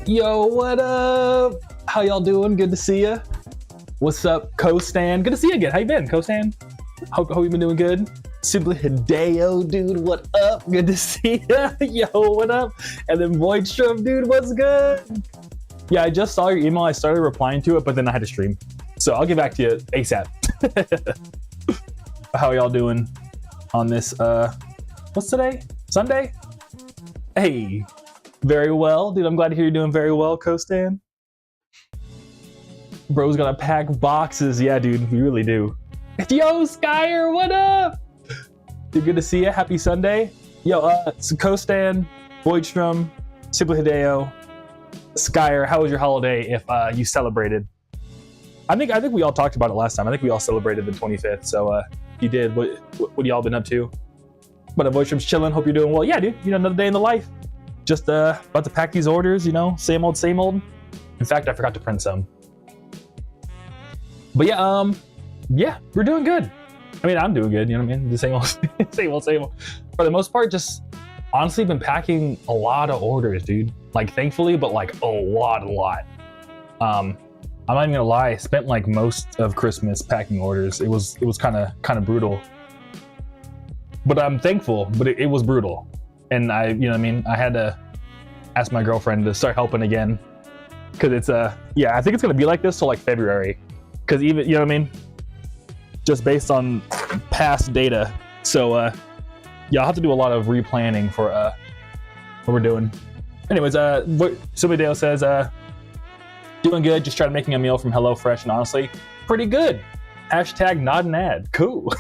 Yo, what up? How y'all doing? Good to see ya. What's up, Co-Stan? Good to see you again. How you been, Co-Stan? Hope you've been doing good. Simply Hideo, dude, what up? Good to see ya. Yo, what up? And then Voidstrom, dude, what's good? Yeah, I just saw your email. I started replying to it, but then I had to stream. So I'll get back to you ASAP. How y'all doing on this, what's today? Sunday? Hey, very well. Dude, I'm glad to hear you're doing very well, Co-Stan. Bro's gotta pack boxes. Yeah, dude, we really do. Yo, Skyer, what up? Dude, good to see you. Happy Sunday. Yo, so Co-Stan, Voidstrom, Simply Hideo, Skyer, how was your holiday if you celebrated? I think we all talked about it last time. I think we all celebrated the 25th. So if you did, what y'all been up to? But Voidstrom's chilling. Hope you're doing well. Yeah, dude. You know, another day in the life. Just about to pack these orders. You know, same old, same old. In fact, I forgot to print some. But yeah, yeah, we're doing good. I mean, I'm doing good. You know what I mean? The same old, same old, same old. For the most part, just honestly been packing a lot of orders, dude. Like, thankfully, but like a lot. I'm not even gonna lie. I spent like most of Christmas packing orders. It was kind of brutal. But I'm thankful. But it was brutal, and you know what I mean. I had to ask my girlfriend to start helping again, because it's yeah. I think it's gonna be like this till like February, because even, you know what I mean. Just based on past data. So yeah, I'll have to do a lot of replanning for what we're doing. Anyways, Subideo says, doing good, just tried making a meal from HelloFresh, and honestly, pretty good. Hashtag not an ad. Cool.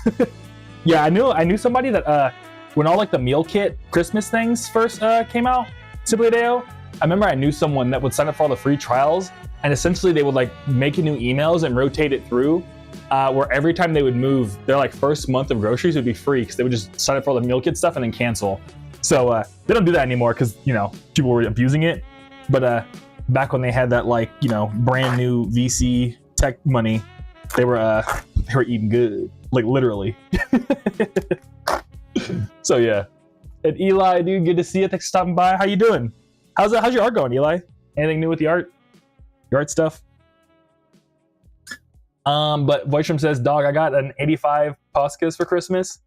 Yeah, I knew somebody that when all like the meal kit Christmas things first came out, Subideo, I remember I knew someone that would sign up for all the free trials, and essentially they would like make new emails and rotate it through, where every time they would move, their like first month of groceries would be free, because they would just sign up for all the meal kit stuff and then cancel. So they don't do that anymore because, you know, people were abusing it. But back when they had that, like, you know, brand new VC tech money, they were eating good, like literally. So yeah. And Eli, dude, good to see you. Thanks for stopping by. How you doing? How's your art going, Eli? Anything new with the art? Your art stuff? But Voidstrom says, dog, I got an 85 Poscas for Christmas.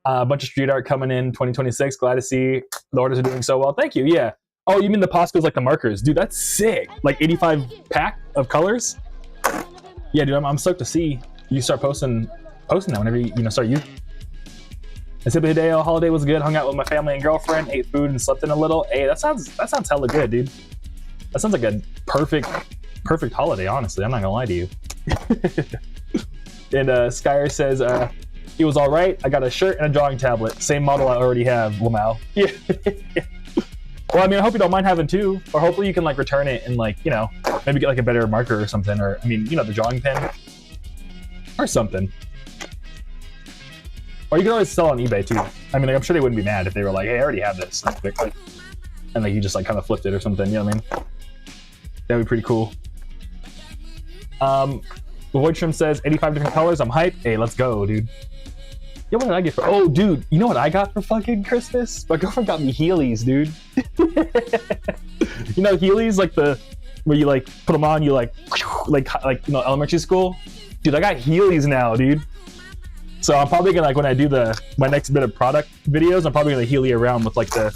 A bunch of street art coming in 2026. Glad to see the orders are doing so well. Thank you. Yeah. Oh, you mean the Poscas, like the markers? Dude, that's sick. Like 85 pack of colors. Yeah, dude, I'm stoked to see you start posting that whenever you start using. And Simply Hideo, holiday was good. Hung out with my family and girlfriend, ate food and slept in a little. Hey, that sounds hella good, dude. That sounds like a perfect holiday, honestly. I'm not gonna lie to you. And Skyer says, it was all right. I got a shirt and a drawing tablet. Same model I already have, Lamau. Yeah. Well, I mean, I hope you don't mind having two, or hopefully you can like return it and like, you know, maybe get like a better marker or something, or I mean, you know, the drawing pen or something. Or you can always sell on eBay too. I mean, like, I'm sure they wouldn't be mad if they were like, hey, I already have this, and like you just like kind of flipped it or something. You know what I mean? That'd be pretty cool. Voidstrom says 85 different colors. I'm hyped. Hey, let's go, dude. Yeah, what did I get for? Oh, dude, you know what I got for fucking Christmas? My girlfriend got me Heelys, dude. You know Heelys, like where you like put them on, you like you know, elementary school. Dude, I got Heelys now, dude. So I'm probably gonna, like, when I do my next bit of product videos, I'm probably gonna Heely around with like the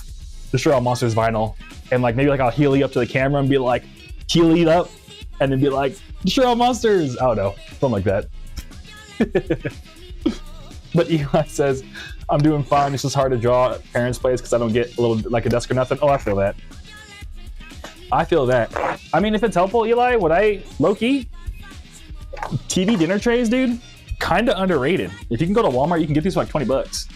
Aviscerall Monsters vinyl, and like maybe like I'll Heely up to the camera and be like Heely up, and then be like Aviscerall Monsters. I don't know, something like that. But Eli says, I'm doing fine. It's just hard to draw at parents' place because I don't get a little like a desk or nothing. Oh, I feel that. I feel that. I mean, if it's helpful, Eli, low-key, TV dinner trays, dude, kind of underrated. If you can go to Walmart, you can get these for like 20 bucks.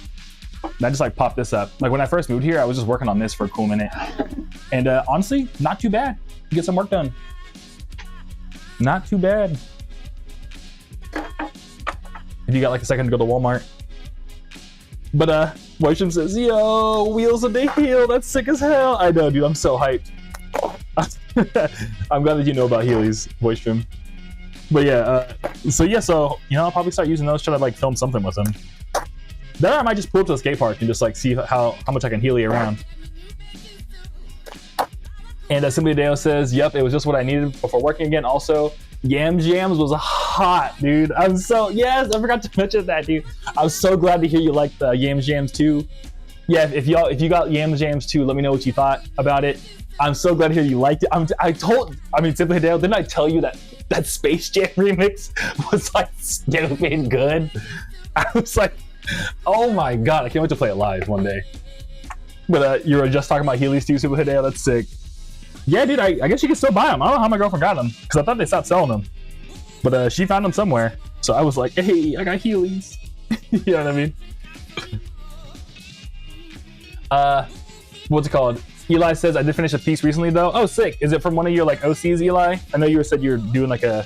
And I just like popped this up. Like when I first moved here, I was just working on this for a cool minute. And honestly, not too bad. You get some work done. Not too bad. If you got like a second to go to Walmart. But Voidstrom says, yo, wheels on the heel, that's sick as hell. I know, dude, I'm so hyped. I'm glad that you know about Heelys, Voidstrom. But yeah, so you know, I'll probably start using those, try to like film something with them. Then I might just pull up to the skate park and just like see how much I can Heely around. And Simply Deo says, yep, it was just what I needed before working again. Also, Yam Jams was hot, dude. Yes, I forgot to mention that, dude. I was so glad to hear you liked the Yam Jams too. Yeah, if you got Yam Jams too, let me know what you thought about it. I'm so glad to hear you liked it. Simply Deo, didn't I tell you that Space Jam remix was like stupid good? I was like, oh my god, I can't wait to play it live one day. But you were just talking about Heelys too, Simply Deo. That's sick. Yeah, dude, I guess you can still buy them. I don't know how my girlfriend got them because I thought they stopped selling them, but she found them somewhere. So I was like, hey, I got Heelys. You know what I mean? What's it called? Eli says, I did finish a piece recently though. Oh, sick. Is it from one of your like OCs, Eli? I know you said you're doing like a,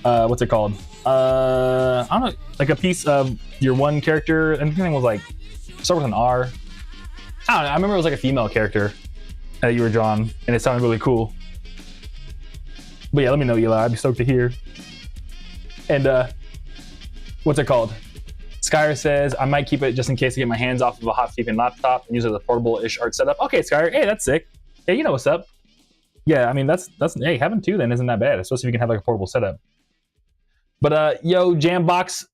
what's it called? I don't know, like a piece of your one character. I think it was like, start with an R. I don't know. I remember it was like a female character that you were drawing, and it sounded really cool. But yeah, let me know, Eli. I'd be stoked to hear. And what's it called? Skyer says, I might keep it just in case I get my hands off of a hot sleeping laptop and use it as a portable-ish art setup. Okay, Skyer. Hey, that's sick. Hey, you know what's up. Yeah, I mean, that's hey, having two then isn't that bad, especially if you can have like a portable setup. But yo, Jambox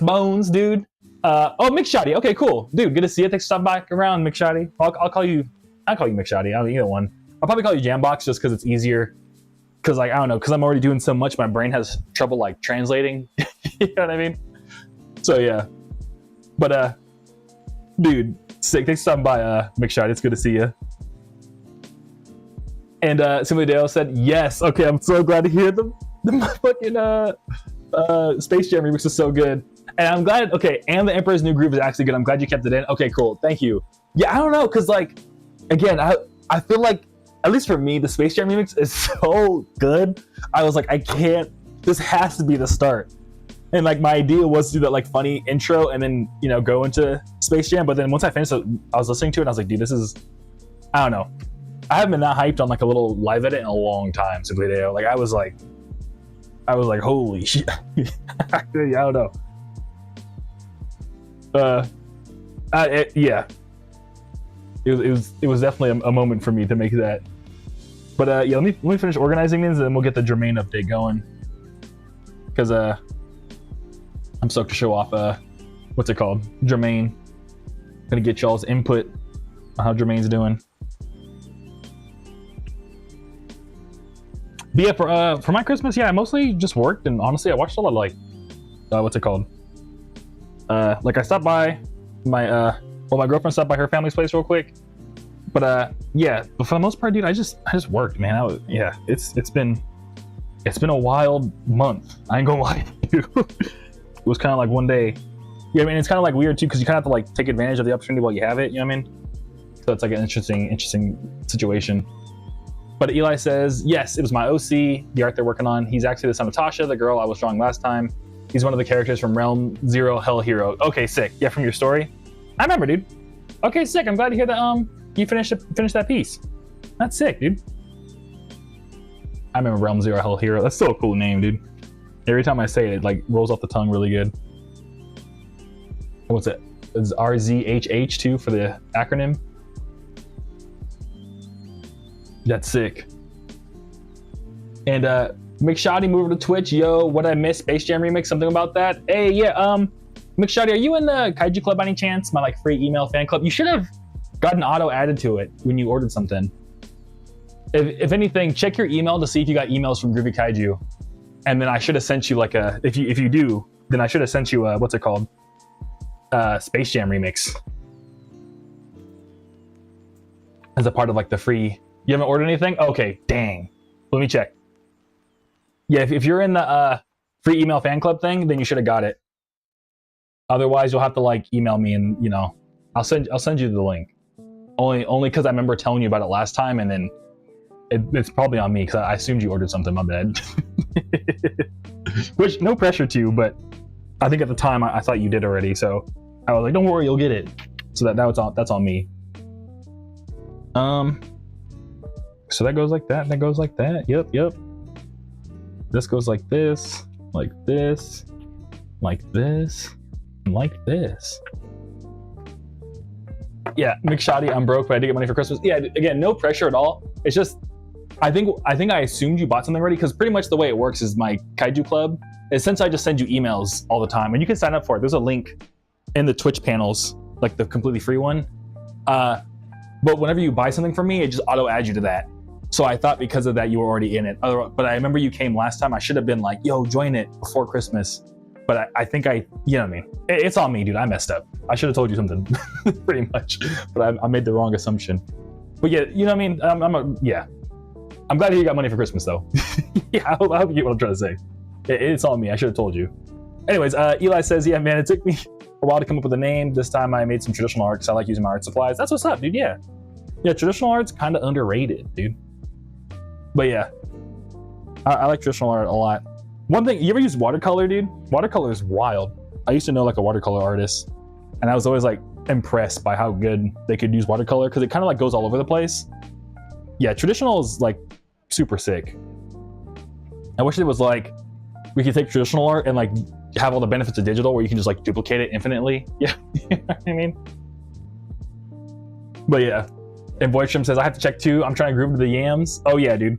Bones, dude. Oh, McShotty. Okay, cool. Dude, good to see you. Thanks for stopping back around, McShotty. I'll call you McShotty. I don't know, either one. I'll probably call you Jambox just because it's easier. Because like, I don't know, because I'm already doing so much, my brain has trouble like translating. You know what I mean? So yeah. But dude, sick. Thanks for stopping by, McShotty. It's good to see you. And Simply Dale said, yes. Okay, I'm so glad to hear the fucking Space Jam remix is so good. And I'm glad, okay, and the Emperor's New Groove is actually good. I'm glad you kept it in. Okay, cool. Thank you. Yeah, I don't know, because like, again, I feel like, at least for me, the Space Jam remix is so good. I was like, this has to be the start. And like, my idea was to do that like funny intro and then, you know, go into Space Jam. But then once I finished it, I was listening to it and I was like, dude, this is, I don't know. I haven't been that hyped on like a little live edit in a long time, Simply Deo. Like, I was like, holy shit. I don't know. Yeah. It was definitely a moment for me to make that. But yeah, let me finish organizing these and then we'll get the Jermaine update going. Because I'm stoked to show off what's it called? Jermaine. Gonna get y'all's input on how Jermaine's doing. But yeah, for my Christmas, yeah, I mostly just worked and honestly I watched a lot of like what's it called? Like I stopped by my my girlfriend stopped by her family's place real quick. But yeah, but for the most part, dude, I just worked, man. It's been a wild month. I ain't gonna lie to you. It was kind of like one day. Yeah, I mean, it's kind of like weird too, because you kind of have to like take advantage of the opportunity while you have it. You know what I mean? So it's like an interesting situation. But Eli says, yes, it was my OC, the art they're working on. He's actually the son of Tasha, the girl I was drawing last time. He's one of the characters from Realm Zero Hell Hero. Okay, sick. Yeah, from your story. I remember, dude. Okay, sick. I'm glad to hear that you finished that piece. That's sick, dude. I remember Realm Zero Hell Hero. That's still a cool name, dude. Every time I say it, it like rolls off the tongue really good. What's it? It's RZHH too for the acronym. That's sick. And McShotty moved to Twitch. Yo, what I missed? Space Jam remix, something about that. Hey, yeah, McShotty, are you in the Kaiju Club by any chance? My like free email fan club. You should have gotten auto added to it when you ordered something. If anything, check your email to see if you got emails from Groovy Kaiju. And then I should have sent you like a, if you do, then I should have sent you a, what's it called? Space Jam remix. As a part of like the free, you haven't ordered anything? Okay, dang. Let me check. Yeah, if you're in the free email fan club thing, then you should have got it. Otherwise, you'll have to like email me and, you know, I'll send you the link. Only because I remember telling you about it last time, and then it's probably on me because I assumed you ordered something. My bad. Which, no pressure to, but I think at the time I thought you did already. So I was like, don't worry, you'll get it. So that's on me. So that goes like that. That goes like that. Yep. This goes like this, like this, like this, and like this. Yeah, McShotty, I'm broke, but I did get money for Christmas. Yeah, again, no pressure at all. It's just I think I assumed you bought something already, because pretty much the way it works is my Kaiju Club is since I just send you emails all the time, and you can sign up for it. There's a link in the Twitch panels, like the completely free one. But whenever you buy something from me, it just auto adds you to that. So I thought because of that you were already in it. But I remember you came last time. I should have been like, yo, join it before Christmas. But I think you know what I mean? It's on me, dude. I messed up. I should have told you something, pretty much. But I made the wrong assumption. But yeah, you know what I mean? Yeah. I'm glad you got money for Christmas, though. Yeah, I hope you get what I'm trying to say. It's on me. I should have told you. Anyways, Eli says, yeah, man, it took me a while to come up with a name. This time I made some traditional art because I like using my art supplies. That's what's up, dude. Yeah. Yeah, traditional art's kind of underrated, dude. But yeah, I like traditional art a lot. One thing, you ever use watercolor, dude? Watercolor is wild. I used to know like a watercolor artist, and I was always like impressed by how good they could use watercolor because it kind of like goes all over the place. Yeah, traditional is like super sick. I wish it was like we could take traditional art and like have all the benefits of digital where you can just like duplicate it infinitely. Yeah, you know what I mean? But yeah, and Voidstrom says, I have to check too. I'm trying to groove to the yams. Oh yeah, dude.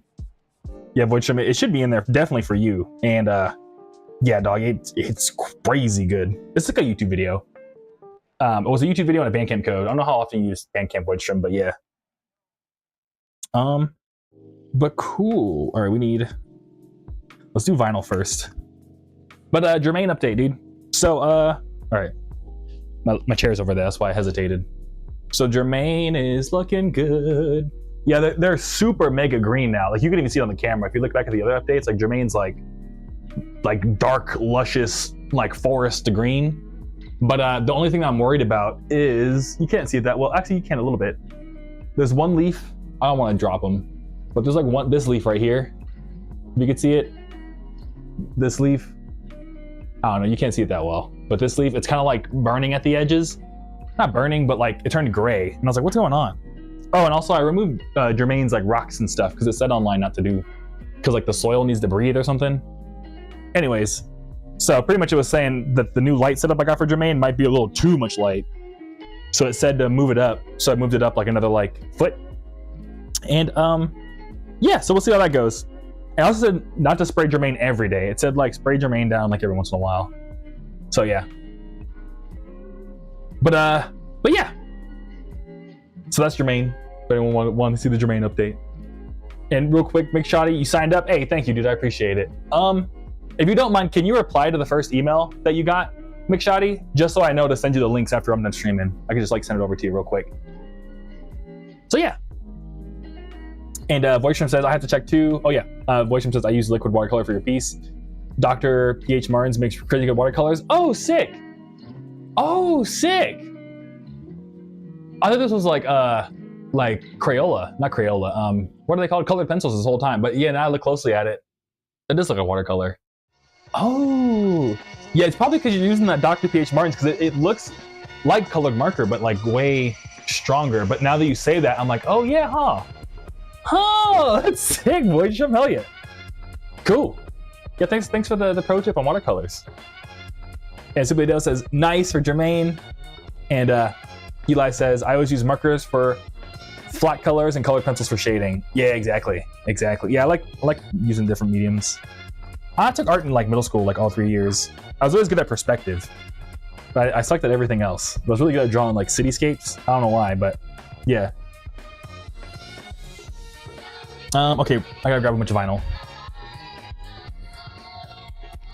Yeah, Voidstrom, it should be in there definitely for you. And yeah, dog, it's crazy good. It's like a YouTube video. It was a YouTube video and a Bandcamp code. I don't know how often you use Bandcamp, Voidstrom, but yeah. But cool. All right, let's do vinyl first. But Jermaine update, dude. So all right, my chair's over there, that's why I hesitated. So Jermaine is looking good. Yeah, they're super mega green now. Like you can even see it on the camera. If you look back at the other updates, like Jermaine's like dark, luscious, like forest green. But the only thing I'm worried about is, you can't see it that well. Actually, you can a little bit. There's one leaf. I don't want to drop them, but there's like this leaf right here. If you can see it, this leaf. I don't know, you can't see it that well. But this leaf, it's kind of like burning at the edges. Not burning, but like it turned gray. And I was like, what's going on? Oh, and also I removed Jermaine's like rocks and stuff because it said online not to do, because like the soil needs to breathe or something. Anyways, so pretty much it was saying that the new light setup I got for Jermaine might be a little too much light. So it said to move it up. So I moved it up like another like foot. And yeah, so we'll see how that goes. And I also said not to spray Jermaine every day. It said like spray Jermaine down like every once in a while. So yeah. But yeah. So that's Jermaine. If anyone want to see the Jermaine update. And real quick, McShoddy, you signed up. Hey, thank you, dude. I appreciate it. If you don't mind, can you reply to the first email that you got, McShoddy? Just so I know to send you the links after I'm done streaming. I can just like send it over to you real quick. So yeah. And Voidstrom says, I have to check too. Oh yeah, Voidstrom says, I use liquid watercolor for your piece. Dr. P.H. Martins makes pretty good watercolors. Oh, sick. Oh, sick. I thought this was like Crayola, not Crayola. What are they called? Colored pencils this whole time. But yeah, now I look closely at it. It does look like a watercolor. Oh, yeah, it's probably because you're using that Dr. P.H. Martins, because it looks like colored marker, but like way stronger. But now that you say that, I'm like, oh yeah, huh? Oh, that's sick, boy. Hell yeah. Cool. Yeah, thanks for the pro tip on watercolors. And Simply Dale says, nice for Jermaine. And Eli says, I always use markers for flat colors and colored pencils for shading. Yeah, exactly. Yeah, I like using different mediums. I took art in like middle school, like all 3 years. I was always good at perspective, but I sucked at everything else. I was really good at drawing like cityscapes. I don't know why, but yeah. Okay, I gotta grab a bunch of vinyl.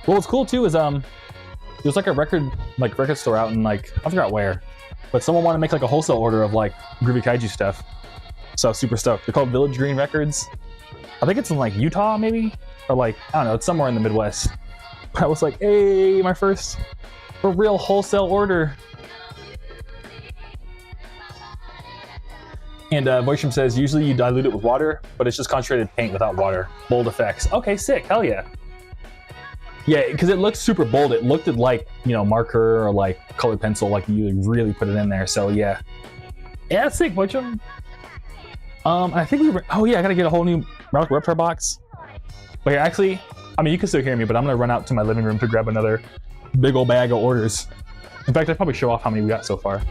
Well, what's cool too is there's like a record store out in like, I forgot where, but someone wanted to make like a wholesale order of like Groovy Kaiju stuff. So I was super stoked. They're called Village Green Records. I think it's in like Utah maybe, or like, I don't know, it's somewhere in the Midwest. But I was like, hey, my first real wholesale order. And Voidstrom says, usually you dilute it with water, but it's just concentrated paint without water. Bold effects. Okay, sick, hell yeah. Yeah, because it looks super bold. It looked at like, you know, marker or like colored pencil, like you really put it in there. So yeah. Yeah, that's sick, Voidstrom. I think oh yeah, I gotta get a whole new Relic Reptar box. But here, actually, I mean, you can still hear me, but I'm gonna run out to my living room to grab another big old bag of orders. In fact, I'd probably show off how many we got so far.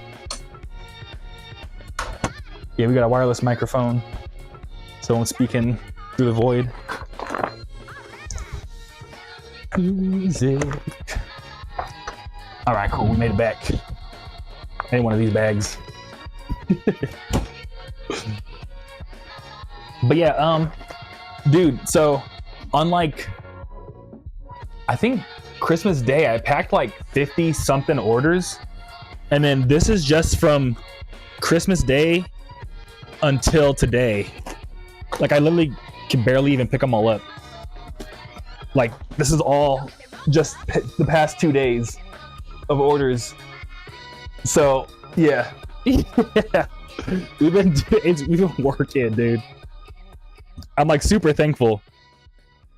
Yeah, we got a wireless microphone. So I'm speaking through the void. Easy. All right, cool. We made it back. I need one of these bags. But yeah, dude. So, unlike, I think Christmas Day, I packed like 50 something orders, and then this is just from Christmas Day until today. Like I literally can barely even pick them all up. Like this is all just the past 2 days of orders. So yeah, yeah, we've been working, dude. I'm like super thankful.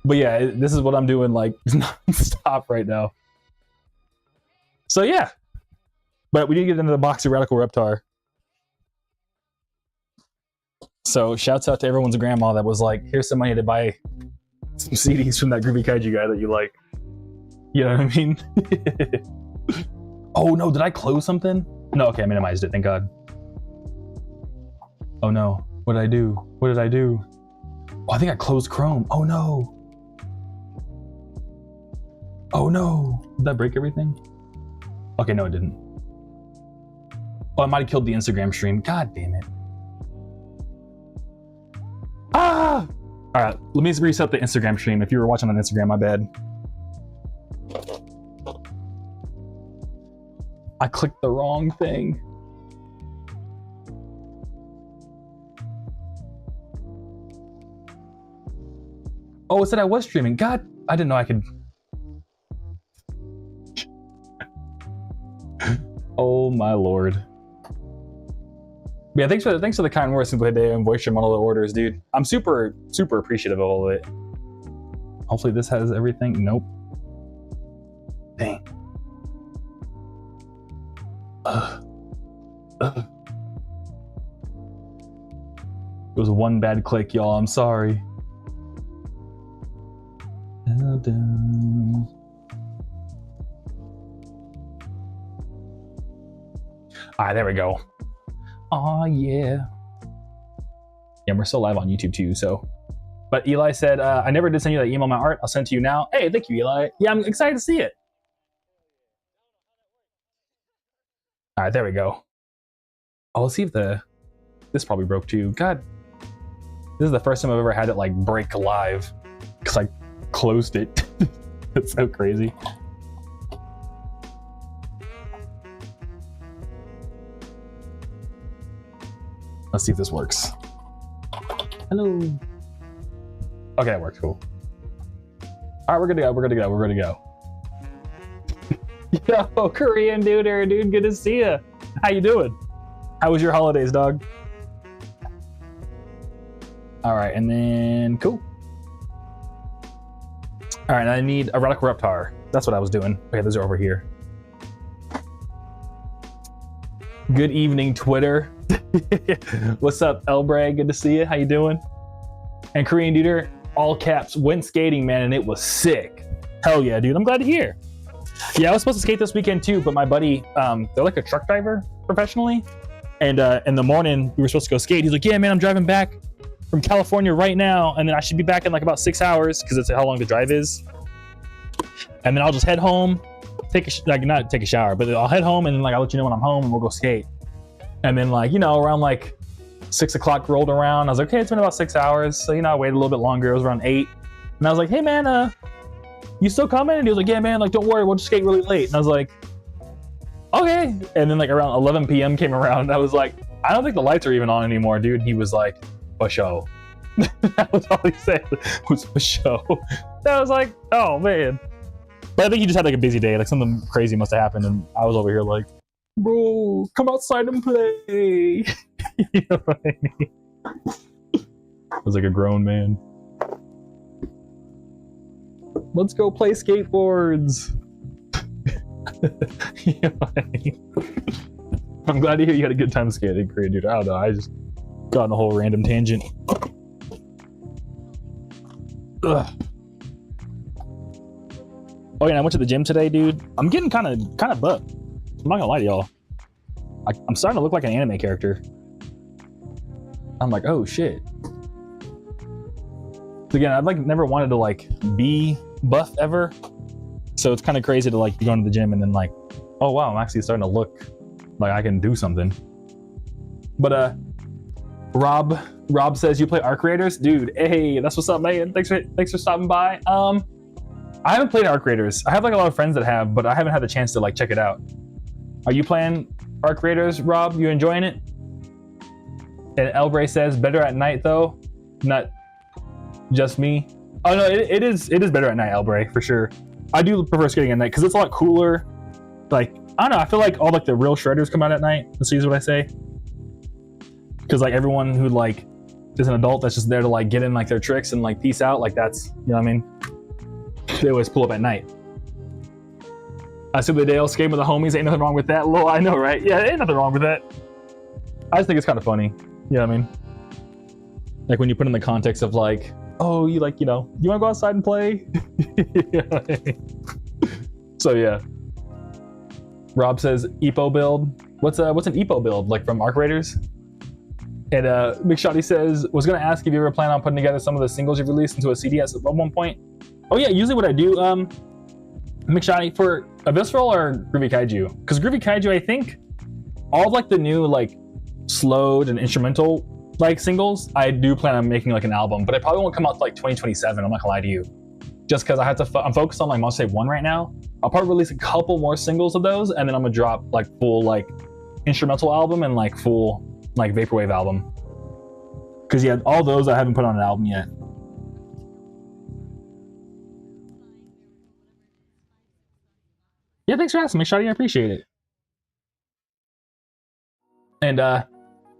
But yeah, this is what I'm doing like non-stop right now. So yeah, but we did get into the box of Radical Reptar. So shouts out to everyone's grandma that was like, here's some money to buy some CDs from that Groovy Kaiju guy that you like. You know what I mean? Oh no, did I close something? No, okay, I minimized it, thank God. Oh no, what did I do? What did I do? Oh, I think I closed Chrome. Oh no. Oh no, did that break everything? Okay, no it didn't. Oh, I might have killed the Instagram stream. God damn it. Ah! All right, let me reset the Instagram stream. If you were watching on Instagram, my bad. I clicked the wrong thing. Oh, it said I was streaming. God, I didn't know I could. Oh my Lord. Yeah, thanks for the kind words and voice stream on all the orders, dude. I'm super appreciative of all of it. Hopefully this has everything. Nope. Dang. It was one bad click, y'all. I'm sorry. All right, there we go. Oh yeah. Yeah, we're still live on YouTube too, so. But Eli said, I never did send you that email, my art. I'll send it to you now. Hey, thank you, Eli. Yeah, I'm excited to see it. All right, there we go. Oh, let's see if this probably broke too. God, this is the first time I've ever had it like break live because I closed it. It's so crazy. Let's see if this works. Hello. Okay, that works. Cool. All right, we're good to go. We're good to go. We're good to go. Yo, Korean dude, good to see you. How you doing? How was your holidays, dog? All right, and then cool. All right, I need a Radical Reptar. That's what I was doing. Okay, those are over here. Good evening, Twitter. What's up, Elbrag? Good to see you. How you doing? And Korean Duder, all caps, went skating, man, and it was sick. Hell yeah, dude. I'm glad to hear. Yeah, I was supposed to skate this weekend too, but my buddy, they're like a truck driver professionally. And in the morning, we were supposed to go skate. He's like, yeah, man, I'm driving back from California right now, and then I should be back in like about 6 hours because it's how long the drive is. And then I'll just head home, not take a shower, but I'll head home and then like I'll let you know when I'm home and we'll go skate. And then like, you know, around like 6 o'clock rolled around. I was like, okay, it's been about 6 hours. So, you know, I waited a little bit longer. It was around 8. And I was like, hey man, you still coming? And he was like, yeah, man, like, don't worry, we'll just skate really late. And I was like, okay. And then like around 11 p.m. came around. And I was like, I don't think the lights are even on anymore, dude. And he was like, for show. That was all he said, was for show. That was like, oh man. But I think he just had like a busy day. Like something crazy must have happened. And I was over here like, bro, come outside and play. You know what I mean? I was like a grown man. Let's go play skateboards. You know what I mean? I'm glad to hear you had a good time skating, Korean dude. I don't know. I just got on a whole random tangent. Ugh. Oh yeah, I went to the gym today, dude. I'm getting kind of buff. I'm not gonna lie to y'all. I'm starting to look like an anime character. I'm like, oh shit. again, I've like never wanted to like be buff ever, so it's kind of crazy to like be going to the gym and then like, oh wow, I'm actually starting to look like I can do something. But Rob says you play Arc Raiders, dude. Hey, that's what's up, man. Thanks for stopping by. I haven't played Arc Raiders. I have like a lot of friends that have, but I haven't had the chance to like check it out. Are you playing Arc Raiders, Rob? You enjoying it? And Elbray says better at night though, not just me. Oh no, it is better at night, Elbray, for sure. I do prefer skating at night because it's a lot cooler. Like, I don't know, I feel like all like the real shredders come out at night. Let's see what I say. Because like everyone who like is an adult that's just there to like get in like their tricks and like peace out, like that's, you know what I mean? They always pull up at night. Simply Dale, skating with the homies, ain't nothing wrong with that. Lol, I know, right? Yeah, ain't nothing wrong with that. I just think it's kind of funny. You know what I mean? Like when you put in the context of like, oh, you like, you know, you want to go outside and play? You know what I mean? So yeah. Rob says EPO build. What's an EPO build? Like from Arc Raiders? And McShotty says, was gonna ask if you ever plan on putting together some of the singles you've released into a CD at one point. Oh yeah, usually what I do, McShotty, for Aviscerall or Groovy Kaiju? Because Groovy Kaiju, I think all of like the new like slowed and instrumental like singles, I do plan on making like an album, but it probably won't come out to like 2027. I'm not gonna lie to you, just because I have to. I'm focused on like Monster 1 right now. I'll probably release a couple more singles of those, and then I'm gonna drop like full like instrumental album and like full like vaporwave album. Because yeah, all those I haven't put on an album yet. Yeah, thanks for asking me, Shotty. I appreciate it. And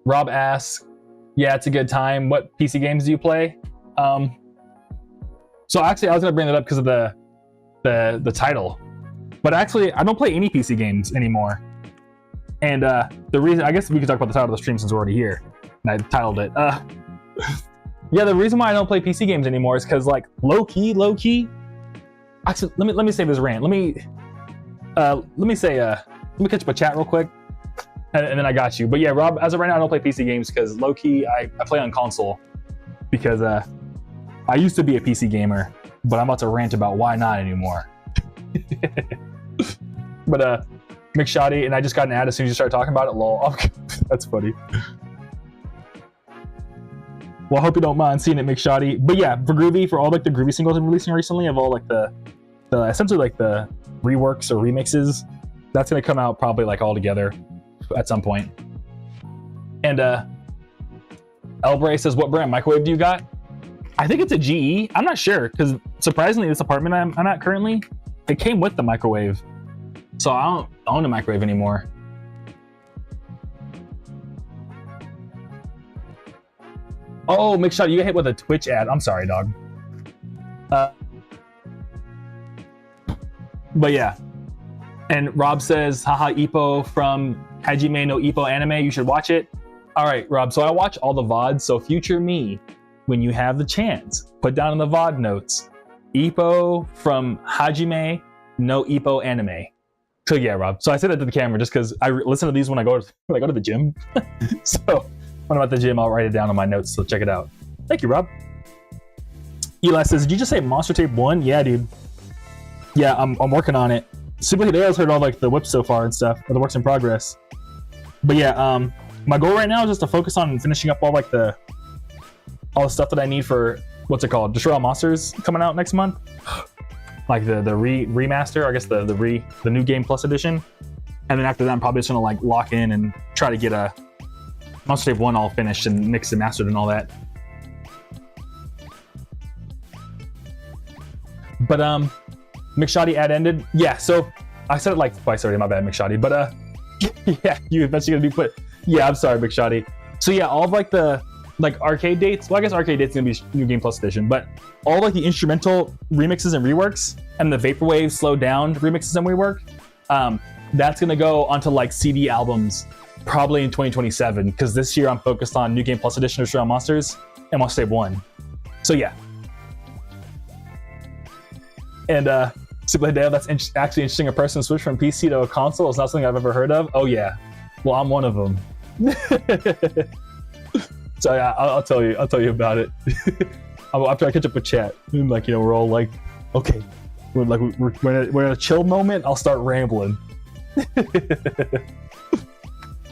Rob asks, yeah, it's a good time. What PC games do you play? So actually, I was gonna bring that up because of the title, but actually, I don't play any PC games anymore. And the reason, I guess we could talk about the title of the stream since we're already here, and I titled it. Yeah, the reason why I don't play PC games anymore is because like low key. Actually, let me save this rant. Let me catch up a chat real quick, and then I got you. But yeah, Rob, as of right now, I don't play PC games because low key I play on console because I used to be a PC gamer, but I'm about to rant about why not anymore. But McShotty, and I just got an ad as soon as you started talking about it. Lol, that's funny. Well, I hope you don't mind seeing it, McShotty. But yeah, for Groovy, for all like the Groovy singles I'm releasing recently, of all like the essentially like the reworks or remixes, that's gonna come out probably like all together at some point. And Elbray says, what brand microwave do you got? I think it's a GE. I'm not sure, because surprisingly, this apartment I'm at currently, it came with the microwave. So I don't own a microwave anymore. Oh, McShot, you got hit with a Twitch ad. I'm sorry, dog. But yeah. And Rob says, haha, Ippo from Hajime no Ippo anime. You should watch it. All right, Rob. So I watch all the VODs. So future me, when you have the chance, put down in the VOD notes, Ippo from Hajime no Ippo anime. So yeah, Rob. So I said that to the camera just because I listen to these when I go to the gym. So when I'm at the gym, I'll write it down on my notes. So check it out. Thank you, Rob. Eli says, did you just say Monster Tape 1? Yeah, dude. Yeah, I'm working on it. Super Hideo's heard all like the whips so far and stuff, or the works in progress. But yeah, my goal right now is just to focus on finishing up all the stuff that I need for what's it called? Destroy All Monsters coming out next month. Like the remaster, I guess the new game plus edition. And then after that, I'm probably just gonna like lock in and try to get a Monster Tape 1 all finished and mixed and mastered and all that. But McShotty ad ended. Yeah, so I said it like twice already, my bad, McShotty. But yeah, you eventually gonna be put. Yeah, I'm sorry, McShotty. So yeah, all of like the arcade dates. Well, I guess arcade dates gonna be new game plus edition, but all like the instrumental remixes and reworks and the vaporwave slowed down remixes and rework, that's gonna go onto like CD albums probably in 2027, because this year I'm focused on new game plus edition of Destroy All Monsters and Monster Tape 1. So yeah. And Simply Dale, that's actually interesting. A person switch from PC to a console is not something I've ever heard of. Oh yeah, well I'm one of them. So yeah, I'll tell you about it. after I catch up with chat, and like, you know, we're all like, okay, we're in a chill moment. I'll start rambling.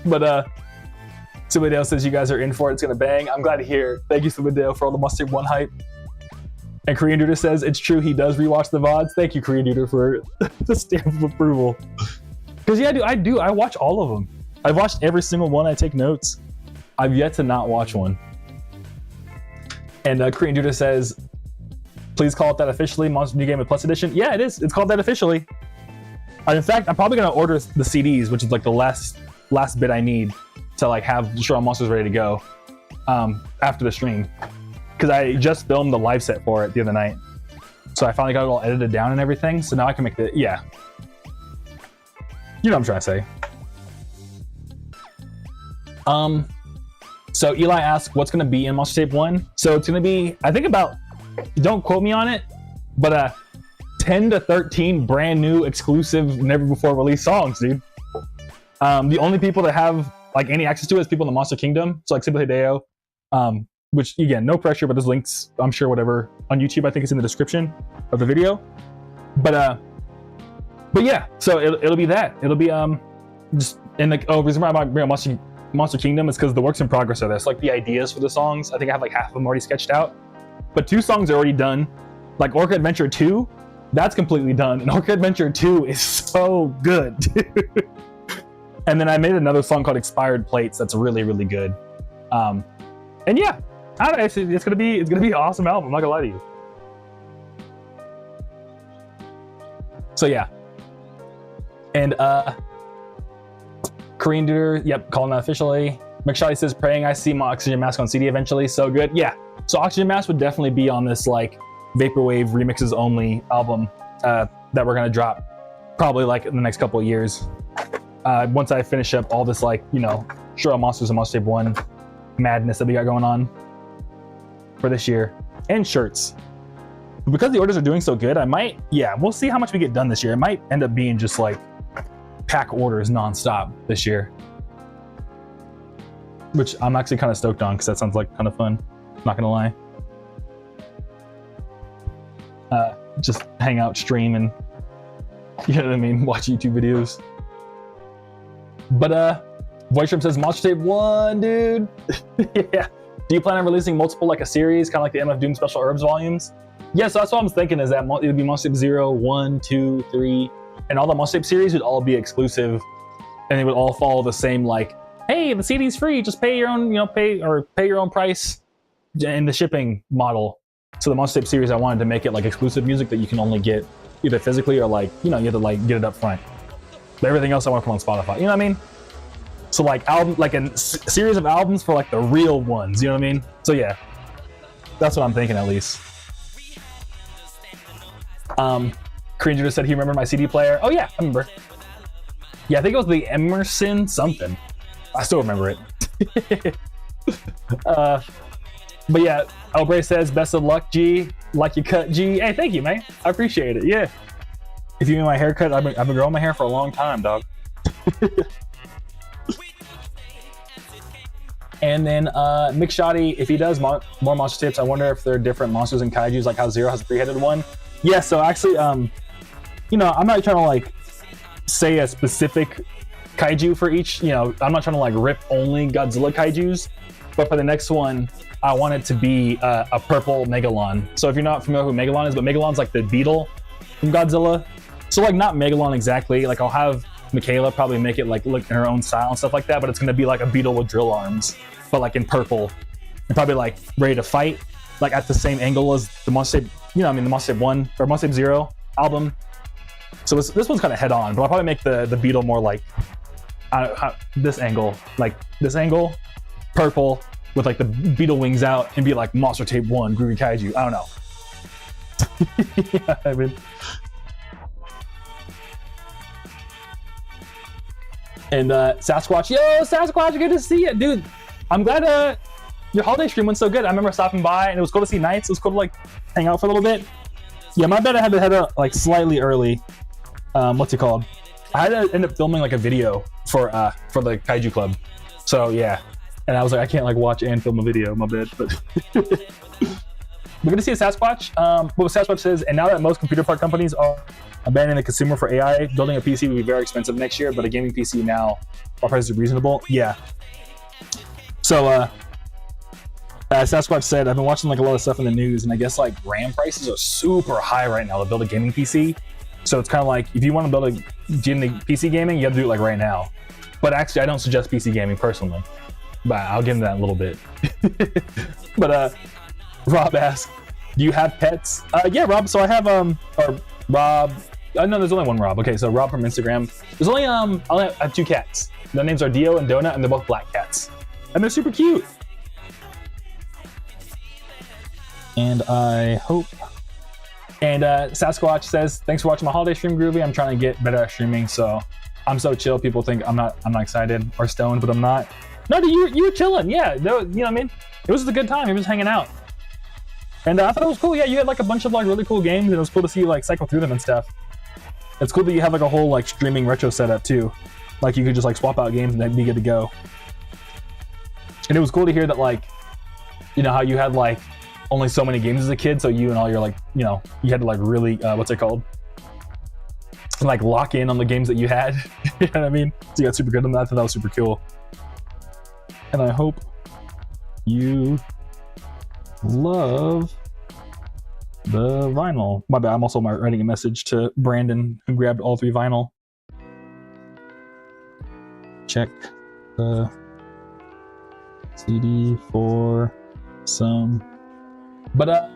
But Subadeo says you guys are in for it. It's gonna bang. I'm glad to hear. Thank you, Subadeo, for all the Mustard One hype. And Korean Duder says it's true. He does rewatch the VODs. Thank you, Korean Duder, for the stamp of approval. Because yeah, I do. I watch all of them. I've watched every single one. I take notes. I've yet to not watch one. And Korean Duder says, please call it that officially. Monster New Game of Plus Edition. Yeah, it is. It's called that officially. In fact, I'm probably gonna order the CDs, which is like the last bit I need to like have Show Monsters ready to go after the stream, because I just filmed the live set for it the other night, so I finally got it all edited down and everything. So now I can make the you know what I'm trying to say. So Eli asks, what's gonna be in Monster Tape 1? So it's gonna be, I think about, don't quote me on it, but 10 to 13 brand new, exclusive, never before released songs, dude. The only people that have like any access to it is people in the Monster Kingdom. So like Simple Hideo, which again, no pressure, but there's links, I'm sure, whatever, on YouTube. I think it's in the description of the video. But yeah, so it'll be that. It'll be just in the reason why I'm bringing Monster Kingdom is because the works in progress are there. So like the ideas for the songs, I think I have like half of them already sketched out, but 2 songs are already done. Like Orca Adventure 2, that's completely done, and Orca Adventure 2 is so good. And then I made another song called Expired Plates that's really, really good. And yeah, I don't know, it's gonna be an awesome album. I'm not gonna lie to you. So yeah, and Korean Duder, yep, calling that officially. McShotty says, praying I see my Oxygen Mask on CD eventually. So good. Yeah, so Oxygen Mask would definitely be on this like Vaporwave remixes only album that we're gonna drop probably like in the next couple of years. Once I finish up all this, like, you know, Shura Monsters and Monster Tape 1 madness that we got going on for this year, and shirts. But because the orders are doing so good, I might, we'll see how much we get done this year. It might end up being just like pack orders nonstop this year, which I'm actually kind of stoked on because that sounds like kind of fun. Not gonna lie. Just hang out, stream, and you know what I mean, watch YouTube videos. But Voice Shrimp says Monster Tape 1, dude. Yeah. Do you plan on releasing multiple, like a series, kind of like the MF Doom Special Herbs volumes? Yeah, so that's what I'm thinking, is that it would be Monster Tape 0, 1, 2, 3, and all the Monster Tape series would all be exclusive, and they would all follow the same, like, hey, the CD's free, just pay your own, you know, pay your own price in the shipping model. So the Monster Tape series, I wanted to make it like exclusive music that you can only get either physically or like, you know, you have to like get it up front. But everything else I want to put on Spotify, you know what I mean? So like like a series of albums for like the real ones, you know what I mean? So yeah, that's what I'm thinking at least. Korean just said he remembered my CD player. Oh yeah, I remember. Yeah, I think it was the Emerson something. I still remember it. But yeah, Elbray says, best of luck, G. Like you cut, G. Hey, thank you, man. I appreciate it. Yeah. If you mean my haircut, I've been growing my hair for a long time, dog. And then Mick Shoddy, if he does more monster tapes, I wonder if there are different monsters and kaijus, like how Zero has a 3-headed one. Yeah, so actually, you know, I'm not trying to like say a specific kaiju for each, you know, I'm not trying to like rip only Godzilla kaijus, but for the next one, I want it to be a purple Megalon. So if you're not familiar with who Megalon is, but Megalon's like the beetle from Godzilla. So like not Megalon exactly, like I'll have Michaela probably make it like look in her own style and stuff like that, but it's gonna be like a beetle with drill arms, but like in purple, and probably like ready to fight, like at the same angle as the Monster Tape, you know, I mean the Monster Tape 1 or Monster Tape 0 album. So this one's kind of head on, but I'll probably make the beetle more like this angle, purple with like the beetle wings out, and be like Monster Tape 1 Groovy Kaiju. I don't know. Yeah, I mean. And Sasquatch, yo, Sasquatch, good to see you, dude. I'm glad your holiday stream went so good. I remember stopping by, and it was cool to see Nights. It was cool to like hang out for a little bit. Yeah, my bad. I had to head out like slightly early. What's it called? I had to end up filming like a video for the Kaiju Club. So yeah, and I was like, I can't like watch and film a video. My bad, but we're gonna see a Sasquatch. What Sasquatch says, and now that most computer part companies are abandoning the consumer for AI, building a PC will be very expensive next year, but a gaming PC now, while prices are reasonable. Yeah. So, Sasquatch said, I've been watching like a lot of stuff in the news, and I guess like RAM prices are super high right now to build a gaming PC. So it's kind of like, if you want to build a PC gaming, you have to do it like right now. But actually, I don't suggest PC gaming personally. But I'll get into that in a little bit. But Rob asked, do you have pets? Yeah, Rob. So I have or Rob. No, there's only one Rob. Okay, so Rob from Instagram. There's only I have 2 cats. Their names are Dio and Donut, and they're both black cats, and they're super cute. And I hope. And Sasquatch says, thanks for watching my holiday stream, Groovy. I'm trying to get better at streaming, so I'm so chill. People think I'm not excited or stoned, but I'm not. No, dude, you were chilling. Yeah, you know what I mean? It was a good time. He was hanging out. And I thought it was cool. Yeah, you had like a bunch of like really cool games, and it was cool to see you like cycle through them and stuff. It's cool that you have like a whole like streaming retro setup too. Like you could just like swap out games and they'd be good to go. And it was cool to hear that like, you know, how you had like only so many games as a kid, so you and all your like, you know, you had to like really what's it called? Like lock in on the games that you had. You know what I mean? So you got super good on that. I thought that was super cool. And I hope you love the vinyl. My bad, I'm also writing a message to Brandon, who grabbed all 3 vinyl. Check the CD for some. But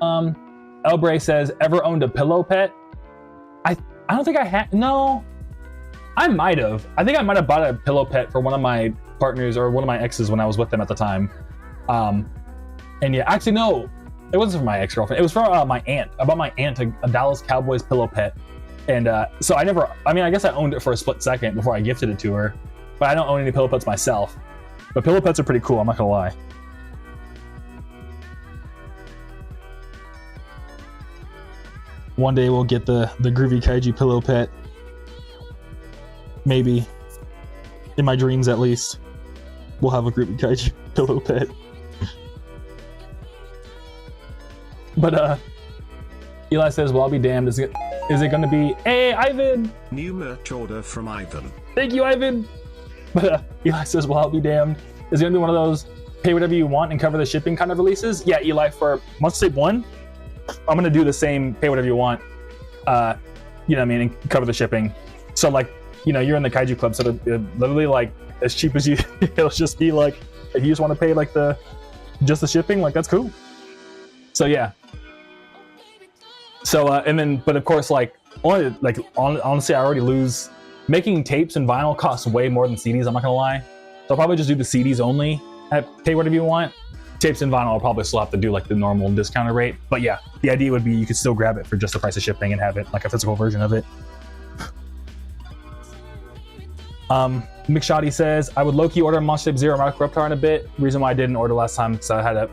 Elbray says, ever owned a pillow pet? I don't think I had. No, I might have. I think I might have bought a pillow pet for one of my partners or one of my exes when I was with them at the time. And yeah, actually no, it wasn't for my ex-girlfriend. It was for my aunt. I bought my aunt a Dallas Cowboys pillow pet. And so I guess I owned it for a split second before I gifted it to her. But I don't own any pillow pets myself. But pillow pets are pretty cool, I'm not gonna lie. One day we'll get the Groovy Kaiju pillow pet. Maybe. In my dreams, at least. We'll have a Groovy Kaiju pillow pet. But, Eli says, well, I'll be damned. Is it gonna be... Hey, Ivan! New merch order from Ivan. Thank you, Ivan! But, Eli says, well, I'll be damned. Is it gonna be one of those pay whatever you want and cover the shipping kind of releases? Yeah, Eli, for Monster Tape 1, I'm gonna do the same pay whatever you want, you know what I mean, and cover the shipping. So like, you know, you're in the Kaiju Club, so it literally like as cheap as you, it'll just be like, if you just want to pay like just the shipping, like that's cool. So yeah. So and then, but of course, like honestly, I already lose. Making tapes and vinyl costs way more than CDs. I'm not gonna lie. So I'll probably just do the CDs only at pay whatever you want. Tapes and vinyl, I'll probably still have to do like the normal discounted rate. But yeah, the idea would be you could still grab it for just the price of shipping and have it like a physical version of it. McShoddy says, I would low-key order Monster Tape 0 Mark Reptar in a bit. Reason why I didn't order last time because I had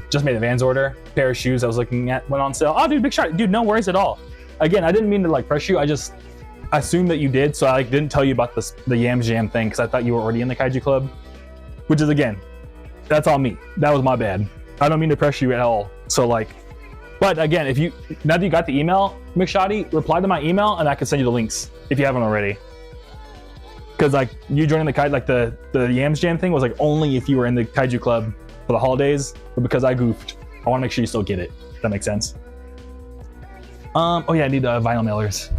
just made a Vans order. Pair of shoes I was looking at went on sale. Oh dude, McShoddy, dude, no worries at all. Again, I didn't mean to like press you. I just assumed that you did, so I like didn't tell you about the Yams Jam thing because I thought you were already in the Kaiju Club. Which is, again, that's on me. That was my bad. I don't mean to pressure you at all. So like, but again, now that you got the email, McShoddy, reply to my email and I can send you the links if you haven't already. Because like you joining the Kaiju, like the Yams Jam thing was like only if you were in the Kaiju Club for the holidays, but because I goofed, I want to make sure you still get it. If that makes sense. Oh yeah, I need vinyl mailers.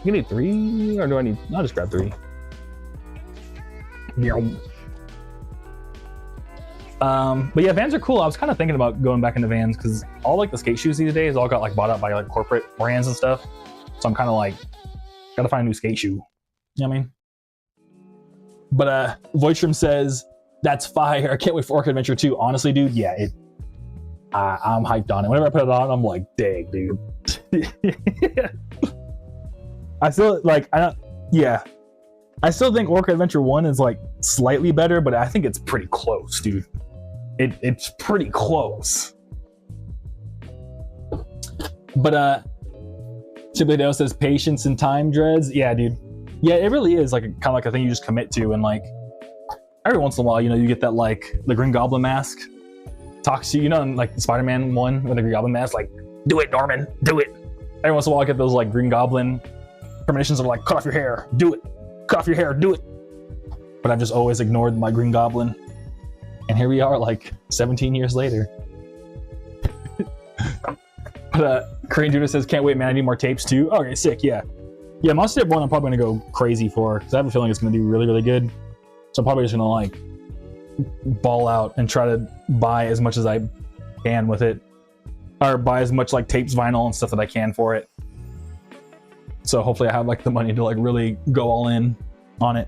You need 3, or do I need? I'll just grab 3. Yeah. But yeah, Vans are cool. I was kind of thinking about going back into Vans because all like the skate shoes these days all got like bought up by like corporate brands and stuff. So I'm kind of like, gotta find a new skate shoe. You know what I mean? But Voitram says, that's fire. I can't wait for Orchid Adventure 2. Honestly, dude, yeah, I'm hyped on it. Whenever I put it on, I'm like, dang, dude. I still like, I still think Orchid Adventure 1 is like slightly better, but I think it's pretty close, dude. It's pretty close. But Simply Dale says patience and time dreads. Yeah, dude. Yeah, it really is like kind of like a thing you just commit to, and like every once in a while, you know, you get that like the Green Goblin mask, talks to you, you know, in like the Spider-Man one with the Green Goblin mask, like, do it, Norman, do it. Every once in a while I get those like Green Goblin premonitions of like, cut off your hair, do it, cut off your hair, do it. But I've just always ignored my Green Goblin. And here we are like 17 years later. But Korean Judah says, can't wait, man, I need more tapes too. Okay, sick, yeah. Yeah, Monster Tape 1 I'm probably gonna go crazy for, because I have a feeling it's gonna do really, really good. So I'm probably just gonna like ball out and try to buy as much as I can with it. Or buy as much like tapes, vinyl, and stuff that I can for it. So hopefully I have like the money to like really go all in on it.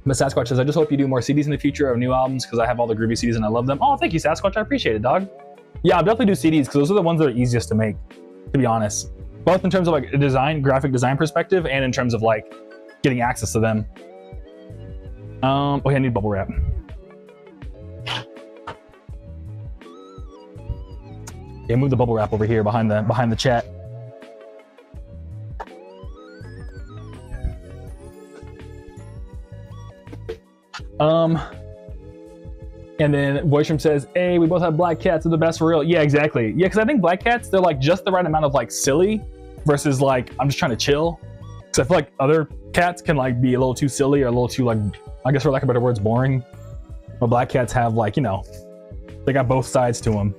But Sasquatch says, I just hope you do more CDs in the future of new albums because I have all the Groovy CDs and I love them. Oh, thank you, Sasquatch. I appreciate it, dog. Yeah, I'll definitely do CDs because those are the ones that are easiest to make, to be honest. Both in terms of like a design, graphic design perspective, and in terms of like getting access to them. Okay, I need bubble wrap. Yeah, move the bubble wrap over here behind the chat. And then Boystrom says, hey, we both have black cats, they're the best for real. Yeah, exactly. Yeah, because I think black cats, they're like just the right amount of like silly versus like, I'm just trying to chill. Because I feel like other cats can like be a little too silly or a little too like, I guess for lack of better words, boring. But black cats have like, you know, they got both sides to them.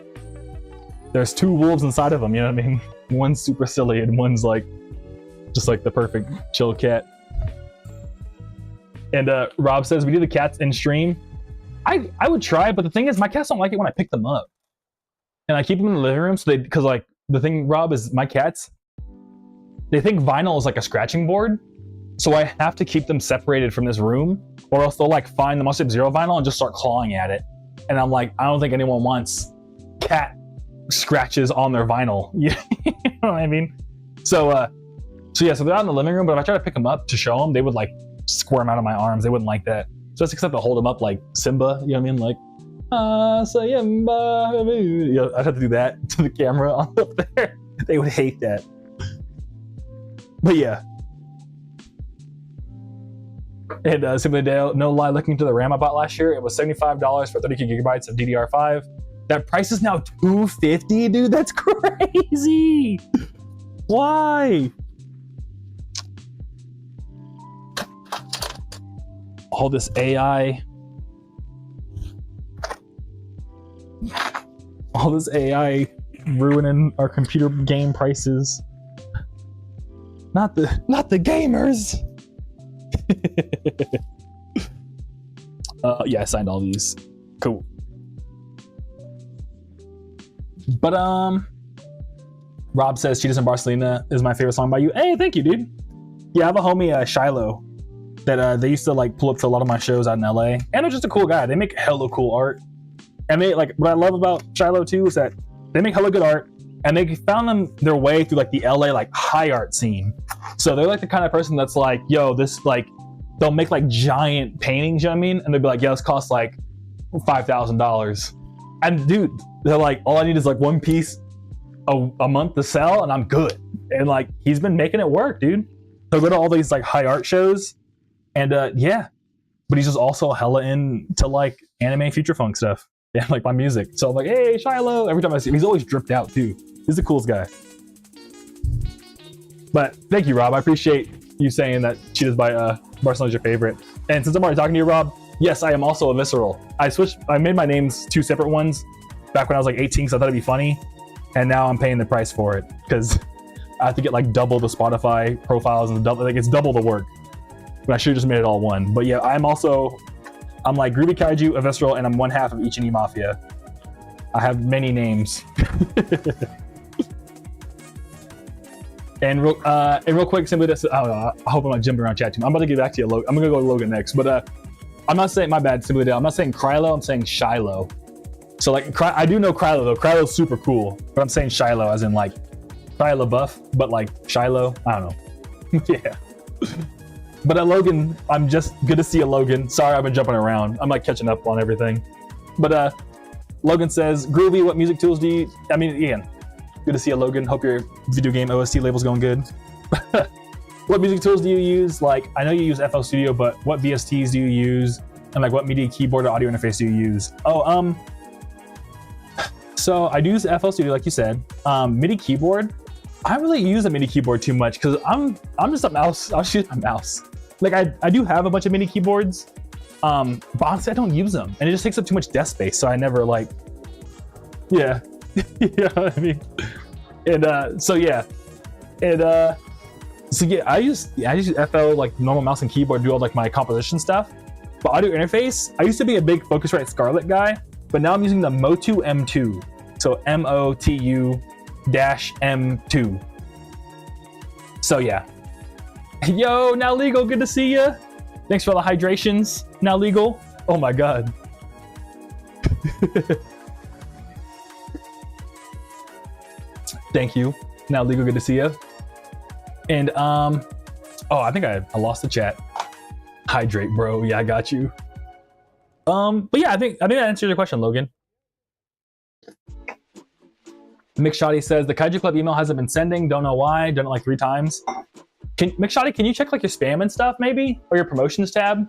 There's two wolves inside of them, you know what I mean? One's super silly and one's like, just like the perfect chill cat. And Rob says, we do the cats in stream. I would try, but the thing is, my cats don't like it when I pick them up. And I keep them in the living room, so because like, the thing, Rob, is my cats, they think vinyl is like a scratching board. So I have to keep them separated from this room, or else they'll like find the Monster Tape Zero vinyl and just start clawing at it. And I'm like, I don't think anyone wants cat scratches on their vinyl. You know what I mean? So yeah, so they're out in the living room, but if I try to pick them up to show them, they would like squirm out of my arms. They wouldn't like that. So it's except to hold them up like Simba, you know what I mean? Like, Simba, you know, I'd have to do that to the camera up there. They would hate that. But yeah. And Simply Dale, no lie, looking to the RAM I bought last year, it was $75 for 32 gigabytes of DDR5. That price is now $250, dude. That's crazy. Why? All this AI. All this AI ruining our computer game prices. Not the gamers. Yeah, I signed all these. Cool. But Rob says Cheetahs in Barcelona is my favorite song by you. Hey, thank you, dude. Yeah, I have a homie, Shiloh, that they used to like pull up to a lot of my shows out in LA, and they're just a cool guy. They make hella cool art, and they like, what I love about Shiloh too is that they make hella good art, and they found their way through like the LA like high art scene. So they're like the kind of person that's like, yo, this like, they'll make like giant paintings, you know what I mean? And they'll be like, yeah, this costs like $5,000. And dude, they're like, all I need is like one piece a month to sell and I'm good. And like, he's been making it work, dude. He'll go to all these like high art shows, and yeah, but he's just also hella into like anime future funk stuff and like my music. So I'm like, hey, Shiloh. Every time I see him, he's always dripped out too. He's the coolest guy. But thank you, Rob. I appreciate you saying that Cheetahs by Barcelona is your favorite. And since I'm already talking to you, Rob, yes, I am also Aviscerall. I made my names two separate ones back when I was like 18 because I thought it'd be funny. And now I'm paying the price for it because I have to get like double the Spotify profiles and double, like it's double the work. But I should have just made it all one. But yeah, I'm like Groovy Kaiju, Aviscerall, and I'm one half of Ichi Mafia. I have many names. And real quick, simply this, I don't know, I hope I'm not jumping around chat too much. I'm about to get back to you, Logan. I'm gonna go to Logan next, but I'm not saying, my bad, simply I'm not saying Krylo, I'm saying Shiloh. So like, I do know Krylo though. Krylo's super cool, but I'm saying Shiloh as in like Shia LaBeouf, but like Shiloh, I don't know. Yeah. But Logan, I'm just good to see you, Logan. Sorry, I've been jumping around. I'm like catching up on everything. But Logan says, Groovy, what music tools do you, I mean, Ian, good to see you, Logan. Hope your video game OST label's going good. What music tools do you use? Like, I know you use FL Studio, but what VSTs do you use? And like, what MIDI keyboard or audio interface do you use? Oh, so I do use FL Studio, like you said. MIDI keyboard, I don't really use a MIDI keyboard too much because I'm just a mouse. I'll use my mouse. Like I do have a bunch of MIDI keyboards, but honestly I don't use them, and it just takes up too much desk space. So I never like, yeah, you know what I mean. And so yeah, and so yeah, I use FL like normal mouse and keyboard to do all like my composition stuff. But audio interface, I used to be a big Focusrite Scarlett guy, but now I'm using the Motu M2. So MOTU-M2. So yeah. Yo, now legal, good to see ya. Thanks for all the hydrations. Now legal. Oh my god. Thank you. Now legal, good to see ya. And oh, I think I lost the chat. Hydrate, bro. Yeah, I got you. But yeah, I think that answers your question, Logan. McShoddy says the Kaiju Club email hasn't been sending. Don't know why. Done it like 3 times. McShoddy, can you check like your spam and stuff maybe, or your promotions tab?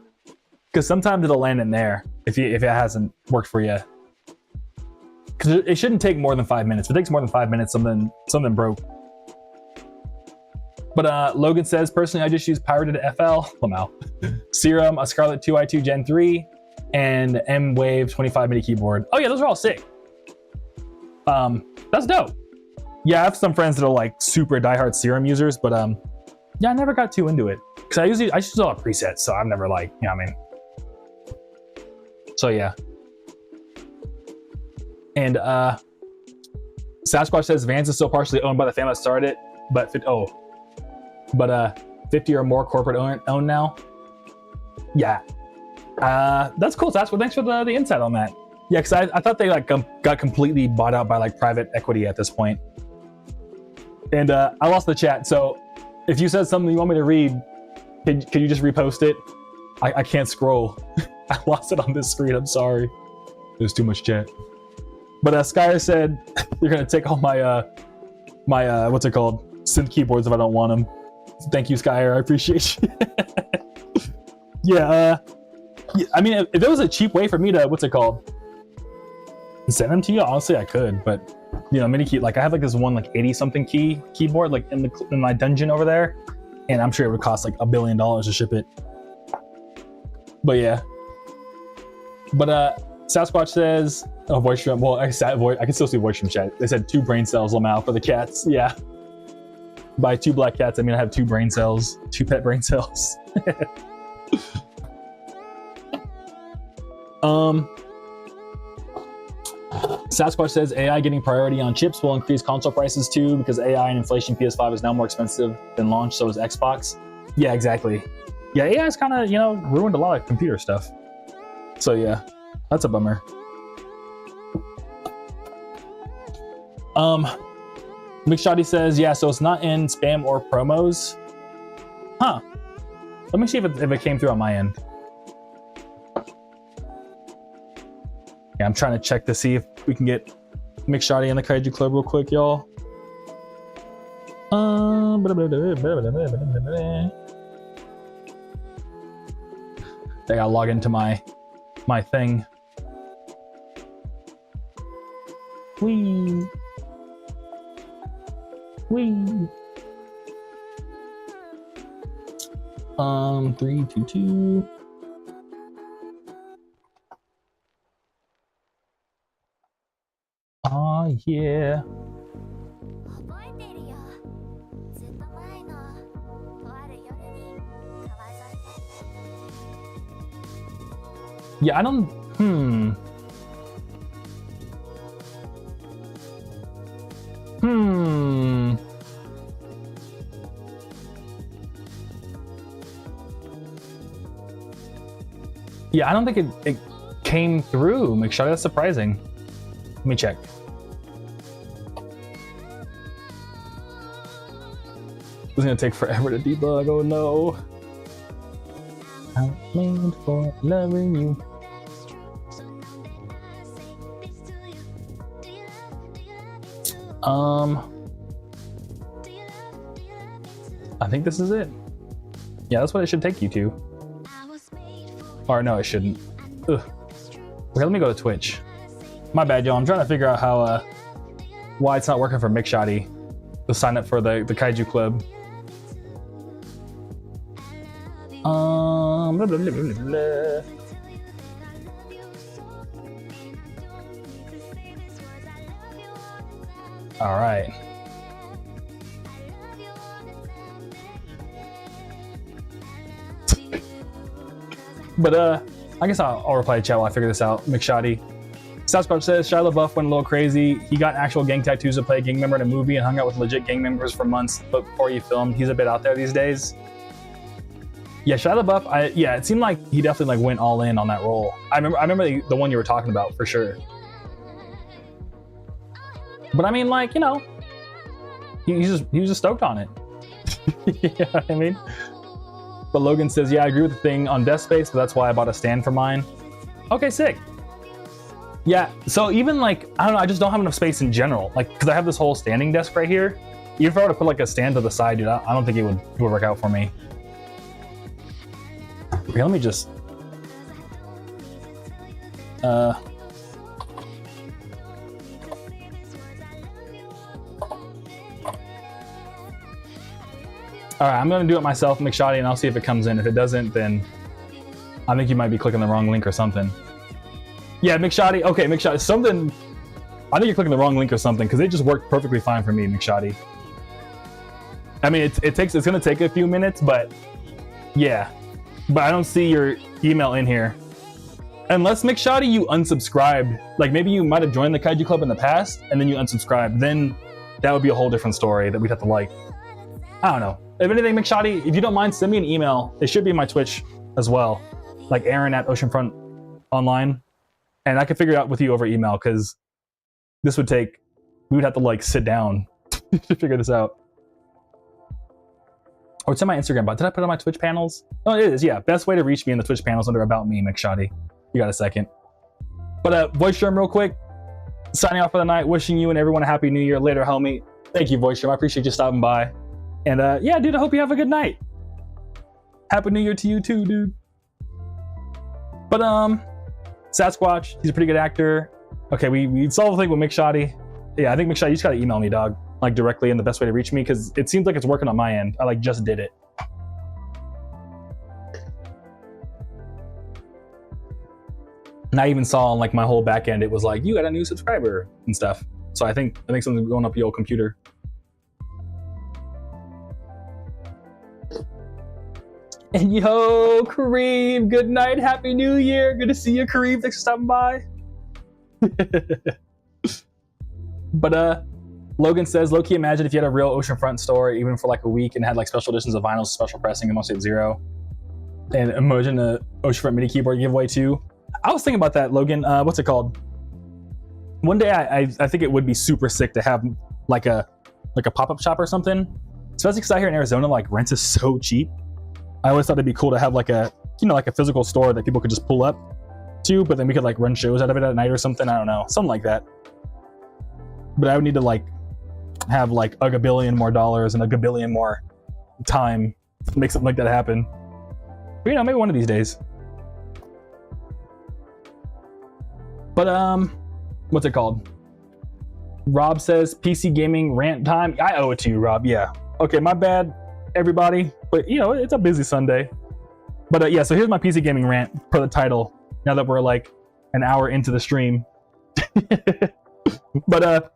Because sometimes it'll land in there if it hasn't worked for you. Because it shouldn't take more than 5 minutes. If it takes more than 5 minutes, something broke. But Logan says, personally, I just use pirated FL, Lamau, Serum, a Scarlett 2i2 Gen 3, and M-Wave 25 MIDI keyboard. Oh yeah, those are all sick. That's dope. Yeah, I have some friends that are like super diehard Serum users, but yeah, I never got too into it. Because I just use all presets, so I'm never like, you know what I mean? So yeah. And Sasquatch says Vans is still partially owned by the family that started it, but 50 or more corporate owned now. Yeah, that's cool. Sasquatch, thanks for the insight on that. Yeah, because I thought they like got completely bought out by like private equity at this point. And I lost the chat, so if you said something you want me to read, can you just repost it? I can't scroll. I lost it on this screen. I'm sorry. There's too much chat. But Skyer said you're gonna take all my my what's it called, synth keyboards if I don't want them. Thank you, Skyer. I appreciate you. Yeah. I mean, if there was a cheap way for me to what's it called, send them to you, honestly I could. But you know, MIDI key, like I have like this one like 80 something key keyboard like in my dungeon over there, and I'm sure it would cost like $1 billion to ship it. But yeah. But Sasquatch says, oh, voice stream. Well, I can still see voice stream chat. They said 2 brain cells Lamau for the cats. Yeah. By 2 black cats, I mean I have 2 brain cells, 2 pet brain cells. Sasquatch says AI getting priority on chips will increase console prices too, because AI and inflation. PS5 is now more expensive than launch, so is Xbox. Yeah, exactly. Yeah, AI's kind of, you know, ruined a lot of computer stuff. So yeah, that's a bummer. McShoddy says, yeah, so it's not in spam or promos. Huh. Let me see if it came through on my end. Yeah, I'm trying to check to see if we can get McShoddy in the Kaiju Club real quick, y'all. I gotta log into my thing. Wee. 322. Oh yeah. Yeah, I don't. Yeah, I don't think it came through, McShoddy. That's surprising. Let me check. It's gonna take forever to debug. Oh no. I'm made for loving you. I think this is it. Yeah, that's what it should take you to. Or no, it shouldn't. Ugh. Okay, let me go to Twitch. My bad, y'all. I'm trying to figure out how why it's not working for McShotty to sign up for the Kaiju Club. Blah, blah, blah, blah, blah. All right. But I guess I'll reply to chat while I figure this out. McShotty. Sasquatch says Shia LaBeouf went a little crazy. He got actual gang tattoos to play a gang member in a movie and hung out with legit gang members for months before he filmed. He's a bit out there these days. Yeah, Shia LaBeouf. Yeah, it seemed like he definitely like went all in on that role. I remember the one you were talking about for sure. But I mean, like, you know, he was just stoked on it. You know what I mean? But Logan says, yeah, I agree with the thing on desk space, but that's why I bought a stand for mine. Okay, sick. Yeah, so even like, I don't know, I just don't have enough space in general. Like, because I have this whole standing desk right here. Even if I were to put like a stand to the side, dude, I don't think it would work out for me. Okay, let me just... All right, I'm gonna do it myself, McShotty, and I'll see if it comes in. If it doesn't, then I think you might be clicking the wrong link or something. Yeah, McShotty. Okay, McShotty. Something. I think you're clicking the wrong link or something because it just worked perfectly fine for me, McShotty. I mean, it's gonna take a few minutes, but yeah. But I don't see your email in here. Unless McShotty, you unsubscribed. Like maybe you might have joined the Kaiju Club in the past and then you unsubscribed. Then that would be a whole different story that we'd have to like. I don't know. If anything, McShotty, if you don't mind, send me an email. It should be in my Twitch as well, like Aaron at Oceanfront Online, and I can figure it out with you over email because this would take. We would have to like sit down to figure this out. Or it's in my Instagram, but did I put it on my Twitch panels? Oh, it is. Yeah, best way to reach me in the Twitch panels under About Me, McShotty. You got a second? But voice stream real quick. Signing off for the night. Wishing you and everyone a happy New Year. Later, homie. Thank you, voice stream. I appreciate you stopping by. And yeah, dude, I hope you have a good night. Happy New Year to you too, dude. But Sasquatch, he's a pretty good actor. Okay, we solved the thing with McShotty. Yeah, I think McShotty, you just gotta email me, dog. Like directly, and the best way to reach me, because it seems like it's working on my end. I like just did it. And I even saw on like my whole back end, it was like, you got a new subscriber and stuff. So I think something's going up your old computer. And yo, Kareem, good night, happy New Year. Good to see you, Kareem. Thanks for stopping by. But Logan says, low-key imagine if you had a real Oceanfront store, even for like a week, and had like special editions of vinyls, special pressing, and mostly at zero. And imagine a Oceanfront mini keyboard giveaway too. I was thinking about that, Logan. What's it called? One day I think it would be super sick to have like a pop-up shop or something. Especially because out here in Arizona, like rent is so cheap. I always thought it'd be cool to have like a, like a physical store that people could just pull up to, but then we could like run shows out of it at night or something. I don't know, something like that. But I would need to like have like a gabillion more dollars and a gabillion more time to make something like that happen. But maybe one of these days. But what's it called? Rob says PC gaming rant time. I owe it to you, Rob. Yeah. Okay, my bad, everybody. But it's a busy Sunday. But yeah, so here's my PC gaming rant per the title. Now that we're like an hour into the stream. But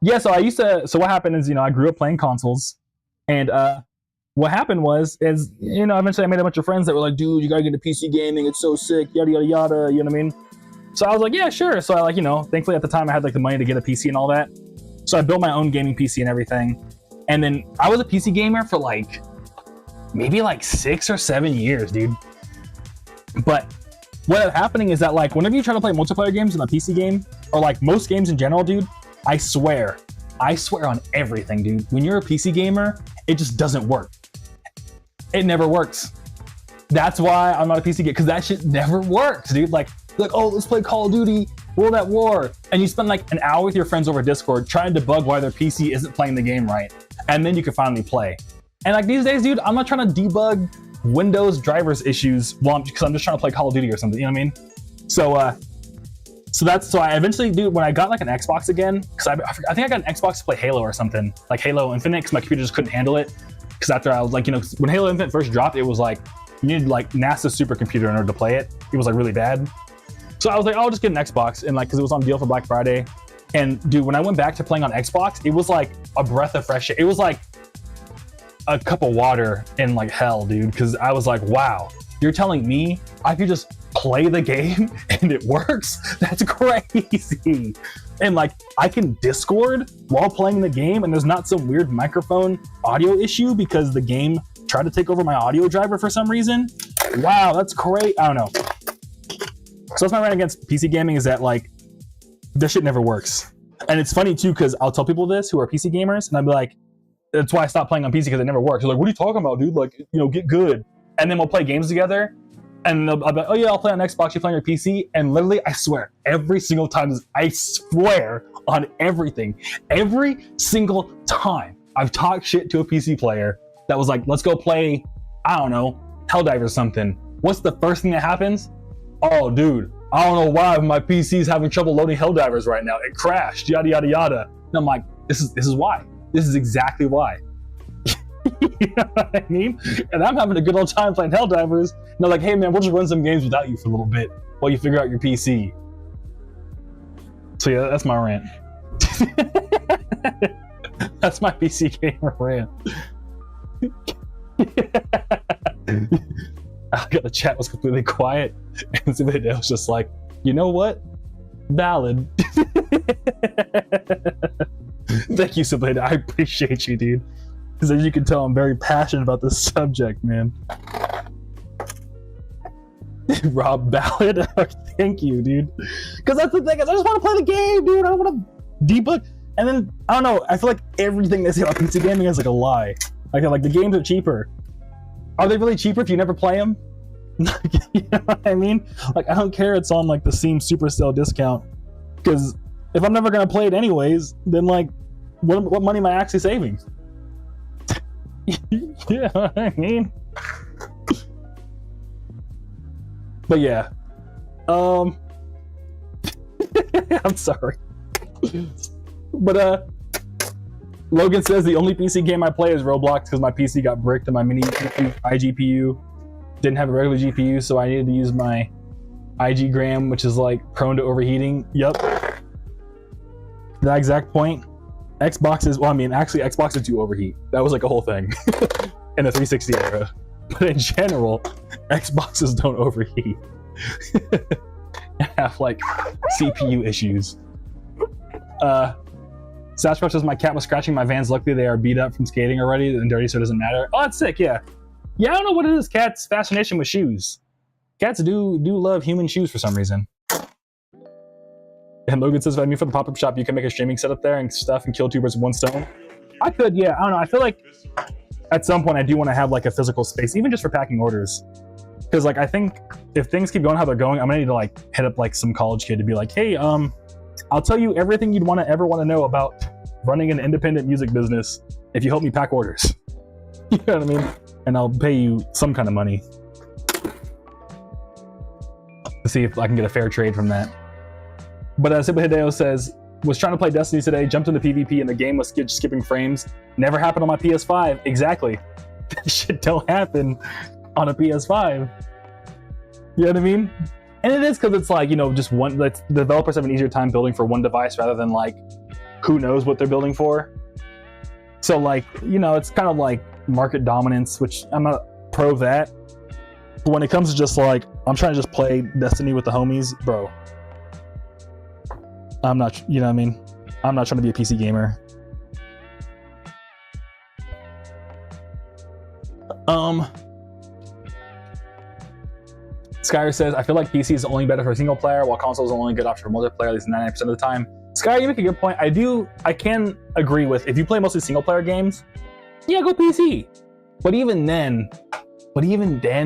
yeah, so what happened is, I grew up playing consoles, and what happened is eventually I made a bunch of friends that were like, dude, you gotta get into PC gaming, it's so sick, yada yada yada, you know what I mean? So I was like, yeah, sure. So I thankfully at the time I had like the money to get a PC and all that. So I built my own gaming PC and everything. And then I was a PC gamer for like maybe like 6 or 7 years, dude. But what ended up happening is that like whenever you try to play multiplayer games in a PC game, or like most games in general, dude, I swear on everything, dude. When you're a PC gamer, it just doesn't work. It never works. That's why I'm not a PC gamer, because that shit never works, dude. Like, oh, let's play Call of Duty, World at War, and you spend like an hour with your friends over Discord trying to debug why their PC isn't playing the game right, and then you can finally play. And like these days, dude, I'm not trying to debug Windows drivers issues because I'm just trying to play Call of Duty or something, you know what I mean? So I eventually, dude, when I got like an Xbox again, because I think I got an Xbox to play Halo or something, like Halo Infinite, because my computer just couldn't handle it. Because after I was like, when Halo Infinite first dropped, it was like, you needed like NASA's supercomputer in order to play it. It was like really bad. So I was like, oh, I'll just get an Xbox, and like, because it was on deal for Black Friday. And dude, when I went back to playing on Xbox, it was like a breath of fresh air. It was like a cup of water in like hell, dude. Because I was like, wow, you're telling me I could just play the game and it works? That's crazy. And like, I can Discord while playing the game, and there's not some weird microphone audio issue because the game tried to take over my audio driver for some reason. Wow, that's great. I don't know. So that's my rant against PC gaming, is that like, this shit never works. And it's funny too, because I'll tell people this who are PC gamers, and I'll be like, that's why I stopped playing on PC, because it never works. They're like, what are you talking about, dude? Like, get good. And then we'll play games together, and I'll be like, oh yeah, I'll play on Xbox, you play on your PC. And literally, I swear, every single time, I swear on everything, every single time I've talked shit to a PC player that was like, let's go play, I don't know, Helldivers or something. What's the first thing that happens? Oh, dude, I don't know why my PC's having trouble loading Helldivers right now. It crashed, yada, yada, yada. And I'm like, this is why. This is exactly why. You know what I mean? And I'm having a good old time playing Helldivers. And they're like, hey man, we'll just run some games without you for a little bit while you figure out your PC. So yeah, that's my rant. That's my PC gamer rant. I got the chat was completely quiet, and the video was just like, you know what? Valid. Thank you, Sabrina. I appreciate you, dude. Because as you can tell, I'm very passionate about this subject, man. Rob Ballard, thank you, dude. Because that's the thing, is I just want to play the game, dude. I don't want to debug. And then, I don't know, I feel like everything they say about PC gaming is like a lie. Like the games are cheaper. Are they really cheaper if you never play them? You know what I mean? Like, I don't care it's on like the Steam Super Sale discount. Because if I'm never going to play it anyways, then like, what money am I actually saving? You know what I mean? But yeah. I'm sorry. But Logan says the only PC game I play is Roblox because my PC got bricked and my mini iGPU didn't have a regular GPU, so I needed to use my IG Gram, which is like prone to overheating. Yep. That exact point. Xboxes, well, I mean, actually, Xboxes do overheat. That was like a whole thing in the 360 era. But in general, Xboxes don't overheat. Have like CPU issues. Sasquatch says my cat was scratching my Vans. Luckily, they are beat up from skating already and dirty, so it doesn't matter. Oh, that's sick. Yeah. Yeah, I don't know what it is. Cats' fascination with shoes. Cats do love human shoes for some reason. And Logan says, if I knew for the pop-up shop, you can make a streaming setup there and stuff and kill two birds with one stone. I could, yeah. I don't know. I feel like at some point I do want to have like a physical space, even just for packing orders. Because like I think if things keep going how they're going, I'm gonna need to like hit up like some college kid to be like, hey, I'll tell you everything you'd ever want to know about running an independent music business if you help me pack orders. You know what I mean? And I'll pay you some kind of money to see if I can get a fair trade from that. But Simple Hideo says, was trying to play Destiny today, jumped into PvP, and the game was skipping frames. Never happened on my PS5. Exactly. That shit don't happen on a PS5. You know what I mean? And it is because it's like, just one, the developers have an easier time building for one device rather than like, who knows what they're building for. So like, it's kind of like market dominance, which I'm not pro that. But when it comes to just like, I'm trying to just play Destiny with the homies, bro. I'm not, you know what I mean? I'm not trying to be a PC gamer. Skyr says, I feel like PC is only better for single player, while console is only good option for multiplayer, at least 99% of the time. Skyr, you make a good point. I can agree with, if you play mostly single player games, yeah, go PC. But even then,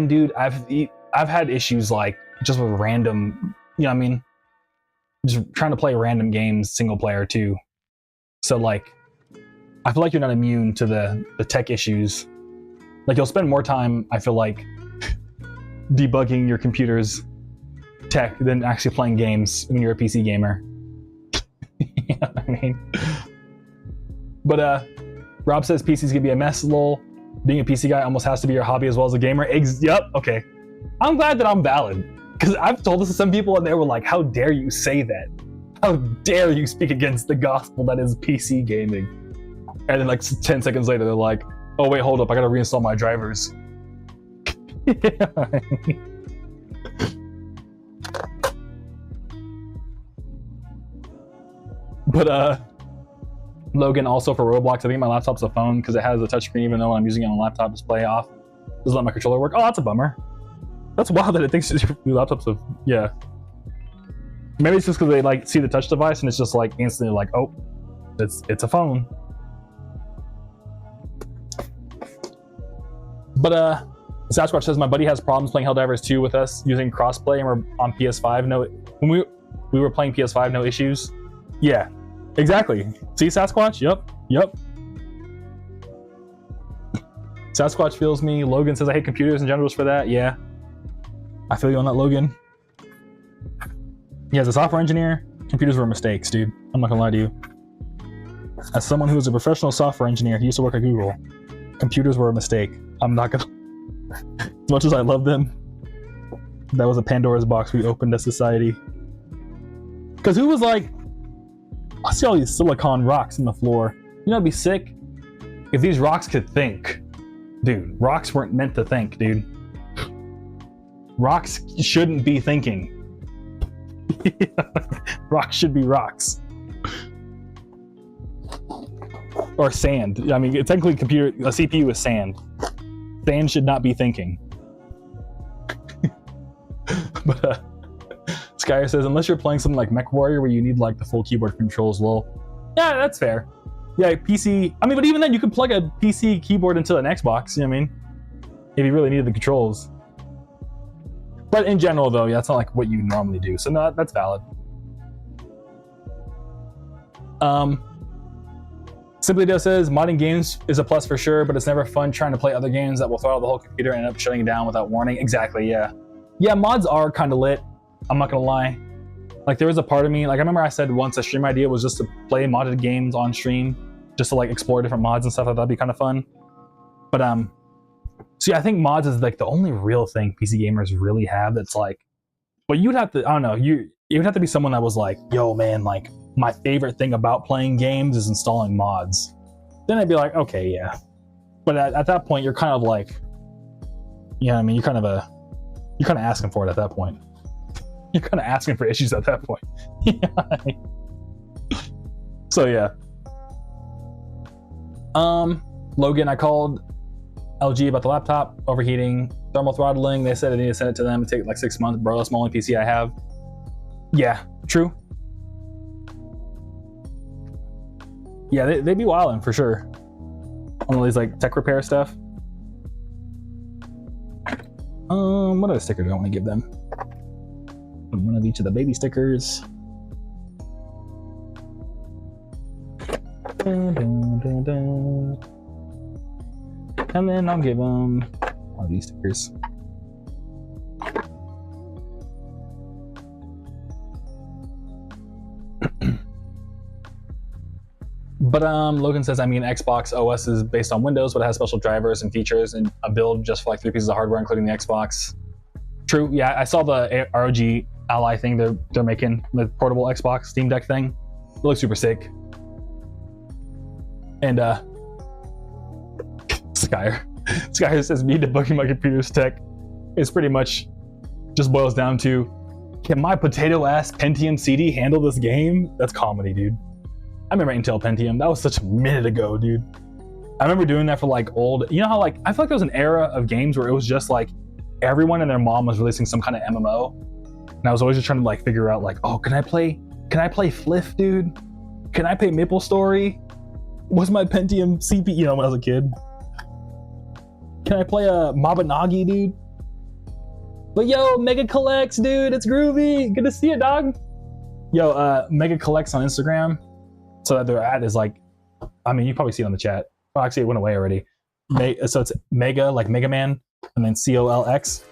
dude, I've had issues like just with random, you know what I mean? Just trying to play random games single player too. So like, I feel like you're not immune to the tech issues. Like you'll spend more time, I feel like, debugging your computer's tech than actually playing games when you're a PC gamer. You know what I mean? But Rob says PC's gonna be a mess, lol. Being a PC guy almost has to be your hobby as well as a gamer. Yep, okay. I'm glad that I'm valid. Because I've told this to some people and they were like, how dare you say that? How dare you speak against the gospel that is PC gaming? And then like 10 seconds later, they're like, oh wait, hold up, I gotta reinstall my drivers. But Logan, also for Roblox, I think my laptop's a phone because it has a touchscreen even though when I'm using it on a laptop display off. Doesn't let my controller work. Oh, that's a bummer. That's wild that it thinks your laptop's a, yeah. Maybe it's just because they like see the touch device and it's just like instantly like, oh, it's a phone. But Sasquatch says my buddy has problems playing Helldivers 2 with us using crossplay and we're on PS5. No, when we were playing PS5, no issues. Yeah, exactly. See Sasquatch? Yep. Sasquatch feels me. Logan says I hate computers and generals for that. Yeah, I feel you on that, Logan. Yeah, as a software engineer, computers were mistakes, dude. I'm not gonna lie to you. As someone who was a professional software engineer, he used to work at Google. Computers were a mistake. I'm not gonna. As much as I love them, that was a Pandora's box we opened as society. Because who was like, I see all these silicon rocks on the floor. You know, it'd be sick if these rocks could think. Dude, rocks weren't meant to think, dude. Rocks shouldn't be thinking. Rocks should be rocks. Or sand. I mean, technically a CPU is sand. Sand should not be thinking. But Skyer says, unless you're playing something like MechWarrior where you need like the full keyboard controls, well, yeah, that's fair. Yeah, PC, I mean, but even then you could plug a PC keyboard into an Xbox, you know what I mean? If you really needed the controls. But in general though, yeah, that's not like what you normally do. So no, that's valid. Simply Does says, modding games is a plus for sure, but it's never fun trying to play other games that will throw out the whole computer and end up shutting it down without warning. Exactly, yeah. Yeah, mods are kind of lit. I'm not gonna lie. Like there was a part of me, like I remember I said once a stream idea was just to play modded games on stream, just to like explore different mods and stuff. That'd be kind of fun. But so yeah, I think mods is like the only real thing PC gamers really have that's like, but you'd have to, I don't know, you would have to be someone that was like, yo man, like my favorite thing about playing games is installing mods. Then I'd be like, okay, yeah. But at that point, you're kind of like, you know what I mean? You're kind of asking for it at that point. You're kind of asking for issues at that point. So yeah. Logan, I called LG about the laptop overheating, thermal throttling. They said I need to send it to them. It'd take like 6 months, bro. That's the only PC I have. Yeah, true. Yeah, they'd be wilding for sure. On all these like tech repair stuff. What other sticker do I want to give them? One of each of the baby stickers. Dun, dun, dun, dun. And then I'll give them one of these stickers. But Logan says, I mean, Xbox OS is based on Windows, but it has special drivers and features and a build just for like 3 pieces of hardware, including the Xbox. True, yeah, I saw the ROG Ally thing they're making, the portable Xbox Steam Deck thing. It looks super sick. And Skyer says, me debunking my computer's tech is pretty much just boils down to, can my potato ass Pentium CD handle this game? That's comedy, dude. I remember Intel Pentium. That was such a minute ago, dude. I remember doing that for like old, you know how like, I feel like there was an era of games where it was just like everyone and their mom was releasing some kind of MMO. And I was always just trying to like figure out like, oh, can I play Fliff, dude? Can I play Maple Story? What's my Pentium CPU, you know, when I was a kid? Can I play a Mabinagi, dude? But yo, Mega Collects, dude, it's Groovy. Good to see you, dog. Yo, Mega Collects on Instagram. So that their ad is like, I mean, you probably see it on the chat. Oh, actually, it went away already. So it's Mega, like Mega Man, and then COLX.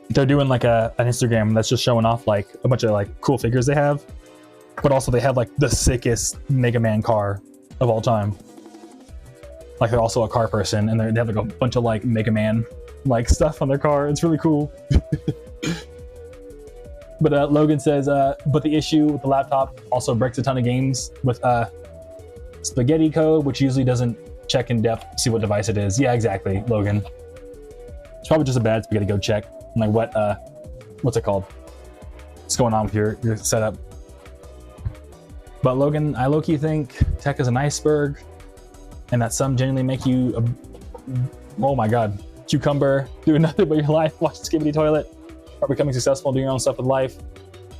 They're doing like an Instagram that's just showing off like a bunch of like cool figures they have, but also they have like the sickest Mega Man car of all time. Like they're also a car person, and they have like a bunch of like Mega Man like stuff on their car. It's really cool. But Logan says, but the issue with the laptop also breaks a ton of games with spaghetti code, which usually doesn't check in depth, see what device it is. Yeah, exactly, Logan. It's probably just a bad spaghetti code check. Like what's it called? What's going on with your setup? But Logan, I low-key think tech is an iceberg, and that some genuinely make you oh my god, cucumber, doing nothing but your life, watch the skibbity toilet, or becoming successful, doing your own stuff with life,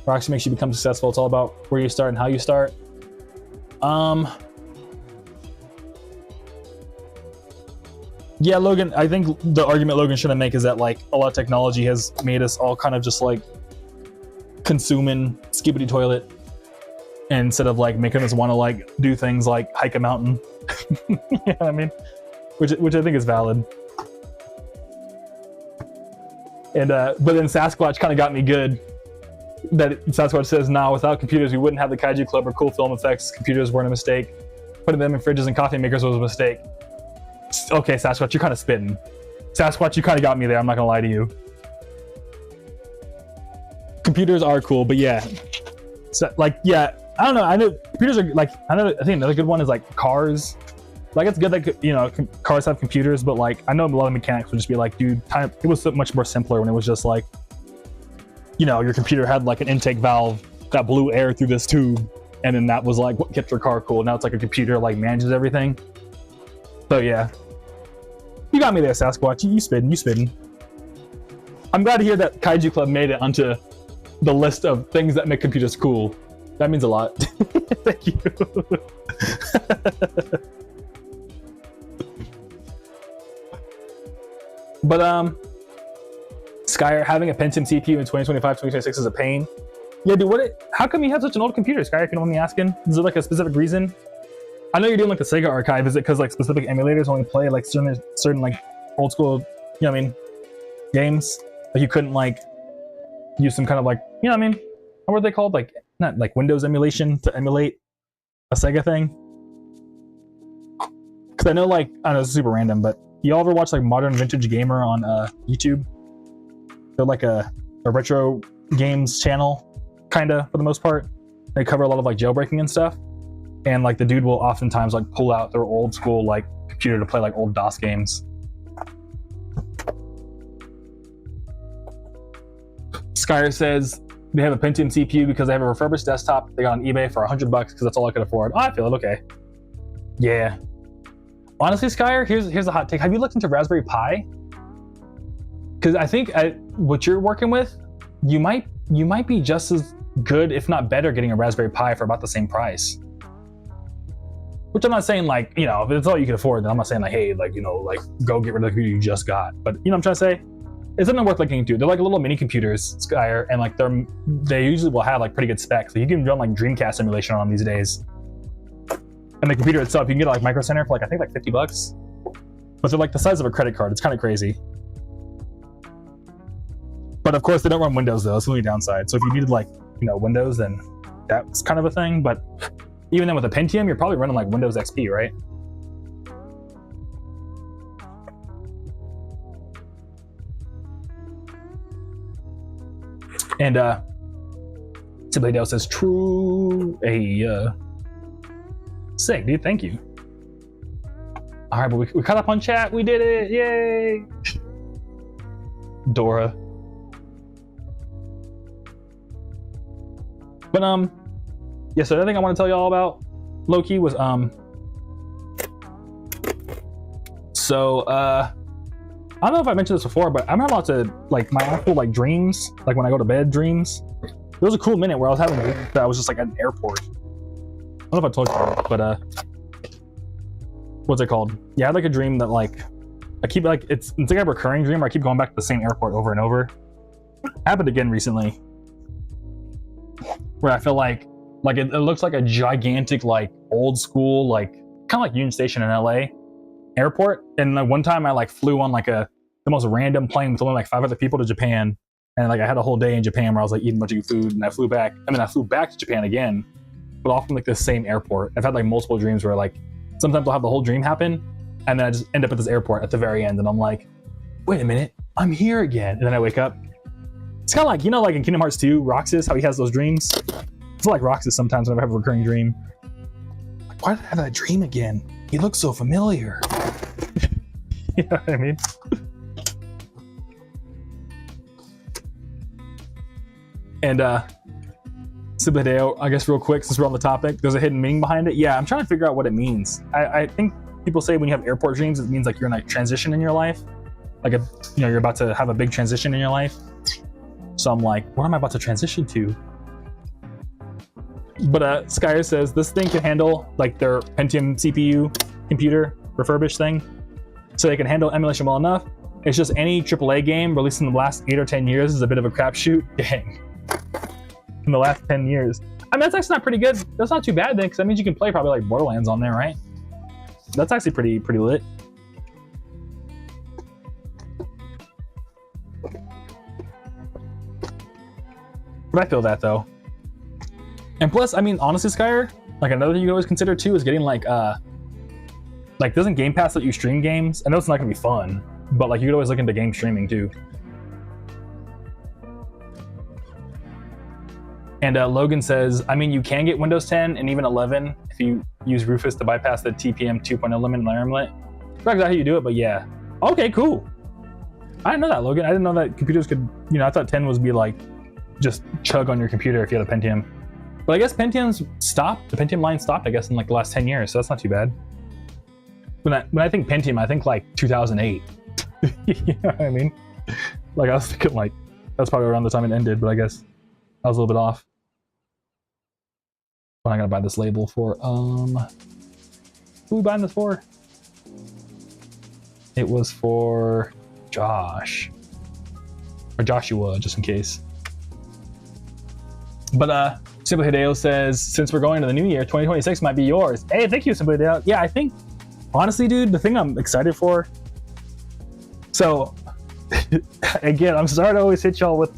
or actually makes you become successful. It's all about where you start and how you start. Yeah, Logan, I think the argument Logan should make is that like a lot of technology has made us all kind of just like consuming skibbity toilet, instead of like making us want to like do things like hike a mountain. You know what I mean? Which I think is valid. And but then Sasquatch kind of got me good. That Sasquatch says, "Nah, without computers, we wouldn't have the Kaiju Club or cool film effects. Computers weren't a mistake. Putting them in fridges and coffee makers was a mistake." Okay, Sasquatch, you're kind of spitting. Sasquatch, you kind of got me there. I'm not gonna lie to you. Computers are cool, but yeah, so, like, yeah, I don't know. I know computers are like, I think another good one is like cars. Like, it's good that, you know, cars have computers, but like, I know a lot of mechanics would just be like, dude, it was so much more simpler when it was just like, you know, your computer had like an intake valve that blew air through this tube, and then that was like what kept your car cool. Now it's like a computer like manages everything. So yeah, you got me there, Sasquatch. You spitting. I'm glad to hear that Kaiju Club made it onto the list of things that make computers cool. That means a lot. Thank you. But Skyer, having a Pentium CPU in 2025, 2026 is a pain. Yeah, dude, how come you have such an old computer, Skyer, if you don't mind me asking? Is there like a specific reason? I know you're doing like the Sega archive. Is it because like specific emulators only play like certain like old school, you know what I mean, games? Like you couldn't like use some kind of like, you know what I mean? What were they called? Like not like Windows emulation to emulate a Sega thing? Because I know like, I don't know, it's super random, but you ever watch like Modern Vintage Gamer on YouTube? They're like a retro games channel, kinda, for the most part. They cover a lot of like jailbreaking and stuff. And like the dude will oftentimes like pull out their old school like computer to play like old DOS games. Skyer says they have a Pentium CPU because they have a refurbished desktop they got on eBay for $100 because that's all I could afford. Oh, I feel it. Okay. Yeah. Honestly, Skyer, here's a hot take. Have you looked into Raspberry Pi? Because I think what you're working with, you might be just as good, if not better, getting a Raspberry Pi for about the same price. Which I'm not saying like, you know, if it's all you can afford, then I'm not saying like, hey, like, you know, like go get rid of the computer you just got. But you know what I'm trying to say? It's something worth looking into. They're like little mini computers, Skyer, and like they usually will have like pretty good specs. So you can run like Dreamcast emulation on them these days. And the computer itself, you can get like Micro Center for like I think like $50. But they're like the size of a credit card. It's kind of crazy. But of course they don't run Windows though. It's the only downside. So if you needed like, you know, Windows, then that's kind of a thing. But even then with a Pentium, you're probably running like Windows XP, right? And somebody else says true. Sick, dude. Thank you. All right, but we caught up on chat. We did it. Yay. Dora. But yeah, so the other thing I want to tell you all about low-key was so I don't know if I mentioned this before, but I'm having lots of like my actual like dreams, like when I go to bed dreams. There was a cool minute where I was having a dream that I was just like at an airport. I don't know if I told you, but what's it called? Yeah, I had like a dream that like I keep like it's like a recurring dream where I keep going back to the same airport over and over. Happened again recently, where I feel like it looks like a gigantic like old school like kind of like Union Station in LA, airport, and like one time I like flew on like the most random plane with only like 5 other people to Japan, and like I had a whole day in Japan where I was like eating a bunch of food, and I flew back, and then I flew back to Japan again, but off from like the same airport. I've had like multiple dreams where like sometimes I'll have the whole dream happen, and then I just end up at this airport at the very end, and I'm like, wait a minute, I'm here again, and then I wake up. It's kind of like, you know, like in Kingdom Hearts 2, Roxas, how he has those dreams. I feel like Roxas sometimes whenever I have a recurring dream. Like, why did I have that dream again? He looks so familiar. You know what I mean? And Super Hideo, I guess real quick, since we're on the topic, there's a hidden meaning behind it. Yeah, I'm trying to figure out what it means. I think people say when you have airport dreams, it means like you're in a transition in your life. Like, you're about to have a big transition in your life. So I'm like, what am I about to transition to? But Skyer says this thing can handle like their Pentium CPU computer refurbished thing. So they can handle emulation well enough. It's just any AAA game released in the last 8 or 10 years is a bit of a crapshoot. Dang. In the last 10 years. I mean, that's actually not pretty good. That's not too bad then, because that means you can play probably like Borderlands on there, right? That's actually pretty lit. But I feel that though. And plus, I mean, honestly, Skyer, like another thing you can always consider too is getting like doesn't Game Pass let you stream games? I know it's not gonna be fun, but like you could always look into game streaming too. And Logan says, I mean, you can get Windows 10 and even 11 if you use Rufus to bypass the TPM 2.0 limit in Limlet. I forgot how you do it, but yeah. Okay, cool. I didn't know that, Logan. I didn't know that computers could, you know, I thought 10 was be like just chug on your computer if you had a Pentium. But I guess Pentium's stopped. The Pentium line stopped, I guess, in like the last 10 years, so that's not too bad. When I think Pentium, I think like 2008. You know what I mean? Like I was thinking like that's probably around the time it ended, but I guess I was a little bit off. What am I gonna buy this label for? Who are we buying this for? It was for Josh. Or Joshua, just in case. But Simply Hideo says, since we're going to the new year, 2026 might be yours. Hey, thank you, Simply Hideo. Yeah, I think, honestly, dude, the thing I'm excited for. So, again, I'm sorry to always hit y'all with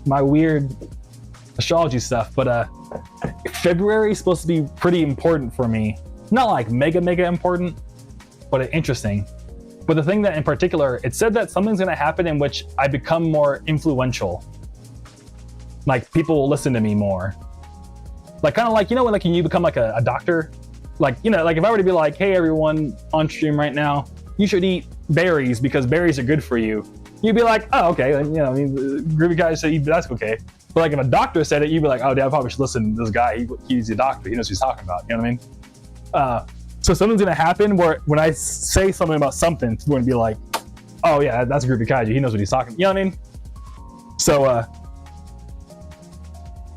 my weird astrology stuff, but February is supposed to be pretty important for me. Not like mega important, but interesting. But the thing that in particular, it said that something's gonna happen in which I become more influential. Like people will listen to me more. Like kind of like, you know, when like you become like a doctor, like, you know, like if I were to be like, hey everyone on stream right now, you should eat berries because berries are good for you. You'd be like, oh, okay. And, you know, I mean, Groovy Kaiju said that's okay. But like if a doctor said it, you'd be like, oh, yeah, I probably should listen to this guy. He's a doctor. He knows what he's talking about. You know what I mean? So something's gonna happen where when I say something about something, it's going to be like, oh yeah, that's Groovy Kaiju. He knows what he's talking. You know what I mean?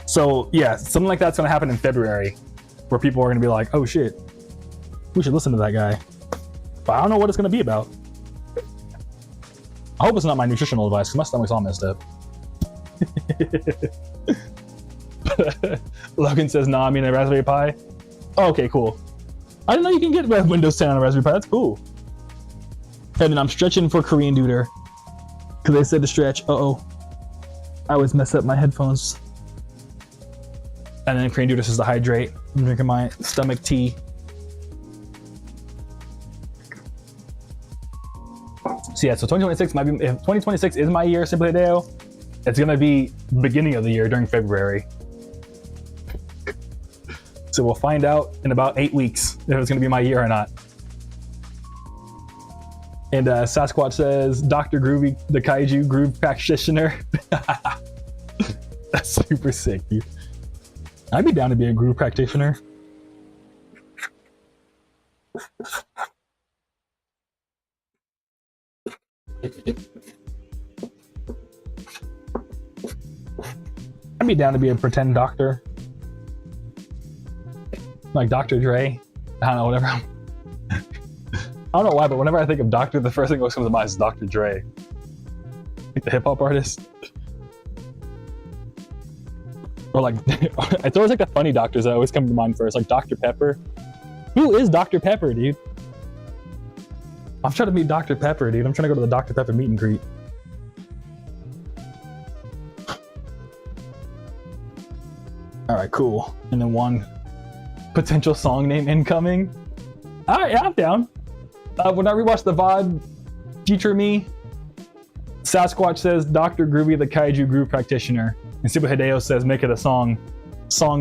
So yeah, something like that's gonna happen in February, where people are gonna be like, oh shit, we should listen to that guy. But I don't know what it's gonna be about. I hope it's not my nutritional advice because my stomach's all messed up. Logan says, no, I mean a Raspberry Pi. Oh, okay, cool. I didn't know you can get Windows 10 on a Raspberry Pi. That's cool. And then I'm stretching for Korean Duder because they said to stretch. Uh-oh. I always mess up my headphones. And then Korean Duder says to hydrate. I'm drinking my stomach tea. So yeah, so 2026 might be, if 2026 is my year, Simply Hideo, it's gonna be beginning of the year during February. So we'll find out in about 8 weeks if it's gonna be my year or not. And Sasquatch says, Dr. Groovy, the Kaiju Groove Practitioner. That's super sick, dude. I'd be down to be a groove practitioner. I'd be down to be a pretend doctor. Like Dr. Dre. I don't know, whatever. I don't know why, but whenever I think of doctor, the first thing that comes to mind is Dr. Dre. Like the hip hop artist. Or like, it's always like the funny doctors that always come to mind first, like Dr. Pepper. Who is Dr. Pepper, dude? I'm trying to meet Dr. Pepper, dude. I'm trying to go to the Dr. Pepper meet and greet. All right, cool. And then one potential song name incoming. All right, yeah, I'm down. When I rewatched the VOD, Future Me, Sasquatch says Dr. Groovy the Kaiju Groove Practitioner. And Super Hideo says make it a song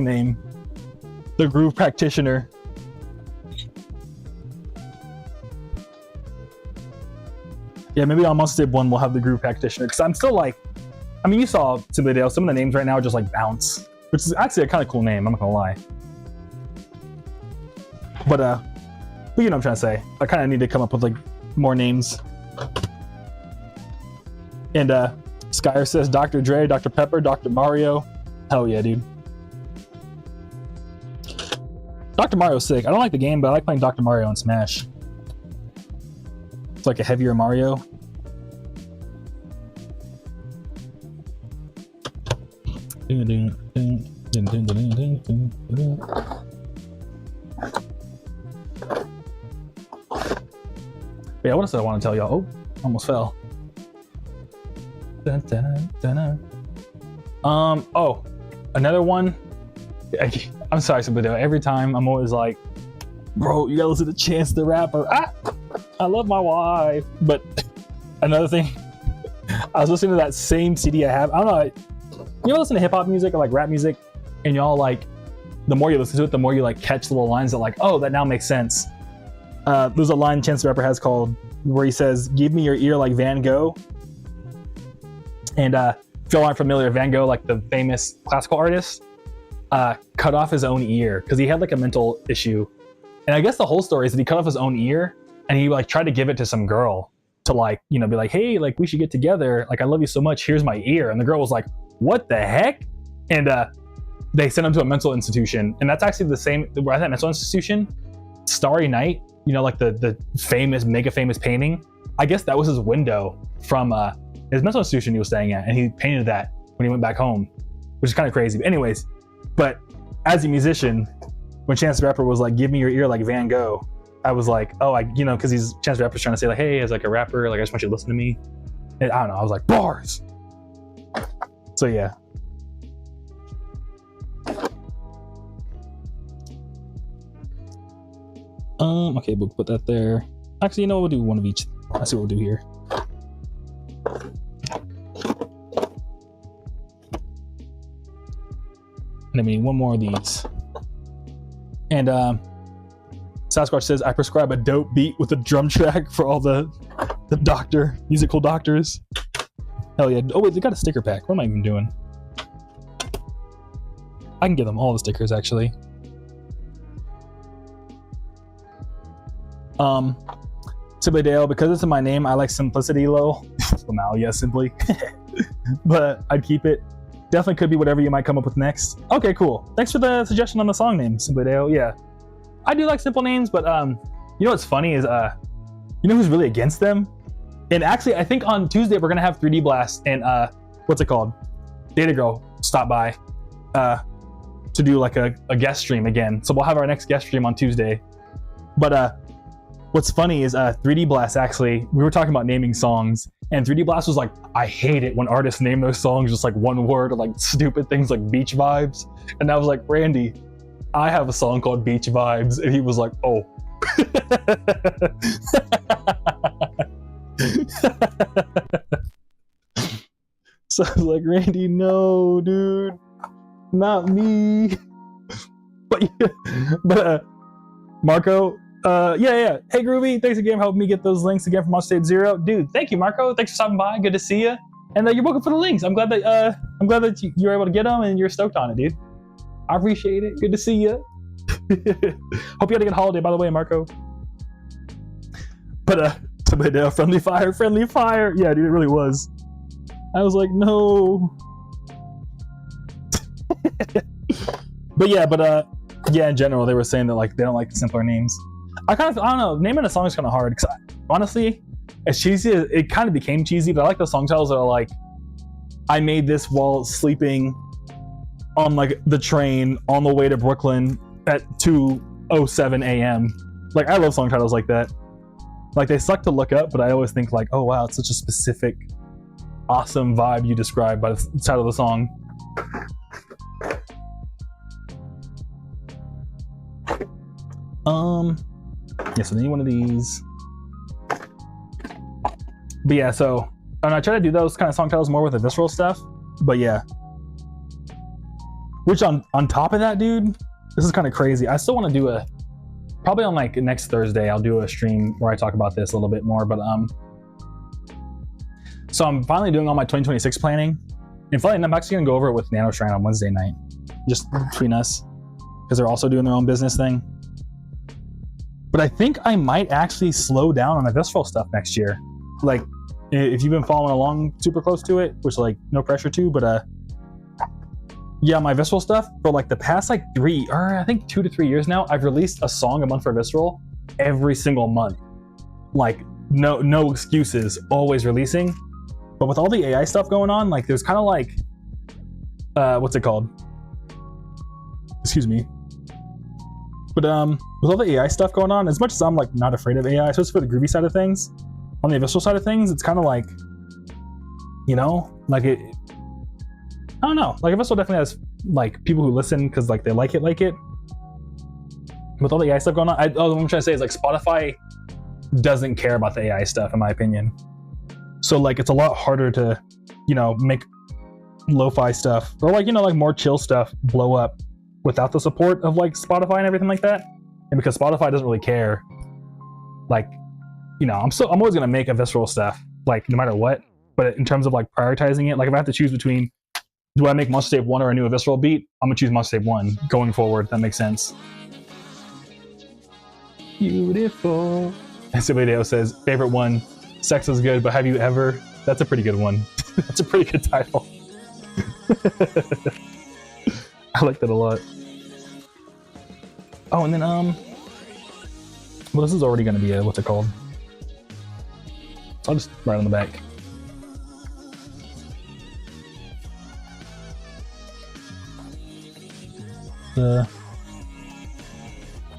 name. The Groove Practitioner. Yeah, maybe on Monster Tape 1 we'll have the Groove Practitioner. Because I'm still like, I mean, you saw Super Hideo, some of the names right now are just like Bounce. Which is actually a kind of cool name, I'm not gonna lie. But you know what I'm trying to say. I kind of need to come up with like more names. And Skyer says Dr. Dre, Dr. Pepper, Dr. Mario. Hell yeah, dude. Dr. Mario's sick. I don't like the game, but I like playing Dr. Mario in Smash. It's like a heavier Mario. Yeah, what else did I want to tell y'all? Oh, almost fell. Oh, another one. I'm sorry, but every time I'm always like, bro, you gotta listen to Chance the Rapper. I love my wife. But another thing, I was listening to that same CD I have. I don't know. You ever listen to hip hop music or like rap music, and y'all like, the more you listen to it, the more you like catch little lines that like, oh, that now makes sense. There's a line Chance the Rapper has called where he says, "Give me your ear like Van Gogh." And if y'all aren't familiar, Van Gogh, like the famous classical artist, cut off his own ear because he had like a mental issue. And I guess the whole story is that he cut off his own ear and he like tried to give it to some girl to like, you know, be like, hey, like we should get together. Like, I love you so much. Here's my ear. And the girl was like, what the heck? And they sent him to a mental institution. And that's actually the same, where at that mental institution, Starry Night, you know, like the famous, mega famous painting. I guess that was his window from his mental institution he was staying at. And he painted that when he went back home, which is kind of crazy. But anyways, but as a musician, when Chance the Rapper was like, give me your ear like Van Gogh, I was like, oh, you know, because Chance the Rapper's trying to say like, hey, as like a rapper, like I just want you to listen to me. And I don't know, I was like, bars. So yeah. Okay, we'll put that there. Actually, you know, we'll do one of each. Let's see what we'll do here. And I mean, one more of these. And Sasquatch says, I prescribe a dope beat with a drum track for all the musical doctors. Hell yeah. Oh wait, they got a sticker pack. What am I even doing? I can give them all the stickers actually. Simply Dale, because it's in my name, I like simplicity low. Somehow, yeah, simply. But I'd keep it. Definitely could be whatever you might come up with next. Okay, cool. Thanks for the suggestion on the song name, Simply Dale. Yeah. I do like simple names, but you know what's funny is you know who's really against them? And actually, I think on Tuesday we're gonna have 3D Blast and what's it called? Data Girl stop by to do like a guest stream again. So we'll have our next guest stream on Tuesday. But what's funny is 3D Blast actually, we were talking about naming songs, and 3D Blast was like, I hate it when artists name those songs just like one word or like stupid things like Beach Vibes. And I was like, Randy, I have a song called Beach Vibes. And he was like, oh. So I was like, Randy, no, dude, not me. But Marco, yeah. Hey, Groovy, thanks again for helping me get those links again from Monster Tape 0. Dude, thank you, Marco. Thanks for stopping by. Good to see you. And you're welcome for the links. I'm glad that you were able to get them and you're stoked on it, dude. I appreciate it. Good to see you. Hope you had a good holiday, by the way, Marco. But friendly fire. Yeah, dude, it really was. I was like, no. But yeah, in general, they were saying that like they don't like simpler names. I don't know, naming a song is kind of hard because honestly, as cheesy as it kind of became cheesy, but I like the song titles that are like, I made this while sleeping on like the train on the way to Brooklyn at 2:07 a.m. Like, I love song titles like that. Like they suck to look up, but I always think like, oh wow, it's such a specific, awesome vibe you described by the title of the song. Yeah, so need one of these. But yeah, so and I try to do those kind of song titles more with the visceral stuff. But yeah. Which on top of that, dude, this is kind of crazy. I still want to do probably on like next Thursday, I'll do a stream where I talk about this a little bit more. But so I'm finally doing all my 2026 planning. And finally, I'm actually gonna go over it with Nano Shrine on Wednesday night, just between us, because they're also doing their own business thing. But I think I might actually slow down on the visceral stuff next year. Like, if you've been following along super close to it, which like no pressure to, but yeah, my visceral stuff for like the past like 2 to 3 years now, I've released a song a month for visceral every single month. Like no excuses, always releasing. But with all the AI stuff going on, like there's kind of like, what's it called? Excuse me. But with all the AI stuff going on, as much as I'm like not afraid of AI, especially for the groovy side of things, on the visceral side of things, it's kind of like, you know, like it. I don't know. Like visceral definitely has like people who listen because like they like it. With all the AI stuff going on, what I'm trying to say is like Spotify doesn't care about the AI stuff, in my opinion. So like it's a lot harder to, you know, make lo-fi stuff or like, you know, like more chill stuff blow up without the support of like Spotify and everything like that. And because Spotify doesn't really care, like, you know, I'm always gonna make a visceral stuff, like no matter what. But in terms of like prioritizing it, like if I have to choose between, do I make Monster Tape 1 or a new visceral beat? I'm gonna choose Monster Tape 1 going forward. That makes sense. Beautiful. And Video says, favorite one, Sex is Good, but Have You Ever? That's a pretty good one. That's a pretty good title. I like that a lot. Oh, and then, well, this is already gonna be what's it called? I'll just write on the back.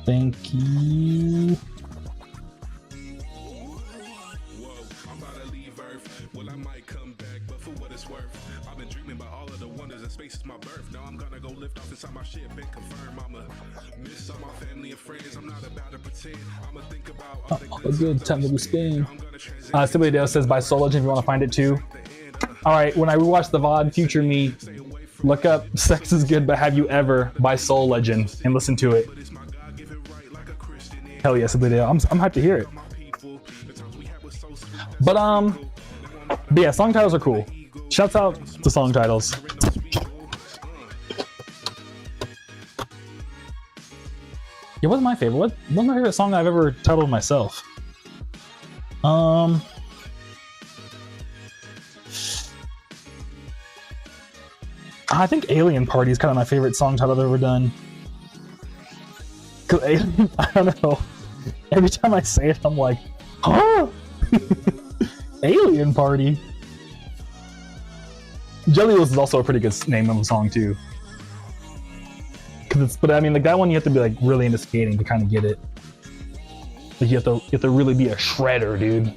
Thank you. Well, I might come back, but for what it's worth, I've been dreaming about all of the wonders and space is my birth. Now I'm gonna go lift off inside my ship and confirm I'ma miss all my family and friends. I'm not about to pretend. I'ma think about all the good time that we spend. Somebody Dale says by Soul Legend if you want to find it too. All right, when I rewatch the VOD, future me, look up Sex is Good, but Have You Ever by Soul Legend and listen to it. Hell yeah, somebody Dale. I'm hyped to hear it. But yeah, song titles are cool. Shouts out to song titles. Yeah, what's my favorite? What's my favorite song I've ever titled myself? I think Alien Party is kind of my favorite song title I've ever done. Cause Alien, I don't know. Every time I say it, I'm like, huh? Alien Party. Jelly Wheels is also a pretty good name of a song too. But I mean, like that one, you have to be like really into skating to kind of get it. Like you have to really be a shredder, dude.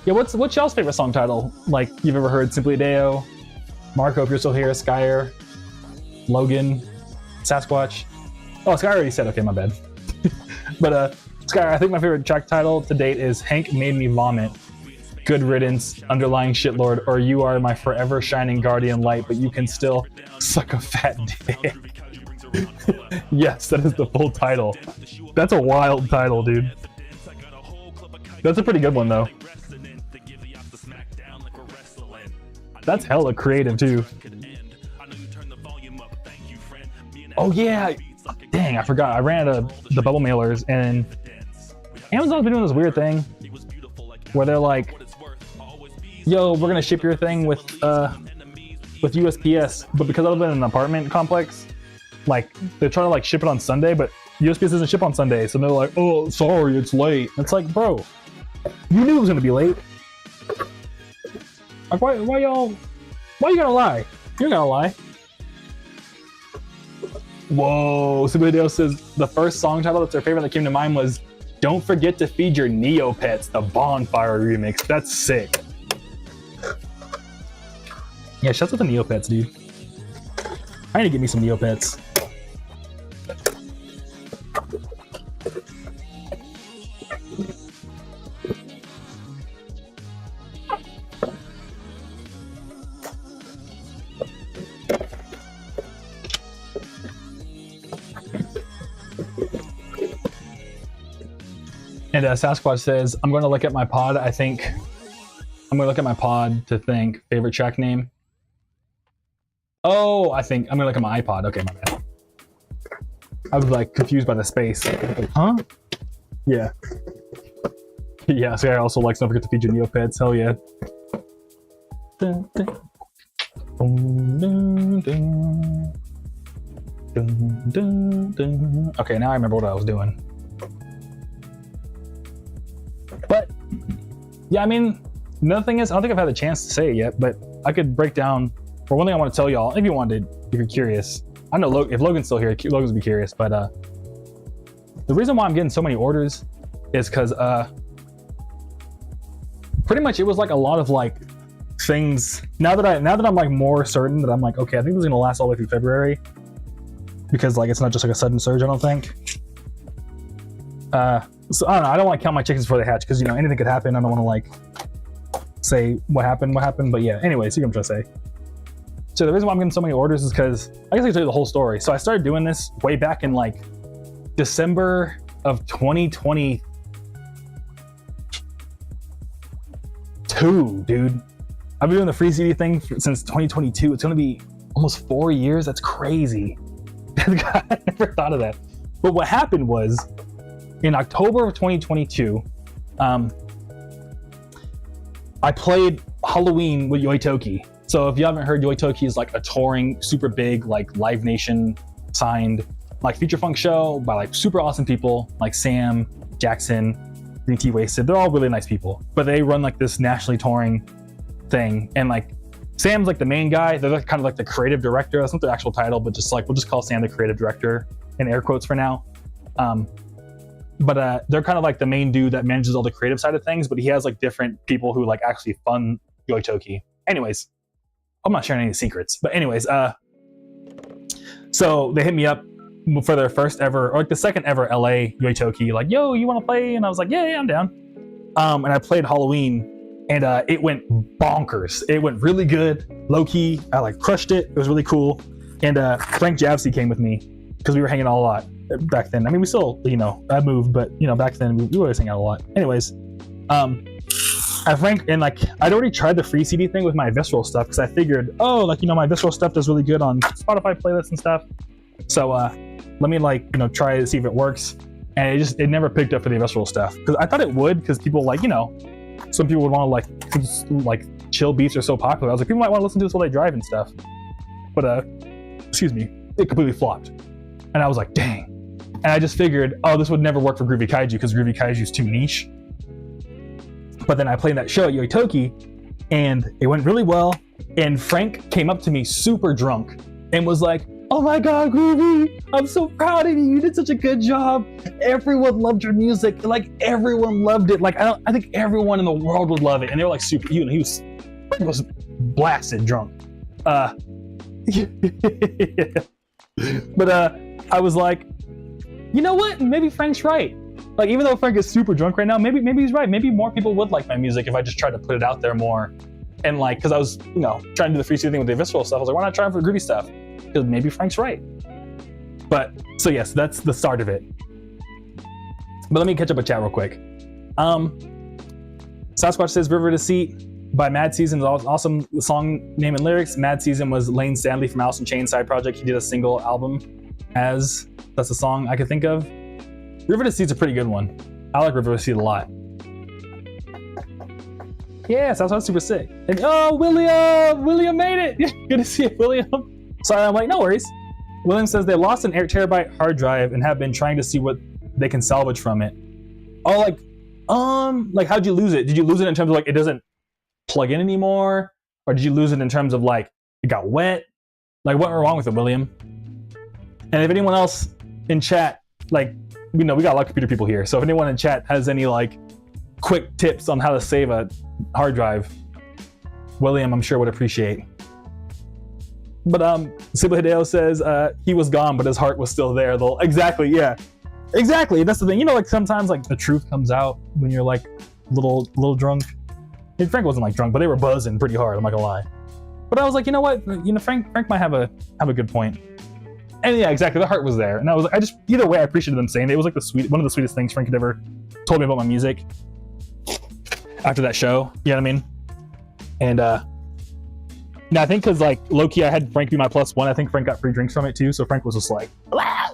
Yeah, what's y'all's favorite song title? Like you've ever heard? Simply Deo, Marco, if you're still here, Skyer, Logan, Sasquatch. Oh, Skyer already said. Okay, my bad. But Skyer, I think my favorite track title to date is Hank Made Me Vomit, Good Riddance, Underlying Shitlord, or You Are My Forever Shining Guardian Light, but you can still suck a fat dick. Yes, that is the full title. That's a wild title, dude. That's a pretty good one, though. That's hella creative, too. Oh, yeah. Dang, I forgot. I ran out of the bubble mailers, and Amazon's been doing this weird thing where they're like, yo, we're gonna ship your thing with USPS, but because I live in an apartment complex, like they're trying to like ship it on Sunday, but USPS doesn't ship on Sunday, so they're like, oh, sorry, it's late. It's like, bro, you knew it was gonna be late. Like, why you gonna lie? You're gonna lie. Whoa, somebody else says the first song title that's their favorite that came to mind was Don't forget to feed your Neopets the Bonfire remix. That's sick. Yeah, shouts out to Neopets, dude. I need to get me some Neopets. And Sasquatch says, I'm going to look at my pod. I'm going to look at my pod to think favorite track name. Oh, I'm going to look at my iPod. Okay, my bad. I was like confused by the space. Like, huh? Yeah. Yeah, so I also like Don't Forget to Feed Your Neopets. Hell yeah. Okay, now I remember what I was doing. But yeah, I mean, another thing is, I don't think I've had the chance to say it yet, but I could break down. For one thing, I want to tell y'all, if you wanted, if you're curious. I know if Logan's still here, Logan's be curious. But the reason why I'm getting so many orders is because pretty much it was like a lot of like things. Now that I'm like more certain that I'm like, okay, I think this is gonna last all the way through February, because like it's not just like a sudden surge. I don't think. So I don't know. I don't want to count my chickens before they hatch, because you know anything could happen. I don't want to like say what happened. But yeah. Anyways, you know what I'm trying to say. So the reason why I'm getting so many orders is because I guess I can tell you the whole story. So I started doing this way back in like December of 2022, dude. I've been doing the free CD thing since 2022. It's gonna be almost 4 years. That's crazy. I never thought of that. But what happened was, in October of 2022, I played Halloween with Yoitoki. So if you haven't heard, Yoitoki is like a touring, super big, like Live Nation signed, like feature funk show by like super awesome people like Sam, Jackson, Green Tea Wasted. They're all really nice people, but they run like this nationally touring thing. And like Sam's like the main guy. They're like, kind of like the creative director. That's not the actual title, but just like, we'll just call Sam the creative director in air quotes for now. But they're kind of like the main dude that manages all the creative side of things, but he has like different people who like actually fund Yoitoki. Anyways, I'm not sharing any secrets, but anyways, so they hit me up for their first ever, or like the second ever LA Yoitoki, like, yo, you want to play? And I was like, yeah, I'm down. And I played Halloween, and it went bonkers. It went really good, low key. I like crushed it. It was really cool. And Frank Javsey came with me because we were hanging out a lot back then. I mean, we still, you know, I moved, but you know, back then we always hang out a lot. Anyways, Frank, and like I'd already tried the free CD thing with my Aviscerall stuff, because I figured, oh, like, you know, my Aviscerall stuff does really good on Spotify playlists and stuff. So let me like, you know, try to see if it works. And it never picked up for the Aviscerall stuff, because I thought it would, because people like, you know, some people would want to like chill beats are so popular. I was like, people might want to listen to this while they drive and stuff. But excuse me, it completely flopped. And I was like, dang. And I just figured, oh, this would never work for Groovy Kaiju, because Groovy Kaiju is too niche. But then I played that show at Yoitoki, and it went really well. And Frank came up to me super drunk and was like, oh my God, Groovy, I'm so proud of you. You did such a good job. Everyone loved your music. Like, everyone loved it. Like, I think everyone in the world would love it. And they were like super, you know, he was blasted drunk. But I was like, you know what? Maybe Frank's right. Like, even though Frank is super drunk right now, maybe he's right. Maybe more people would like my music if I just tried to put it out there more. And like, because I was, you know, trying to do the free CD thing with the Aviscerall stuff. I was like, why not try for the Groovy stuff? Because maybe Frank's right. But so yes, that's the start of it. But let me catch up with chat real quick. Sasquatch says River to Seat by Mad Season is awesome. The song name and lyrics. Mad Season was Lane Stanley from Alice in Chains side project. He did a single album as, that's a song I could think of. River to Seat's a pretty good one. I like River to Seat a lot. Yeah, sounds super sick. And oh, William made it. Good to see you, William. Sorry, I'm like, no worries. William says they lost an 8 terabyte hard drive and have been trying to see what they can salvage from it. Oh, like how'd you lose it? Did you lose it in terms of like it doesn't plug in anymore, or did you lose it in terms of like it got wet? Like, what went wrong with it, William? And if anyone else in chat like we know we got a lot of computer people here. So if anyone in chat has any like quick tips on how to save a hard drive, William, I'm sure would appreciate. But Sibyl Hideo says he was gone, but his heart was still there. Though exactly, yeah, exactly. That's the thing. You know, like sometimes like the truth comes out when you're like little drunk. And Frank wasn't like drunk, but they were buzzing pretty hard. I'm not gonna lie. But I was like, you know what? You know, Frank might have a good point. And yeah, exactly. The heart was there, and I was like, either way, I appreciated them saying it. It was like one of the sweetest things Frank had ever told me about my music. After that show, you know what I mean? And now I think because like low-key I had Frank be my +1, I think Frank got free drinks from it too, so Frank was just like, wow.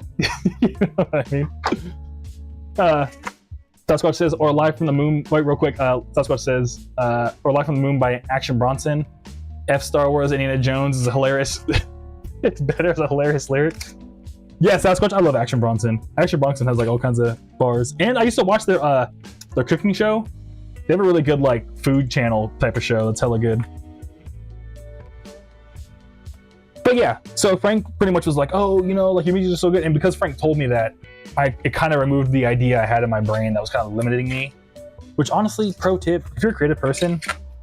You know what I mean? Sasquatch says, or Live from the Moon, wait real quick, Sasquatch says, or Live from the Moon by Action Bronson. F Star Wars Indiana Jones is a hilarious, it's better as a hilarious lyric. Yeah, Sasquatch, I love Action Bronson. Action Bronson has like all kinds of bars. And I used to watch their cooking show. They have a really good like food channel type of show that's hella good. But yeah, so Frank pretty much was like, oh, you know, like your music is so good. And because Frank told me that, it kind of removed the idea I had in my brain that was kind of limiting me. Which honestly, pro tip, if you're a creative person,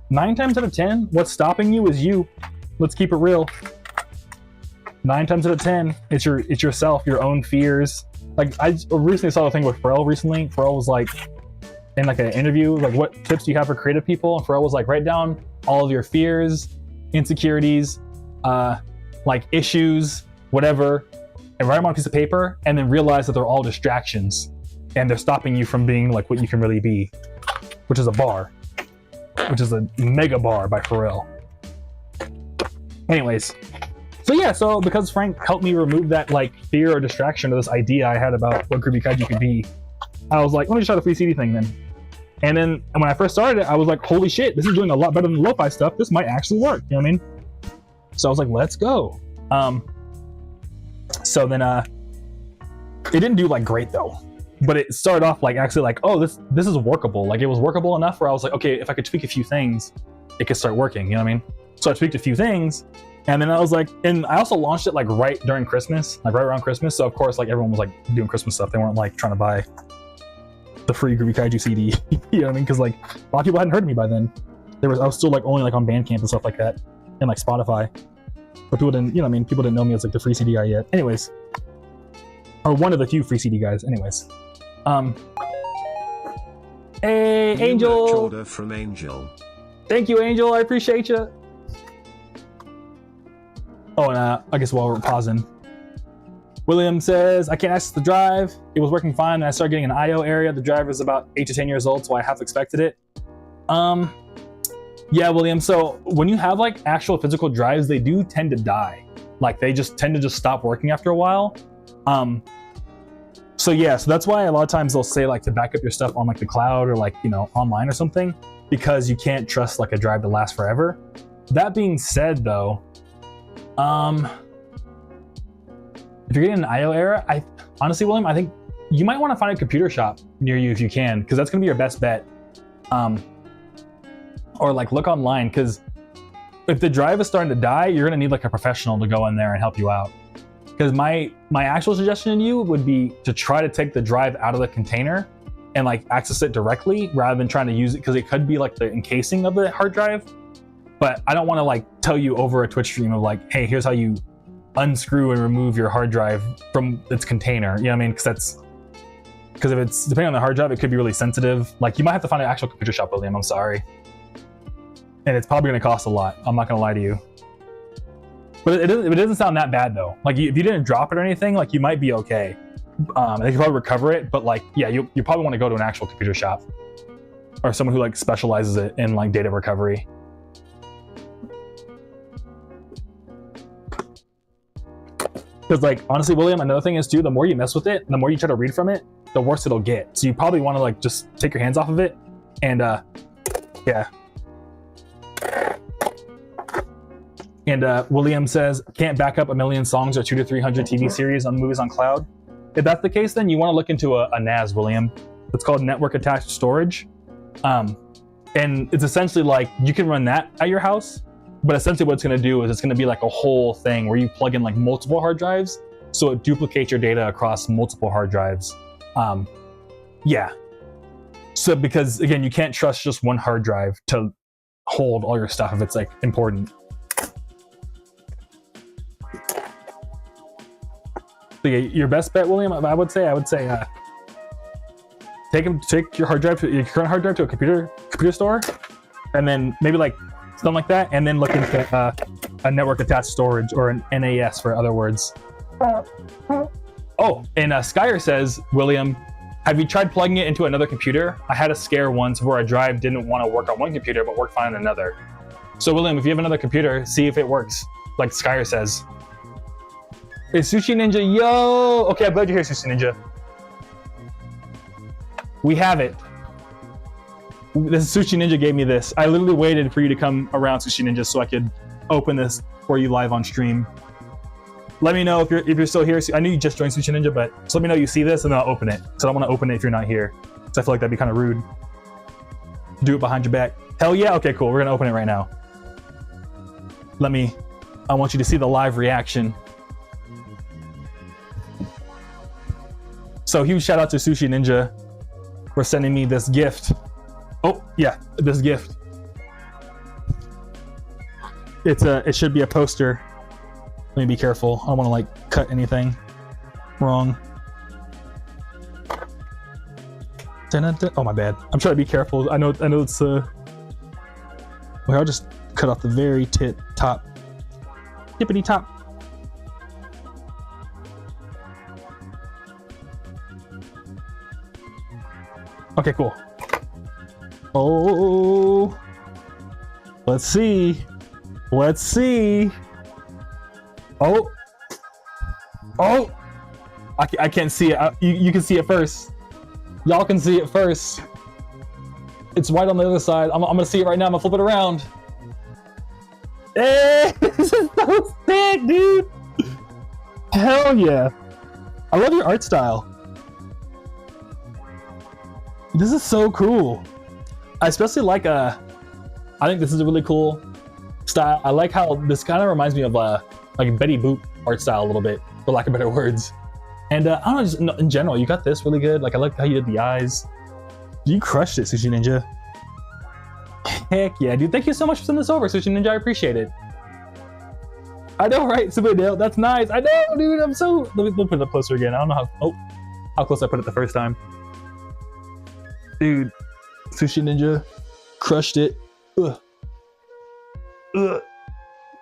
9 times out of 10, what's stopping you is you. Let's keep it real. 9 times out of 10, it's yourself, your own fears. Like I recently saw a thing with Pharrell recently. Pharrell was like, in like an interview, like what tips do you have for creative people? And Pharrell was like, write down all of your fears, insecurities, like issues, whatever, and write them on a piece of paper, and then realize that they're all distractions and they're stopping you from being like what you can really be, which is a bar, which is a mega bar by Pharrell. Anyways, so yeah, so because Frank helped me remove that like fear or distraction of this idea I had about what Groovy Kaiju could be, I was like, let me just try the free CD thing then. And then when I first started it, I was like, holy shit, this is doing a lot better than lo-fi stuff. This might actually work, you know what I mean? So I was like, let's go. So then it didn't do like great though, but it started off like actually like, oh, this is workable. Like it was workable enough where I was like, okay, if I could tweak a few things, it could start working, you know what I mean? So I tweaked a few things, and then I was like, and I also launched it like right during Christmas, like right around Christmas. So of course, like everyone was like doing Christmas stuff. They weren't like trying to buy the free Groovy Kaiju CD, you know what I mean? Because like a lot of people hadn't heard of me by then. I was still like only like on Bandcamp and stuff like that, and like Spotify. But people didn't, you know what I mean? People didn't know me as like the free CD guy yet. Anyways, or one of the few free CD guys. Anyways, hey, Angel. Order from Angel. Thank you, Angel. I appreciate you. Oh, and I guess while we're pausing, William says, I can't access the drive. It was working fine, and I started getting an I/O area. The drive is about 8 to 10 years old, so I half expected it. Yeah, William, so when you have like actual physical drives, they do tend to die. Like they just tend to just stop working after a while. So yeah, so that's why a lot of times they'll say like to back up your stuff on like the cloud or like, you know, online or something, because you can't trust like a drive to last forever. That being said though, if you're getting an I/O error, honestly, William, I think you might want to find a computer shop near you if you can, because that's gonna be your best bet. Or like look online, because if the drive is starting to die, you're gonna need like a professional to go in there and help you out. Because my actual suggestion to you would be to try to take the drive out of the container and like access it directly rather than trying to use it, because it could be like the encasing of the hard drive. But I don't want to like tell you over a Twitch stream of like, hey, here's how you unscrew and remove your hard drive from its container. You know what I mean? Because if it's depending on the hard drive, it could be really sensitive. Like you might have to find an actual computer shop, William. I'm sorry. And it's probably going to cost a lot. I'm not going to lie to you. But it doesn't sound that bad though. Like if you didn't drop it or anything, like you might be okay. They could probably recover it, but like, yeah, you probably want to go to an actual computer shop or someone who like specializes it in like data recovery. Because like, honestly, William, another thing is too, the more you mess with it, the more you try to read from it, the worse it'll get. So you probably want to like just take your hands off of it. And yeah. And William says, can't back up 1 million songs or 200 to 300 TV series on movies on cloud. If that's the case, then you want to look into a NAS, William. It's called network attached storage. And it's essentially like you can run that at your house, but essentially what it's going to do is it's going to be like a whole thing where you plug in like multiple hard drives, so it duplicates your data across multiple hard drives. Yeah. So because again, you can't trust just one hard drive to hold all your stuff if it's like important. So yeah, your best bet, William, I would say take your hard drive to your current hard drive to a computer store, and then maybe like something like that, and then look into a network attached storage or an NAS for other words. Oh, and Skyer says, William, have you tried plugging it into another computer? I had a scare once where a drive didn't want to work on one computer but worked fine on another. So William, if you have another computer, see if it works, like Skyer says. It's Sushi Ninja, yo! Okay, I'm glad you're here, Sushi Ninja. We have it. This Sushi Ninja gave me this. I literally waited for you to come around, Sushi Ninja, so I could open this for you live on stream. Let me know if you're still here. I knew you just joined Sushi Ninja, but just let me know you see this and then I'll open it. So I don't want to open it if you're not here. Because I feel like that'd be kind of rude. Do it behind your back. Hell yeah, okay, cool. We're gonna open it right now. I want you to see the live reaction. So huge shout out to Sushi Ninja for sending me this gift. Oh yeah, this gift. It should be a poster. Let me be careful. I don't want to like cut anything wrong. Oh my bad. I'm trying to be careful. I know it's well, I'll just cut off the very top. Tippity top. Okay, cool. Oh, let's see. Let's see. Oh, I can't see it. You can see it first. Y'all can see it first. It's right on the other side. I'm gonna see it right now. I'm gonna flip it around. Hey, this is so sick, dude. Hell yeah. I love your art style. This is so cool. I especially like I think this is a really cool style. I like how this kind of reminds me of like Betty Boop art style a little bit, for lack of better words. And I don't know, just in general, you got this really good. Like I like how you did the eyes. You crushed it, Sushi Ninja. Heck yeah, dude. Thank you so much for sending this over, Sushi Ninja. I appreciate it. I know, right? Super Dale, that's nice. I know, dude. I'm so. Let me put it up closer again. I don't know how close I put it the first time. Dude, Sushi Ninja crushed it. Ugh.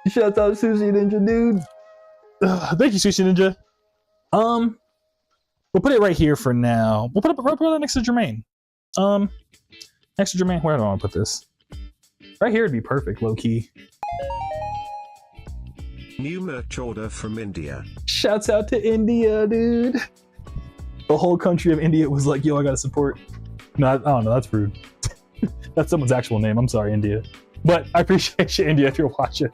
Shout out Sushi Ninja, dude. Thank you, Sushi Ninja. We'll put it right here for now. We'll put it next to Jermaine. Next to Jermaine. Where do I want to put this? Right here would be perfect, low key. New merch order from India. Shouts out to India, dude. The whole country of India was like, yo, I gotta support. No, I don't know, that's rude. That's someone's actual name. I'm sorry, India. But I appreciate you, India, if you're watching.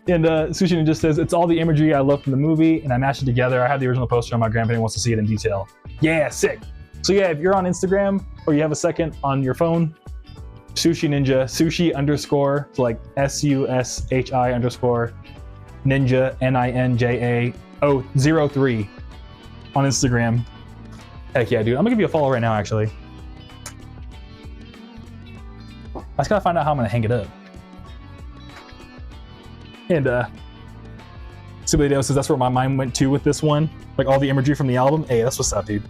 And Sushi Ninja says, it's all the imagery I love from the movie, and I mashed it together. I have the original poster on my grandparent wants to see it in detail. Yeah, sick. So yeah, if you're on Instagram, or you have a second on your phone, Sushi Ninja, sushi underscore, so like SUSHI underscore, ninja, NINJA 03 on Instagram. Heck yeah, dude. I'm gonna give you a follow right now, actually. I just gotta find out how I'm gonna hang it up. And Subideo says that's where my mind went to with this one. Like all the imagery from the album. Hey, that's what's up, dude.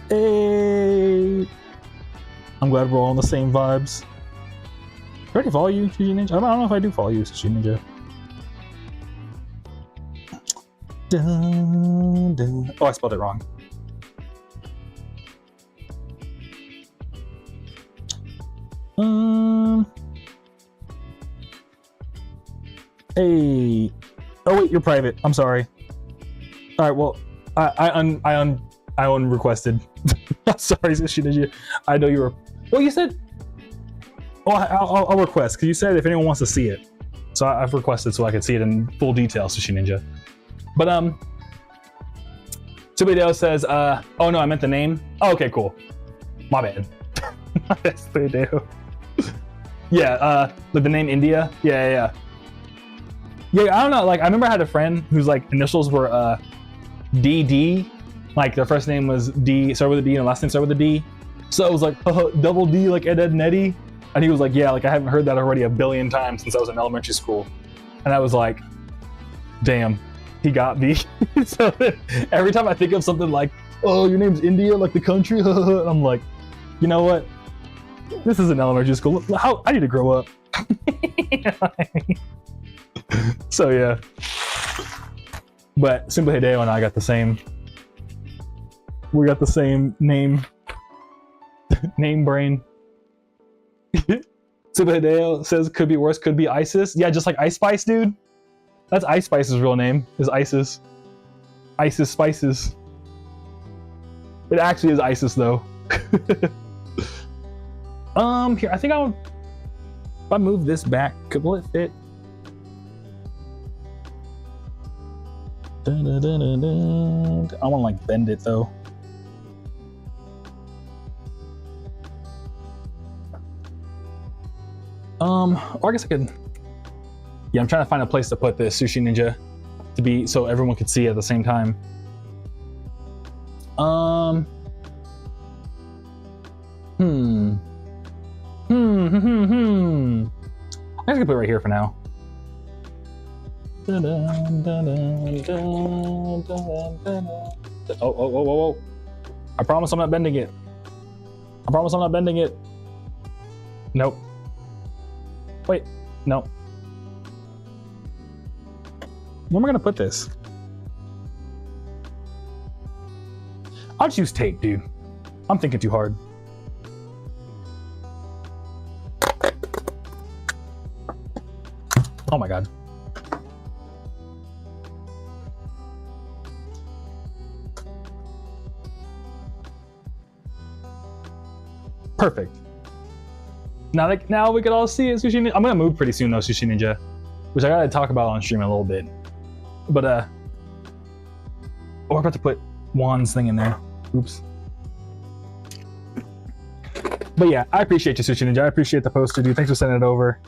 Hey. I'm glad we're all on the same vibes. Do I already follow you, Sushi Ninja? I don't know if I do follow you, Sushi Ninja. Dun, dun. Oh, I spelled it wrong. Hey. Oh wait, you're private. I'm sorry. All right. Well, I unrequested. I'm sorry, Sushi Ninja. I know you were. Well, you said. Oh, I'll request because you said if anyone wants to see it. So I've requested so I can see it in full detail, Sushi Ninja. But Subideo says, oh no, I meant the name. Oh, okay, cool. My bad. Subideo. Yeah, like the name India. Yeah, I don't know. Like I remember I had a friend whose like initials were DD, like their first name was D, start with a D, and last name start with a D. So I was like, double D, like Ed, Ed, and Eddie. And he was like, yeah, like I haven't heard that already a billion times since I was in elementary school. And I was like, damn, he got me. So every time I think of something like, oh, your name's India, like the country, and I'm like, you know what? This isn't elementary school. How I need to grow up. You know what I mean? So yeah. But Simple Hideo and I got the same. We got the same name brain. Simple Hideo says could be worse, could be ISIS. Yeah, just like Ice Spice, dude. That's Ice Spice's real name, is ISIS. ISIS Spices. It actually is ISIS though. Here, I think if I move this back, will it fit? I want to like bend it though. Or I guess I could. Yeah, I'm trying to find a place to put this Sushi Ninja to be so everyone could see at the same time. I guess I could put it right here for now. Oh. I promise I'm not bending it. I promise I'm not bending it. Nope. Wait, no. Where am I gonna put this? I'll just use tape, dude. I'm thinking too hard. Oh my god. Perfect. Now we can all see it, Sushi Ninja. I'm gonna move pretty soon though, Sushi Ninja, which I gotta talk about on stream a little bit. But we're about to put Juan's thing in there. Oops. But yeah, I appreciate you, Sushi Ninja. I appreciate the poster, dude. Thanks for sending it over.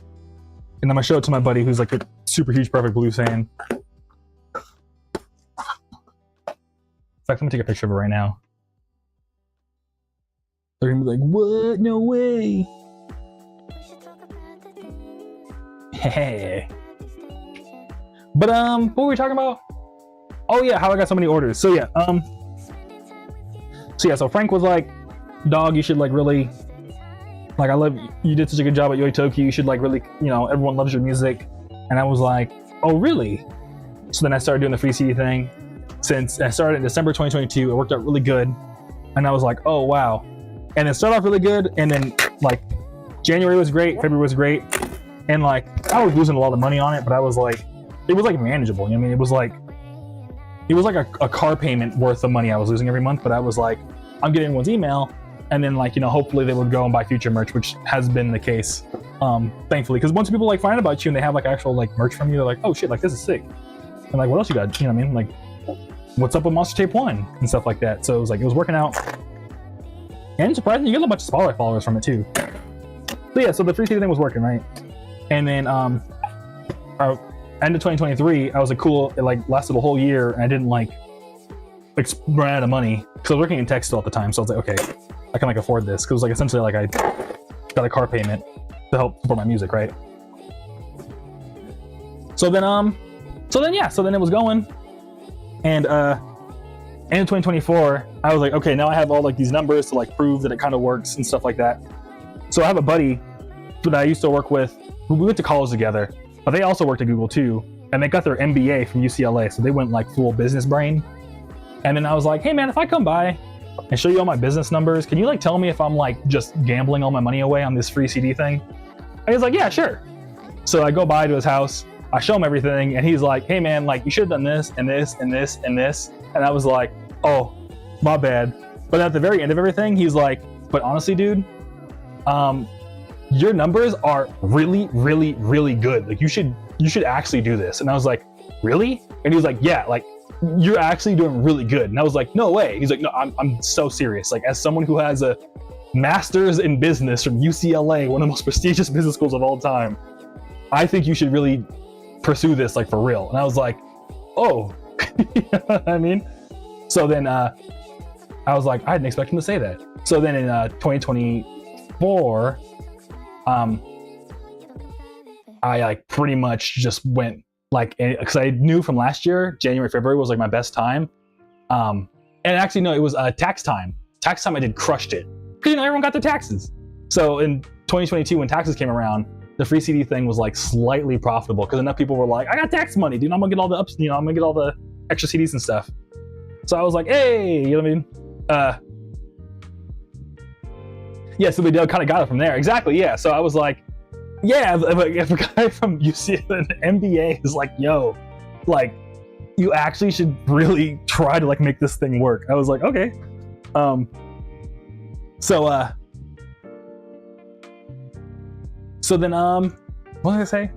And I'm gonna show it to my buddy who's like a super huge Perfect Blue fan. In fact, let me take a picture of it right now. They're gonna be like, what? No way. Hey. But what were we talking about? Oh yeah, how I got so many orders. So yeah, so Frank was like, dog, you should like really, like, I love you did such a good job at Yoitoki, you should like really, you know, everyone loves your music. And I was like, oh really? So then I started doing the free CD thing. Since I started in December 2022, it worked out really good. And I was like, oh wow. And it started off really good, and then like January was great, February was great, and like I was losing a lot of money on it, but I was like, it was like manageable. You know what I mean? It was like a car payment worth of money I was losing every month, but I was like, I'm getting everyone's email, and then like, you know, hopefully they would go and buy future merch, which has been the case, thankfully, because once people like find about you and they have like actual like merch from you, they're like, oh shit, like this is sick, and like what else you got? You know what I mean? Like, what's up with Monster Tape 1 and stuff like that. So it was like, it was working out. And surprisingly, you get a bunch of Spotlight followers from it too. So yeah, so the free CD thing was working, right? And then end of 2023, I was like, cool, it like lasted a whole year, and I didn't like run out of money because I was working in tech still at the time. So I was like, okay, I can like afford this, because like essentially like I got a car payment to help support my music, right? So then it was going, and end of 2024, I was like, okay, now I have all like these numbers to like prove that it kind of works and stuff like that. So I have a buddy that I used to work with, we went to college together, but they also worked at Google too, and they got their MBA from UCLA, so they went like full business brain. And then I was like, hey man, if I come by and show you all my business numbers, can you like tell me if I'm like just gambling all my money away on this free CD thing? And he's like, yeah, sure. So I go by to his house, I show him everything, and he's like, hey man, like you should have done this and this and this and this. And I was like, oh, my bad. But at the very end of everything, he's like, but honestly, dude, your numbers are really, really, really good. Like you should actually do this. And I was like, really? And he was like, yeah, like you're actually doing really good. And I was like, no way. He's like, no, I'm so serious. Like as someone who has a master's in business from UCLA, one of the most prestigious business schools of all time, I think you should really pursue this like for real. And I was like, oh, you know what I mean? So then I was like, I didn't expect him to say that. So then in 2024, I like pretty much just went like, because I knew from last year, January, February was like my best time. And actually, no, it was tax time. Tax time I did crushed it. Because, you know, everyone got their taxes. So in 2022, when taxes came around, the free CD thing was like slightly profitable because enough people were like, I got tax money, dude. I'm gonna get all the ups, you know, I'm gonna get all the extra CDs and stuff. So I was like, hey, you know what I mean? Yeah, so we kind of got it from there. Exactly, yeah. So I was like, yeah, if a guy from UC an MBA is like, yo, like, you actually should really try to like make this thing work. I was like, okay. So then, what did I say?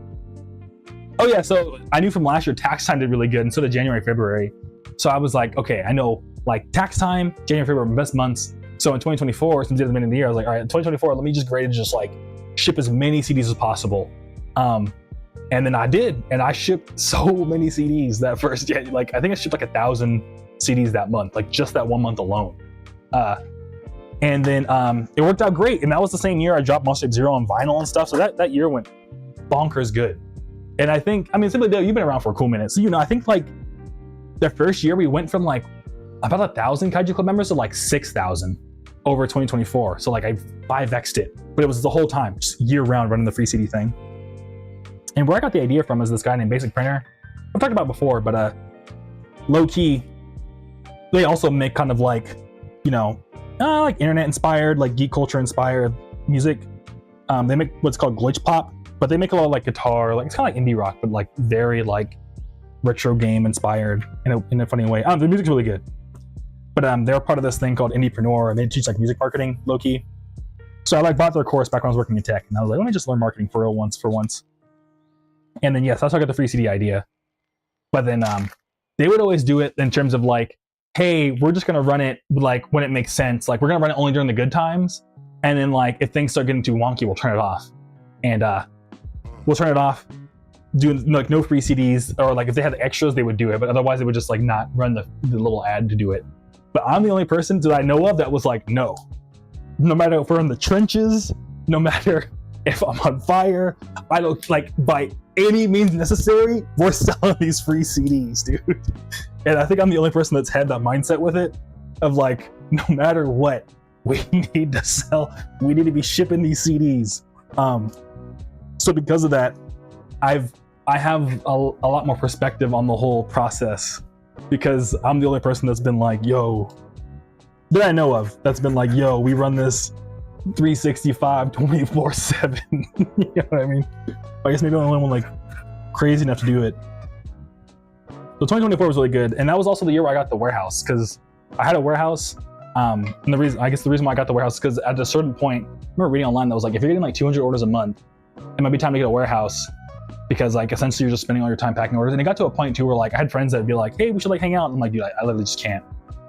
Oh yeah, so I knew from last year tax time did really good, and so did January, February. So I was like, okay, I know like tax time, January, February are my best months. So in 2024, since at the beginning of the year, I was like, all right, in 2024, let me just grade and just like ship as many CDs as possible. And then I did, and I shipped so many CDs that first year. Like I think I shipped like 1,000 CDs that month, like just that 1 month alone. And then it worked out great. And that was the same year I dropped Monster Zero on vinyl and stuff. So that year went bonkers good. And I think, I mean, Simply Dale, you've been around for a cool minute. So, you know, I think like the first year we went from like about 1,000 Kaiju Club members to like 6,000 over 2024. So like I 5x'd it, but it was the whole time, just year round running the free CD thing. And where I got the idea from is this guy named Basic Printer. I've talked about before, but low key, they also make kind of like, you know, like internet inspired, like geek culture inspired music. They make what's called glitch pop, but they make a lot of like guitar, like it's kind of like indie rock, but like very like retro game inspired in a funny way. The music's really good. But they're part of this thing called Indiepreneur, and they teach like music marketing, low key. So I like bought their course back when I was working in tech, and I was like, let me just learn marketing for real once. And then yes, that's how I got the free CD idea. But then they would always do it in terms of like, hey, we're just gonna run it like when it makes sense. Like we're gonna run it only during the good times, and then like if things start getting too wonky, we'll turn it off. And we'll turn it off, do like no free CDs, or like if they had extras, they would do it, but otherwise they would just like not run the little ad to do it. But I'm the only person that I know of that was like, no matter if we're in the trenches, no matter if I'm on fire, I don't like by any means necessary, we're selling these free CDs, dude. And I think I'm the only person that's had that mindset with it of like, no matter what, we need to sell, we need to be shipping these CDs. So because of that, I have a lot more perspective on the whole process, because I'm the only person that's been like, yo, that I know of, that's been like, yo, we run this 365 24/7. You know what I mean? I guess maybe I'm the only one like crazy enough to do it. So 2024 was really good, and that was also the year where I got the warehouse, because I had a warehouse. And the reason why I got the warehouse is because at a certain point, I remember reading online that was like, if you're getting like 200 orders a month, it might be time to get a warehouse, because like essentially you're just spending all your time packing orders. And it got to a point too where like I had friends that would be like, hey, we should like hang out. And I'm like, dude, I literally just can't.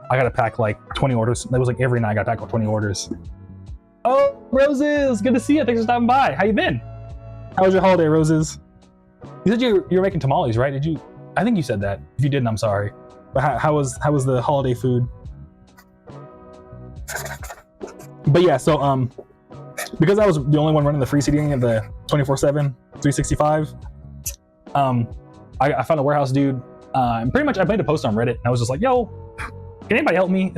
I gotta pack like 20 orders. It was like every night I gotta pack like 20 orders. Oh, Roses, good to see you. Thanks for stopping by. How you been? How was your holiday, Roses? You said you were making tamales, right? Did you? I think you said that. If you didn't, I'm sorry. But how was the holiday food? But yeah, so because I was the only one running the free seating of the 24/7 365, I found a warehouse dude, and pretty much I made a post on Reddit, and I was just like, yo, can anybody help me?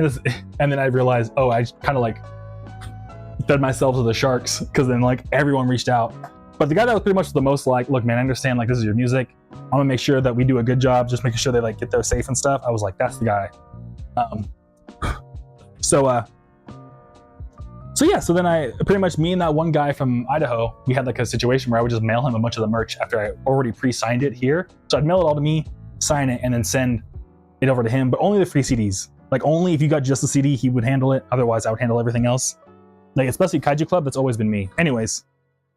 And then I realized, oh, I kind of like fed myself to the sharks, because then like everyone reached out. But the guy that was pretty much the most like, look, man, I understand like this is your music, I'm gonna make sure that we do a good job, just making sure they like get there safe and stuff. I was like, that's the guy. So yeah, so then I pretty much, me and that one guy from Idaho, we had like a situation where I would just mail him a bunch of the merch after I already pre-signed it here. So I'd mail it all to me, sign it, and then send it over to him, but only the free CDs. Like only if you got just the CD, he would handle it. Otherwise I would handle everything else. Like especially Kaiju Club, that's always been me. Anyways,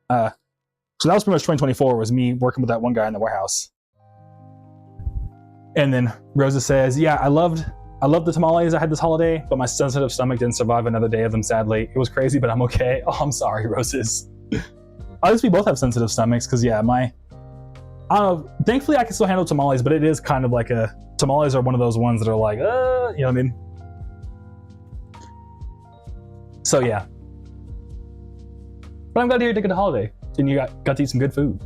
so that was pretty much 2024, was me working with that one guy in the warehouse. And then Rosa says, yeah, I loved the tamales I had this holiday, but my sensitive stomach didn't survive another day of them, sadly. It was crazy, but I'm okay. Oh, I'm sorry, Roses. I guess we both have sensitive stomachs, because yeah, I don't know, thankfully I can still handle tamales, but it is kind of like a tamales are one of those ones that are like, you know what I mean? So yeah. But I'm glad to hear you took a good holiday and you got to eat some good food.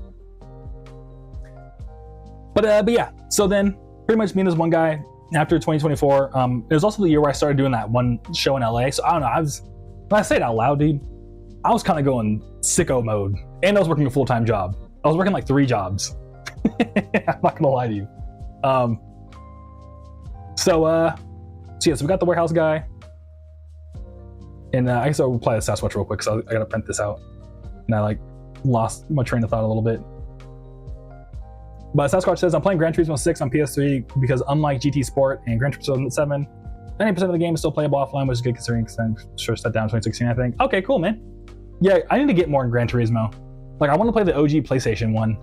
But yeah, so then pretty much me and this one guy after 2024, it was also the year where I started doing that one show in LA. So I don't know, when I say it out loud, dude, I was kind of going sicko mode, and I was working a full-time job. I was working like 3 jobs. I'm not gonna lie to you. So yeah, so we got the warehouse guy, and I guess I'll apply the Sasquatch real quick, so I gotta print this out, and I like lost my train of thought a little bit. But Sasquatch says, I'm playing Gran Turismo 6 on PS3 because unlike GT Sport and Gran Turismo 7, 90% of the game is still playable offline, which is good considering I'm sure shut down in 2016, I think. Okay, cool, man. Yeah, I need to get more in Gran Turismo. Like, I want to play the OG PlayStation one.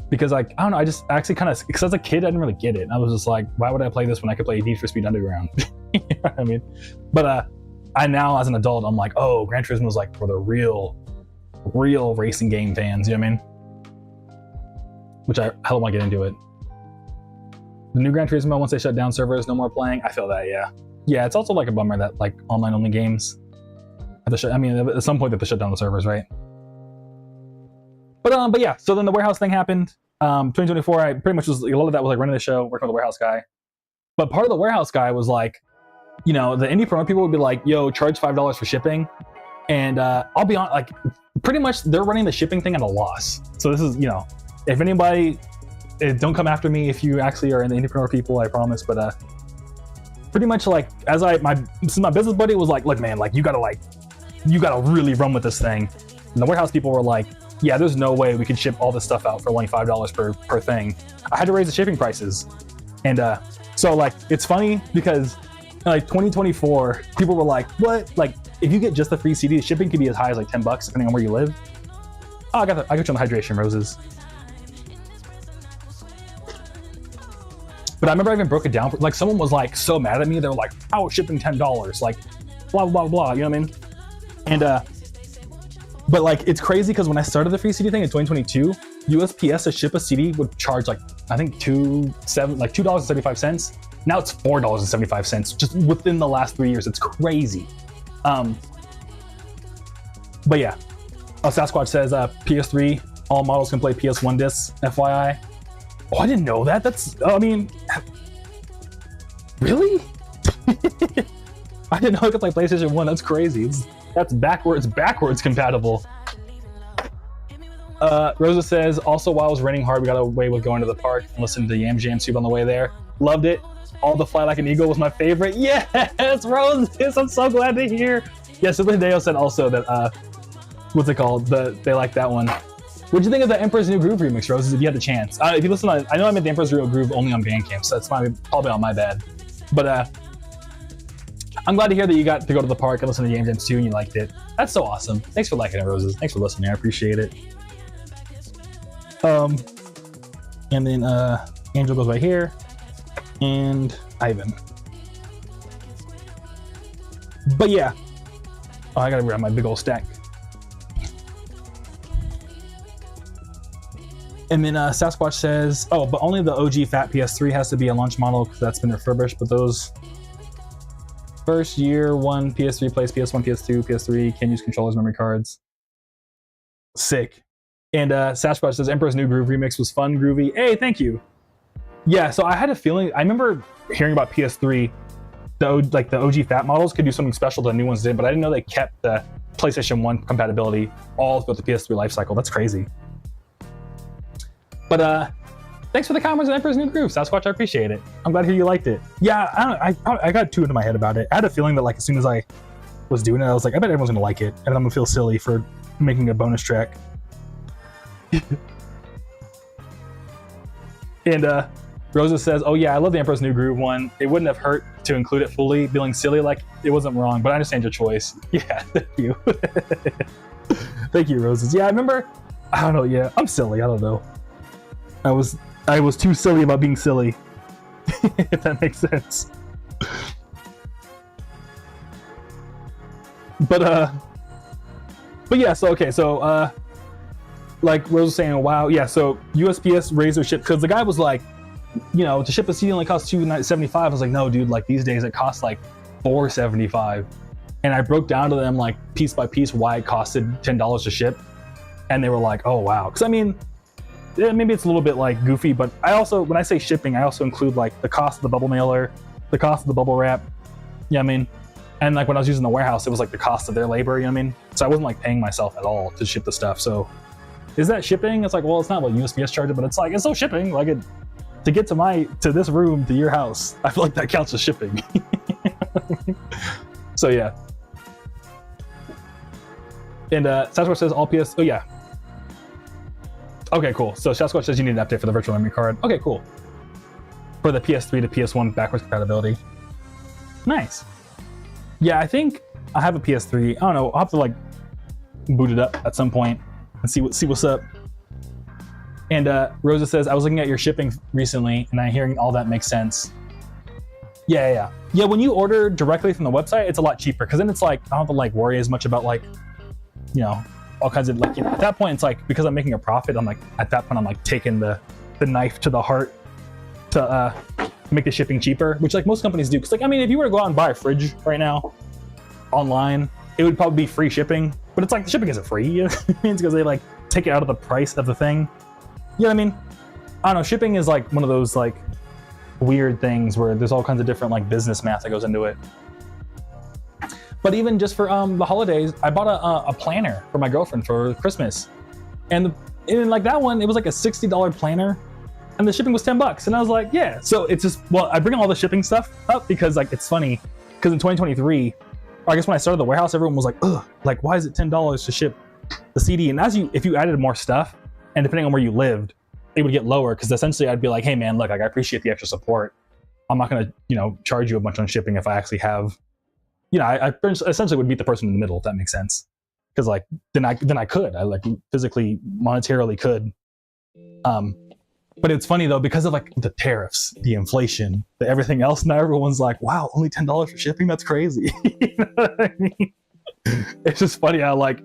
Because like, I don't know, I actually kind of, because as a kid, I didn't really get it. I was just like, why would I play this when I could play Need for Speed Underground? You know what I mean? But I now, as an adult, I'm like, oh, Gran Turismo is like for the real racing game fans, you know what I mean? Which I don't want to get into it. The new Gran Turismo, once they shut down servers, no more playing. I feel that, yeah. Yeah, it's also like a bummer that like online only games have to shut. I mean, at some point they have to shut down the servers, right? But yeah. So then the warehouse thing happened. 2024, I pretty much was a lot of that was like running the show, working with the warehouse guy. But part of the warehouse guy was like, you know, the indie promo people would be like, "Yo, charge $5 for shipping," and I'll be on like, pretty much they're running the shipping thing at a loss. So this is, you know. If anybody, don't come after me if you actually are in the indepreneur people, I promise. But pretty much like, my business buddy was like, look, man, like you gotta really run with this thing. And the warehouse people were like, yeah, there's no way we could ship all this stuff out for only $5 per thing. I had to raise the shipping prices, and so like it's funny because like 2024, people were like, what? Like if you get just the free CD, shipping could be as high as like $10 depending on where you live. Oh, I got you on the hydration, Roses. But I remember I even broke it down. Like someone was like so mad at me. They were like, "How is shipping $10? Like, blah blah blah." You know what I mean? And but like it's crazy because when I started the free CD thing in 2022, USPS to ship a CD would charge like I think $2.75. Now it's $4.75 just within the last 3 years. It's crazy. But yeah, Sasquatch says PS3 all models can play PS1 discs. FYI. Oh, I didn't know that. I mean, really? I didn't know I could play PlayStation 1. That's crazy. That's backwards compatible. Rosa says, also while it was raining hard, we got away with going to the park and listening to Yam Jam Soup on the way there. Loved it. All the Fly Like an Eagle was my favorite. Yes, Roses. I'm so glad to hear. Yeah, Super Hideo said also that, what's it called? They like that one. What'd you think of the Emperor's New Groove remix, Roses, if you had the chance? If you listen to, I know I made the Emperor's New Groove only on Bandcamp, so that's probably on my bad. But I'm glad to hear that you got to go to the park and listen to Yam Jams too and you liked it. That's so awesome. Thanks for liking it, Roses. Thanks for listening. I appreciate it. And then Angel goes right here. And Ivan. But yeah. Oh, I gotta grab my big old stack. And then Sasquatch says, oh, but only the OG fat PS3 has to be a launch model because that's been refurbished. But those first year one PS3 plays PS1, PS2, PS3 can use controllers, memory cards. Sick. And Sasquatch says, Emperor's New Groove remix was fun, groovy. Hey, thank you. Yeah, so I had a feeling, I remember hearing about PS3, the OG fat models could do something special that the new ones did, but I didn't know they kept the PlayStation 1 compatibility all throughout the PS3 lifecycle. That's crazy. But thanks for the comments on Emperor's New Groove, Sasquatch. I appreciate it. I'm glad to hear you liked it. Yeah, I got too into my head about it. I had a feeling that like as soon as I was doing it, I was like, I bet everyone's gonna like it, and I'm gonna feel silly for making a bonus track. And Rosa says, oh yeah, I love the Emperor's New Groove one. It wouldn't have hurt to include it fully, feeling silly like it wasn't wrong, but I understand your choice. Yeah, thank you. Thank you, Roses. Yeah, I remember, I don't know, yeah, I'm silly, I don't know. I was too silly about being silly, if that makes sense. But yeah, so okay, so like Rose was saying, wow, yeah. So USPS raised their ship because the guy was like, you know, to ship a CD only costs $2.75. I was like, no, dude, like these days it costs like $4.75. And I broke down to them like piece by piece why it costed $10 to ship, and they were like, oh wow. Because I mean, maybe it's a little bit like goofy, but I also, when I say shipping, I also include like the cost of the bubble mailer, the cost of the bubble wrap. Yeah, I mean, and like when I was using the warehouse, it was like the cost of their labor. You know what I mean? So I wasn't like paying myself at all to ship the stuff. So is that shipping? It's like, well, it's not what USPS charges, but it's like, it's still shipping. Like it, to get to this room to your house, I feel like that counts as shipping. So yeah. And Sasquatch says all PS. Oh yeah. Okay, cool. So Sasquatch says you need an update for the virtual memory card. Okay, cool. For the PS3 to PS1 backwards compatibility. Nice. Yeah, I think I have a PS3. I don't know. I'll have to like boot it up at some point and see what's up. And Rosa says, I was looking at your shipping recently and I'm hearing all that makes sense. Yeah. When you order directly from the website, it's a lot cheaper because then it's like, I don't have to like worry as much about like, you know, all kinds of like, you know, at that point, it's like, because I'm making a profit, I'm like, at that point, I'm like taking the knife to the heart to make the shipping cheaper, which like most companies do. Cause like, I mean, if you were to go out and buy a fridge right now online, it would probably be free shipping, but it's like the shipping isn't free. You know what I mean? It's because they like take it out of the price of the thing. You know what I mean? I don't know. Shipping is like one of those like weird things where there's all kinds of different like business math that goes into it. But even just for the holidays, I bought a planner for my girlfriend for Christmas, and like that one, it was like a $60 planner, and the shipping was $10. And I was like, yeah. So it's just, well, I bring all the shipping stuff up because like it's funny because in 2023, or I guess when I started the warehouse, everyone was like, ugh, like why is it $10 to ship the CD? And if you added more stuff, and depending on where you lived, it would get lower because essentially I'd be like, hey man, look, like I appreciate the extra support. I'm not gonna, you know, charge you a bunch on shipping if I actually have. You know, I essentially would meet the person in the middle, if that makes sense. Because like then I could, I like physically, monetarily could. But it's funny though, because of like the tariffs, the inflation, the everything else, now everyone's like, wow, only $10 for shipping? That's crazy. You know what I mean? It's just funny how like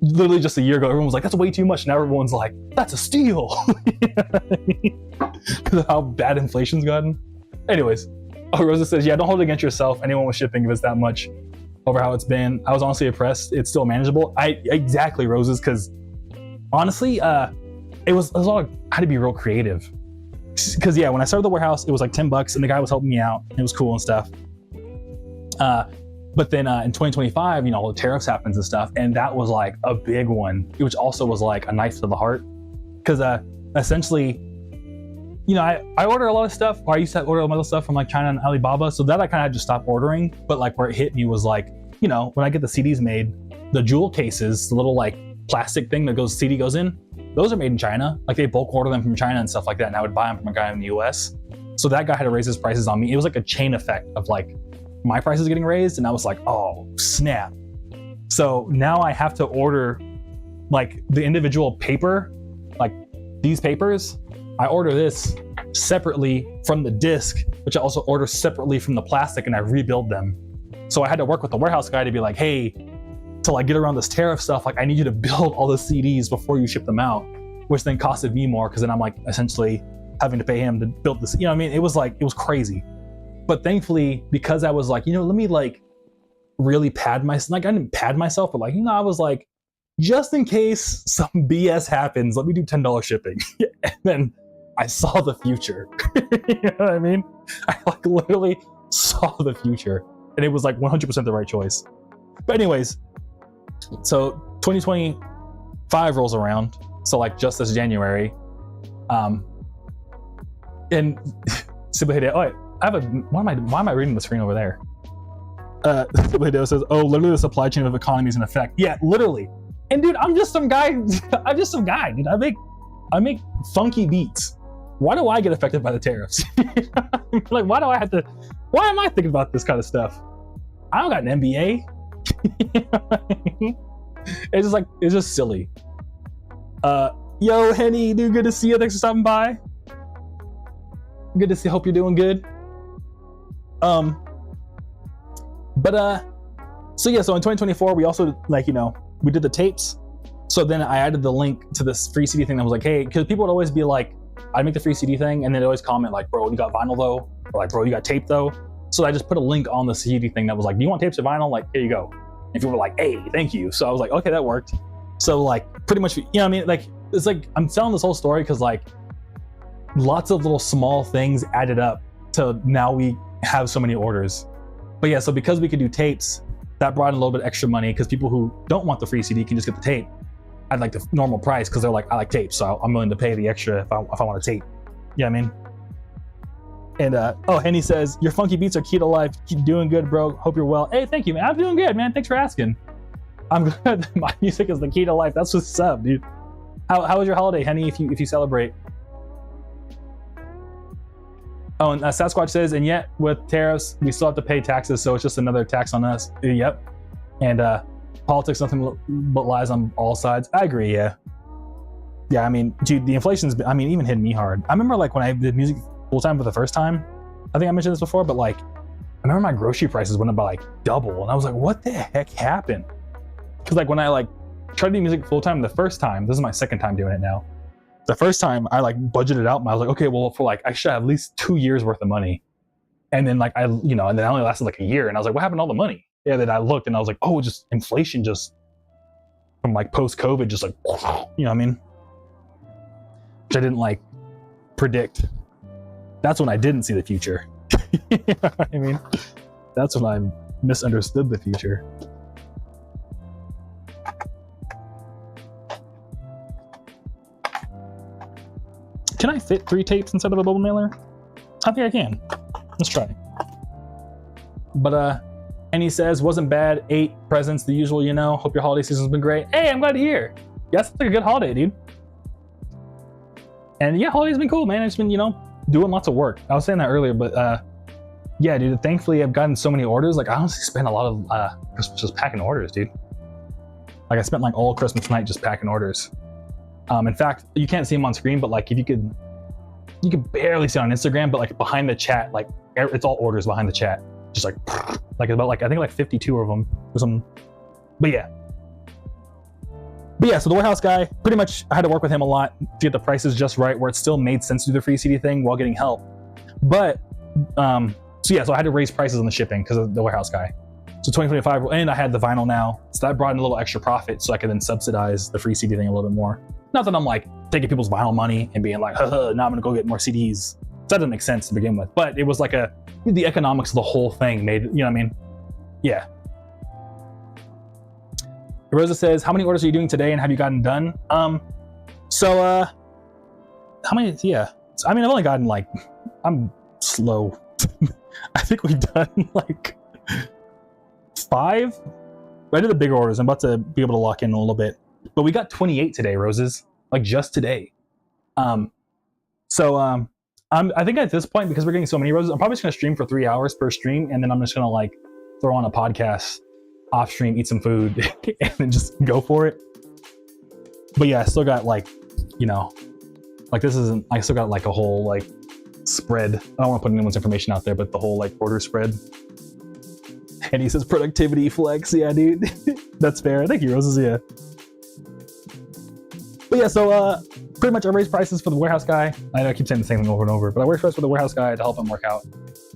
literally just a year ago, everyone was like, that's way too much. Now everyone's like, that's a steal. You know what I mean? Because of how bad inflation's gotten. Anyways. Oh, Rosa says, yeah, don't hold it against yourself. Anyone with shipping if it's that much over how it's been. I was honestly impressed. It's still manageable. Exactly, Roses, because honestly, it was all, I had to be real creative. Because yeah, when I started the warehouse, it was like $10 and the guy was helping me out. It was cool and stuff. But then in 2025, you know, all the tariffs happens and stuff. And that was like a big one, which also was like a knife to the heart. Because essentially, you know, I order a lot of stuff, or I used to order a lot of stuff from like China and Alibaba, so that I kind of had to stop ordering. But like where it hit me was like, you know, when I get the CDs made, the jewel cases, the little like plastic thing that CD goes in, those are made in China. Like they bulk order them from China and stuff like that, and I would buy them from a guy in the US. So that guy had to raise his prices on me. It was like a chain effect of like my prices getting raised, and I was like, oh snap. So now I have to order like the individual paper, like these papers. I order this separately from the disc, which I also order separately from the plastic, and I rebuild them. So I had to work with the warehouse guy to be like, hey, to like get around this tariff stuff, like I need you to build all the CDs before you ship them out, which then costed me more because then I'm like essentially having to pay him to build this. You know what I mean? It was crazy. But thankfully, because I was like, you know, let me like really pad myself. Like I didn't pad myself, but like, you know, I was like, just in case some BS happens, let me do $10 shipping. And then I saw the future. You know what I mean? I like literally saw the future, and it was like 100% the right choice. But anyways, so 2025 rolls around. So like just this January, and Sibley Hideo, oh, I have why am I reading the screen over there? Sibley Hideo says, oh, literally the supply chain of economy is in effect. Yeah, literally. And dude, I'm just some guy, dude. I make funky beats. Why do I get affected by the tariffs? Like, why am I thinking about this kind of stuff? I don't got an MBA. You know what I mean? It's just silly. Yo, Henny, dude, good to see you. Thanks for stopping by. Good to see, hope you're doing good. So yeah, so in 2024, we also, like, you know, we did the tapes. So then I added the link to this free CD thing that was like, hey, because people would always be like, I'd make the free CD thing and they'd always comment like, bro, you got vinyl though? Or like, bro, you got tape though? So I just put a link on the CD thing that was like, do you want tapes or vinyl? Like, here you go. And people were like, hey, thank you. So I was like, okay, that worked. So like pretty much, you know what I mean? Like, it's like, I'm telling this whole story because like lots of little small things added up to now we have so many orders. But yeah, so because we could do tapes, that brought in a little bit extra money because people who don't want the free CD can just get the tape at like the normal price because they're like, I like tapes, so I'm willing to pay the extra if I want a tape. You know what I mean? And oh, Henny says, your funky beats are key to life. Keep doing good, bro. Hope you're well. Hey, thank you, man. I'm doing good, man. Thanks for asking. I'm good. My music is the key to life. That's what's up, dude. How was your holiday, Henny, if you celebrate? Oh, and Sasquatch says, and yet with tariffs, we still have to pay taxes, so it's just another tax on us. Yep. And politics, nothing but lies on all sides. I agree, yeah. Yeah, I mean, dude, the inflation's been, I mean, even hit me hard. I remember like when I did music full-time for the first time, I think I mentioned this before, but like, I remember my grocery prices went up by like double, and I was like, what the heck happened? Because like when I like tried to do music full-time the first time, this is my second time doing it now. The first time I like budgeted out, I was like, okay, well, for like, I should have at least 2 years worth of money. And then like, and then I only lasted like a year, and I was like, what happened to all the money? Yeah, then I looked and I was like, oh, just inflation just from like post-COVID, just like, you know what I mean? Which I didn't like predict. That's when I didn't see the future. You know what I mean? That's when I misunderstood the future. Can I fit 3 tapes inside of a bubble mailer? I think I can. Let's try. But and he says, wasn't bad. 8 presents, the usual, you know. Hope your holiday season's been great. Hey, I'm glad to hear. Yes, it's like a good holiday, dude. And yeah, holiday's been cool, man. It's been, doing lots of work. I was saying that earlier, but yeah, dude, thankfully I've gotten so many orders. Like I honestly spent a lot of Christmas just packing orders, dude. Like I spent like all Christmas night just packing orders. In fact, you can't see them on screen, but like if you could barely see it on Instagram, but like behind the chat, like it's all orders behind the chat. Just like about like, I think like 52 of them or something. But yeah, so the warehouse guy, pretty much I had to work with him a lot to get the prices just right, where it still made sense to do the free CD thing while getting help. But, so I had to raise prices on the shipping because of the warehouse guy. So 2025, and I had the vinyl now, so that brought in a little extra profit so I could then subsidize the free CD thing a little bit more. Not that I'm like taking people's vinyl money and being like, now I'm gonna go get more CDs. That doesn't make sense to begin with, but it was like the economics of the whole thing made, you know what I mean? Yeah. Rosa says, how many orders are you doing today and have you gotten done? How many, yeah. I mean, I've only gotten like, I'm slow. I think we've done like 5. I did the bigger orders. I'm about to be able to lock in a little bit, but we got 28 today, Roses, like just today. I think at this point, because we're getting so many roses, I'm probably just gonna stream for 3 hours per stream, and then I'm just gonna like throw on a podcast off stream, eat some food, and then just go for it. But yeah, I still got like, like this isn't, I still got like a whole like spread. I don't want to put anyone's information out there, but the whole like order spread. And he says productivity flex. Yeah, dude. That's fair. Thank you, Roses. Yeah. But yeah, so pretty much I raised prices for the warehouse guy. I know I keep saying the same thing over and over, but I raised prices for the warehouse guy to help him work out.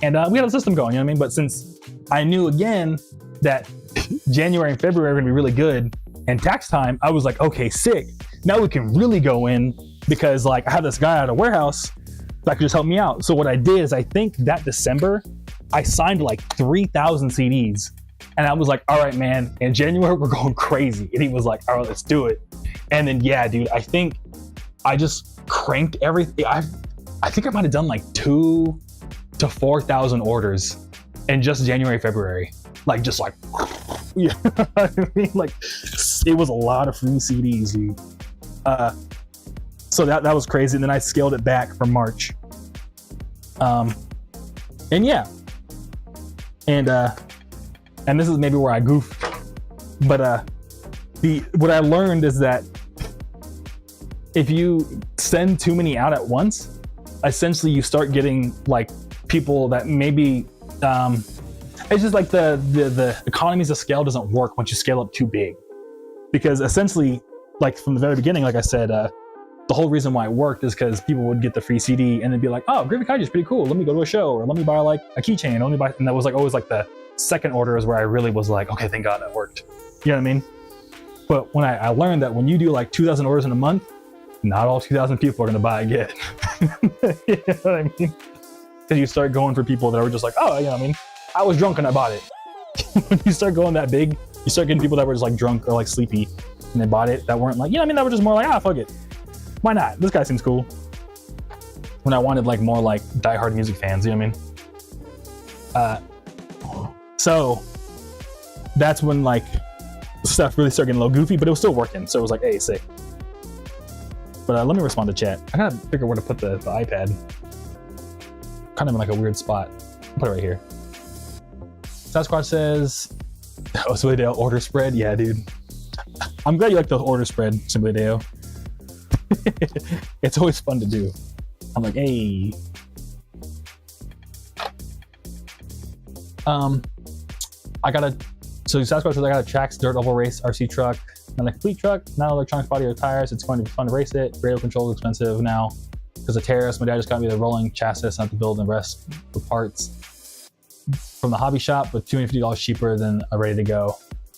And we had a system going, you know what I mean? But since I knew again that January and February are gonna be really good and tax time, I was like, okay, sick. Now we can really go in because like I have this guy at a warehouse that could just help me out. So what I did is I think that December, I signed like 3,000 CDs. And I was like, all right, man, in January, we're going crazy. And he was like, all right, let's do it. And then, yeah, dude, I think I just cranked everything. I think I might've done like 2,000 to 4,000 orders in just January, February. Like, just like, you know what I mean? Like, it was a lot of free CDs, dude. So that was crazy. And then I scaled it back for March. And yeah. And this is maybe where I goof, but what I learned is that if you send too many out at once, essentially you start getting like people that maybe it's just like the economies of scale doesn't work once you scale up too big, because essentially like from the very beginning, like I said, the whole reason why it worked is because people would get the free CD and then be like, oh, Groovy Kaiju is pretty cool. Let me go to a show, or let me buy like a keychain. Let me buy, and that was like always like the second order is where I really was like, okay, thank God that worked. You know what I mean? But when I learned that when you do like 2,000 orders in a month, not all 2,000 people are going to buy again. You know what I mean? Because you start going for people that are just like, oh, you know what I mean? I was drunk and I bought it. When you start going that big, you start getting people that were just like drunk or like sleepy and they bought it, that weren't like, you know what I mean? That were just more like, ah, fuck it. Why not? This guy seems cool. When I wanted like more like diehard music fans, you know what I mean? So that's when like stuff really started getting a little goofy, but it was still working. So it was like, hey, sick. But let me respond to chat. I gotta figure where to put the iPad. Kind of in like a weird spot. I'll put it right here. Sasquatch says, oh, Simulideo order spread? Yeah, dude. I'm glad you like the order spread, Simulideo. It's always fun to do. I'm like, hey. So Sasquatch says, I got a Trax Dirt Oval Race RC truck. Not a complete truck, not electronics, body, or tires. It's going to be fun to race it. Radio control is expensive now because of tariffs. My dad just got me the rolling chassis. I have to build the rest of the parts from the hobby shop, but $250 cheaper than a ready to go.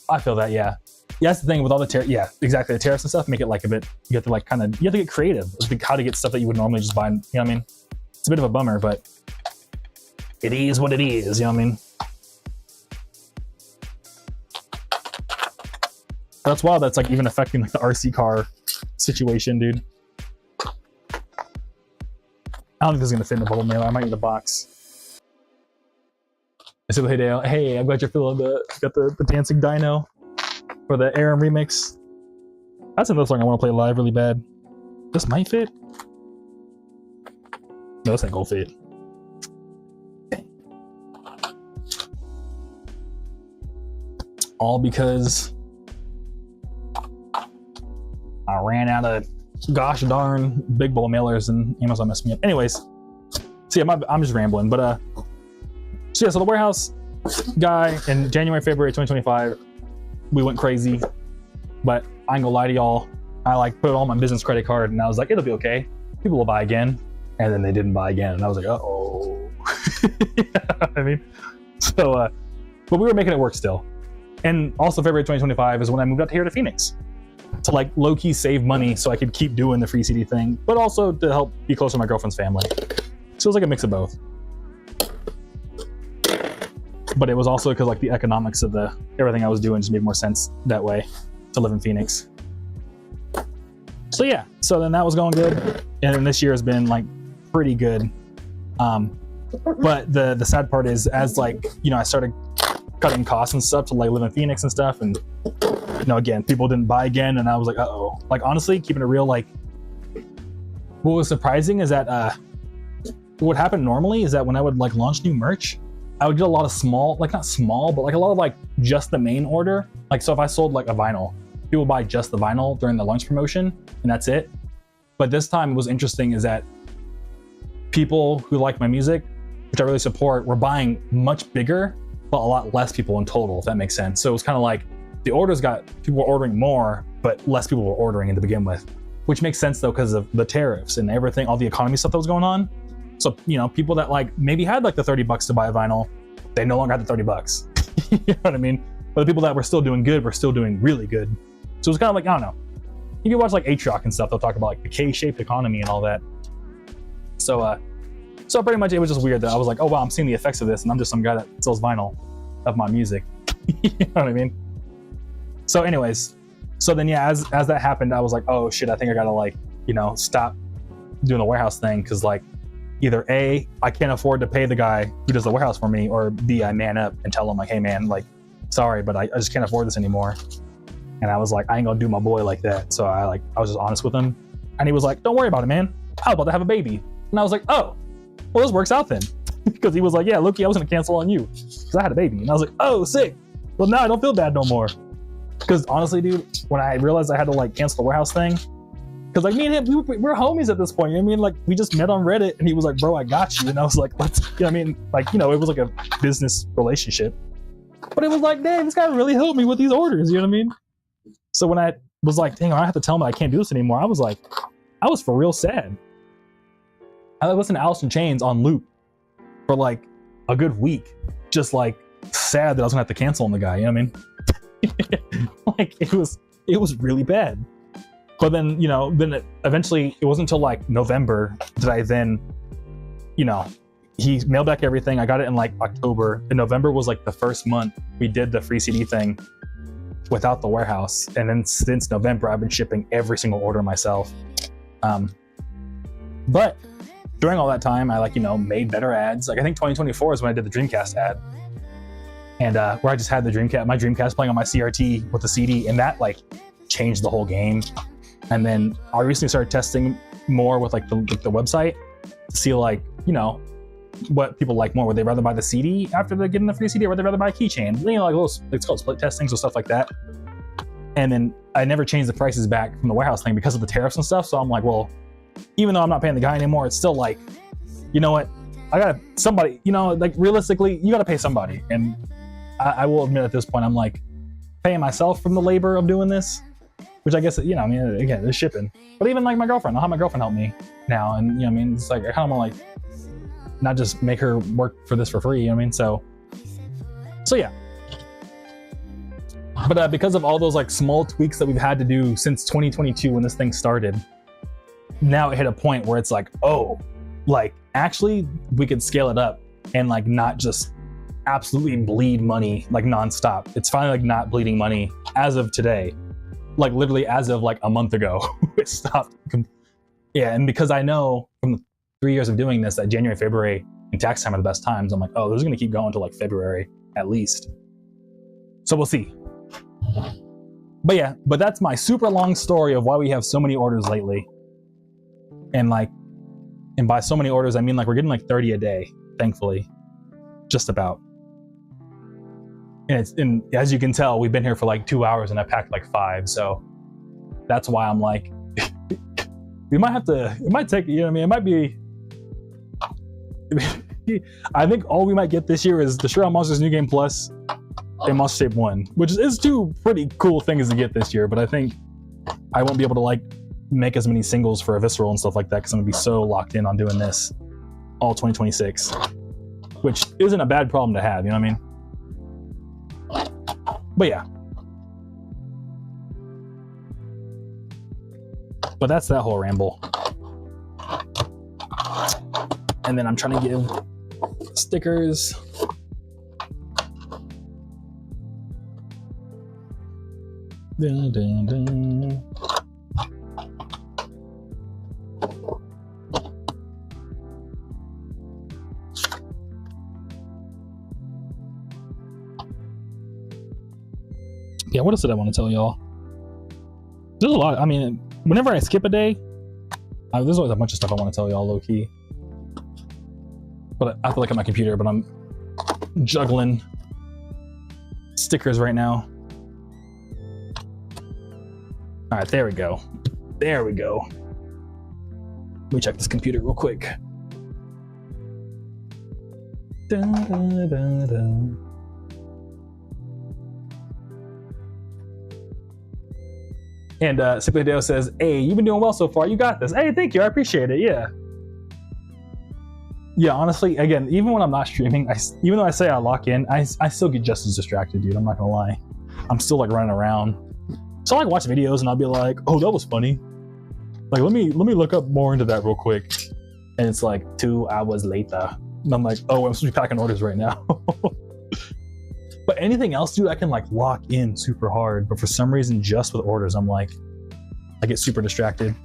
I feel that, yeah. Yeah, that's the thing with all the tariffs. Yeah, exactly. The tariffs and stuff make it like a bit, you have to like kind of, you have to get creative. Like how to get stuff that you would normally just buy. You know what I mean? It's a bit of a bummer, but it is what it is. You know what I mean? That's wild. That's like even affecting like the RC car situation, dude. I don't think this is gonna fit in the bubble mailer. I might need a box. I said, hey Dale, hey, I'm glad you're feeling got the dancing dino for the Aaron remix. That's another song I want to play live really bad. This might fit. No, this ain't gonna fit. All because I ran out of gosh darn big bowl mailers and Amazon messed me up. Anyways, so yeah, I'm just rambling. But so yeah, so the warehouse guy in January, February 2025, we went crazy. But I ain't gonna lie to y'all, I like put it on my business credit card and I was like, it'll be okay. People will buy again. And then they didn't buy again. And I was like, uh-oh. You know what I mean? So, but we were making it work still. And also February 2025 is when I moved out here to Phoenix to like low-key save money so I could keep doing the free CD thing, but also to help be closer to my girlfriend's family. So it was like a mix of both. But it was also because like the economics of everything I was doing just made more sense that way to live in Phoenix. So yeah, so then that was going good. And then this year has been like pretty good. But the sad part is as like, you know, I started cutting costs and stuff to like live in Phoenix and stuff, and you know, again, people didn't buy again, and I was like, uh-oh. Like honestly, keeping it real, like what was surprising is that what happened normally is that when I would like launch new merch, I would get a lot of small, like not small, but like a lot of like just the main order. Like so if I sold like a vinyl, people buy just the vinyl during the launch promotion and that's it. But this time what was interesting is that people who like my music, which I really support, were buying much bigger, but a lot less people in total, if that makes sense. So it was kind of like the orders people were ordering more, but less people were ordering to begin with, which makes sense though because of the tariffs and everything, all the economy stuff that was going on. So, you know, people that like maybe had like the $30 to buy a vinyl, they no longer had the $30. You know what I mean? But the people that were still doing good were still doing really good. So it was kind of like, I don't know. You can watch like H-Rock and stuff. They'll talk about like the K-shaped economy and all that. So, so pretty much it was just weird that I was like, oh wow, I'm seeing the effects of this, and I'm just some guy that sells vinyl of my music. You know what I mean? So anyways, so then yeah, as that happened, I was like, oh shit, I think I gotta like, you know, stop doing the warehouse thing, because like either A, I can't afford to pay the guy who does the warehouse for me, or B, I man up and tell him like, hey man, like, sorry, but I just can't afford this anymore. And I was like, I ain't gonna do my boy like that. So I was just honest with him, and he was like, don't worry about it, man. I'm about to have a baby. And I was like, oh, well, this works out then. Because he was like, yeah, Loki, I was gonna cancel on you because I had a baby. And I was like, oh, sick. Well, now I don't feel bad no more. Because honestly, dude, when I realized I had to like cancel the warehouse thing, because like me and him, we're homies at this point. You know what I mean? Like we just met on Reddit, and he was like, bro, I got you. And I was like, let's, you know what I mean? Like, you know, it was like a business relationship. But it was like, damn, this guy really helped me with these orders. You know what I mean? So when I was like, dang, I have to tell him I can't do this anymore. I was for real sad. I listened to Alice in Chains on loop for like a good week, just like sad that I was gonna have to cancel on the guy. You know what I mean? Like it was really bad. But then, you know, eventually it wasn't until like November that I then, you know, he mailed back everything. I got it in like October, and November was like the first month we did the free CD thing without the warehouse. And then since November, I've been shipping every single order myself. But during all that time, I like, you know, made better ads. Like I think 2024 is when I did the Dreamcast ad. And where I just had my Dreamcast playing on my CRT with the CD, and that like changed the whole game. And then I recently started testing more with like the website to see like, you know, what people like more. Would they rather buy the CD after they're getting the free CD, or would they rather buy a keychain? You know, like little, it's called split testing, so stuff like that. And then I never changed the prices back from the warehouse thing because of the tariffs and stuff. So I'm like, well, even though I'm not paying the guy anymore, it's still like, you know what? I gotta, somebody, you know, like realistically, you gotta pay somebody. And I will admit at this point, I'm like paying myself from the labor of doing this, which I guess, you know, I mean, again, it's shipping. But even like my girlfriend, I'll have my girlfriend help me now. And, you know, I mean, it's like, I kind of want to like, not just make her work for this for free, you know what I mean? So yeah. But because of all those like small tweaks that we've had to do since 2022 when this thing started, now it hit a point where it's like, oh, like actually we could scale it up and like not just absolutely bleed money like nonstop. It's finally like not bleeding money as of today. Like literally as of like a month ago, it stopped. Yeah, and because I know from the 3 years of doing this that January, February, and tax time are the best times, I'm like, oh, this is gonna keep going until like February at least. So we'll see. But yeah, but that's my super long story of why we have so many orders lately. And like, and by so many orders, I mean like we're getting like 30 a day, thankfully, just about. And as you can tell, we've been here for like 2 hours and I packed like 5. So that's why I'm like, we might have to, it might take, you know what I mean? It might be, I think all we might get this year is the Shroud Monsters New Game Plus and Monster Shape 1, which is 2 pretty cool things to get this year. But I think I won't be able to like make as many singles for Aviscerall and stuff like that because I'm gonna be so locked in on doing this all 2026, which isn't a bad problem to have, you know what I mean? But yeah. But that's that whole ramble. And then I'm trying to give stickers. Dun, dun, dun. Yeah, what else did I want to tell y'all? There's a lot. I mean, whenever I skip a day, there's always a bunch of stuff I want to tell y'all low key. But I have to look at my computer, but I'm juggling stickers right now. All right, there we go. There we go. Let me check this computer real quick. Dun, dun, dun, dun. And Simply Dale says, hey, you've been doing well so far. You got this. Hey, thank you. I appreciate it. Yeah. Yeah, honestly, again, even when I'm not streaming, even though I say I lock in, I still get just as distracted, dude. I'm not gonna lie. I'm still like running around. So I like watch videos and I'll be like, oh, that was funny. Like, let me look up more into that real quick. And it's like 2 hours later. And I'm like, oh, I'm supposed to be packing orders right now. But anything else, dude, I can like lock in super hard. But for some reason, just with orders, I'm like, I get super distracted.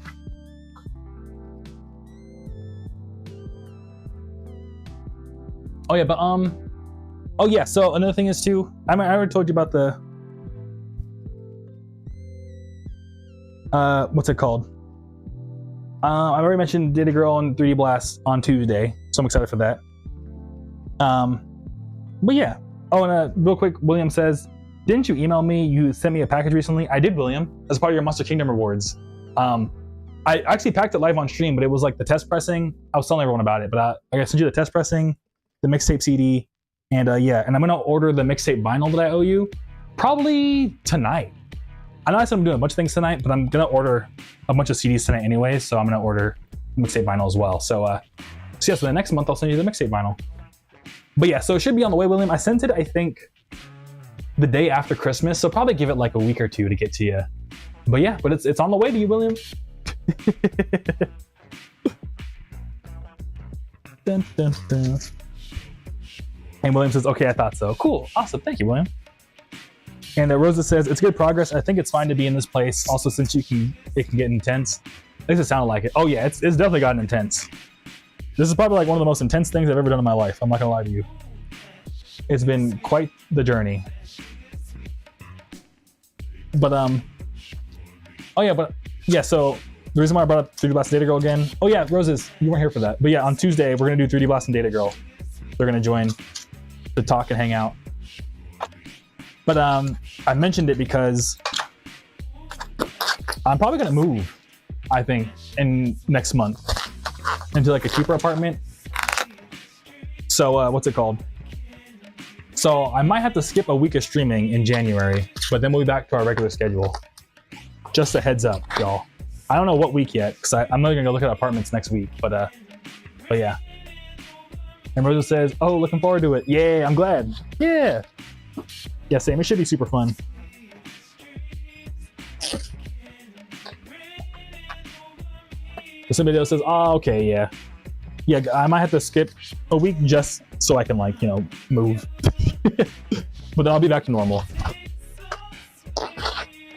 Oh yeah, but oh yeah. So another thing is too, I already told you about the what's it called? I already mentioned Diddy Girl and 3D Blast on Tuesday, so I'm excited for that. But yeah. Oh, and real quick, William says, didn't you email me? You sent me a package recently. I did, William, as part of your Monster Kingdom rewards. I actually packed it live on stream, but it was like the test pressing. I was telling everyone about it, but I sent you the test pressing, the mixtape CD, and yeah, and I'm gonna order the mixtape vinyl that I owe you probably tonight. I know I said I'm doing a bunch of things tonight, but I'm gonna order a bunch of CDs tonight anyway, so I'm gonna order mixtape vinyl as well. So so the next month I'll send you the mixtape vinyl. But yeah, so it should be on the way, William. I sent it, I think, the day after Christmas, so probably give it like a week or two to get to you. But yeah, but it's on the way to you, William. Dun, dun, dun. And William says, okay, I thought so. Cool, awesome, thank you, William. And Rosa says, it's good progress. I think it's fine to be in this place. Also, since it can get intense. At least it sounded like it. Oh yeah, it's definitely gotten intense. This is probably like one of the most intense things I've ever done in my life. I'm not gonna lie to you. It's been quite the journey. But oh yeah, so the reason why I brought up 3D Blast and Data Girl again. Oh yeah, Roses, you weren't here for that. But yeah, on Tuesday we're gonna do 3D Blast and Data Girl. They're gonna join to talk and hang out. But I mentioned it because I'm probably gonna move, I think, in next month into like a cheaper apartment. So what's it called? So I might have to skip a week of streaming in January, but then we'll be back to our regular schedule. Just a heads up, y'all. I don't know what week yet, because I'm not gonna go look at apartments next week, but yeah. And Rosa says, oh, looking forward to it. Yeah, I'm glad. Yeah. Yeah, same. It should be super fun. Somebody else says, oh, okay, yeah. Yeah, I might have to skip a week just so I can, like, you know, move. But then I'll be back to normal.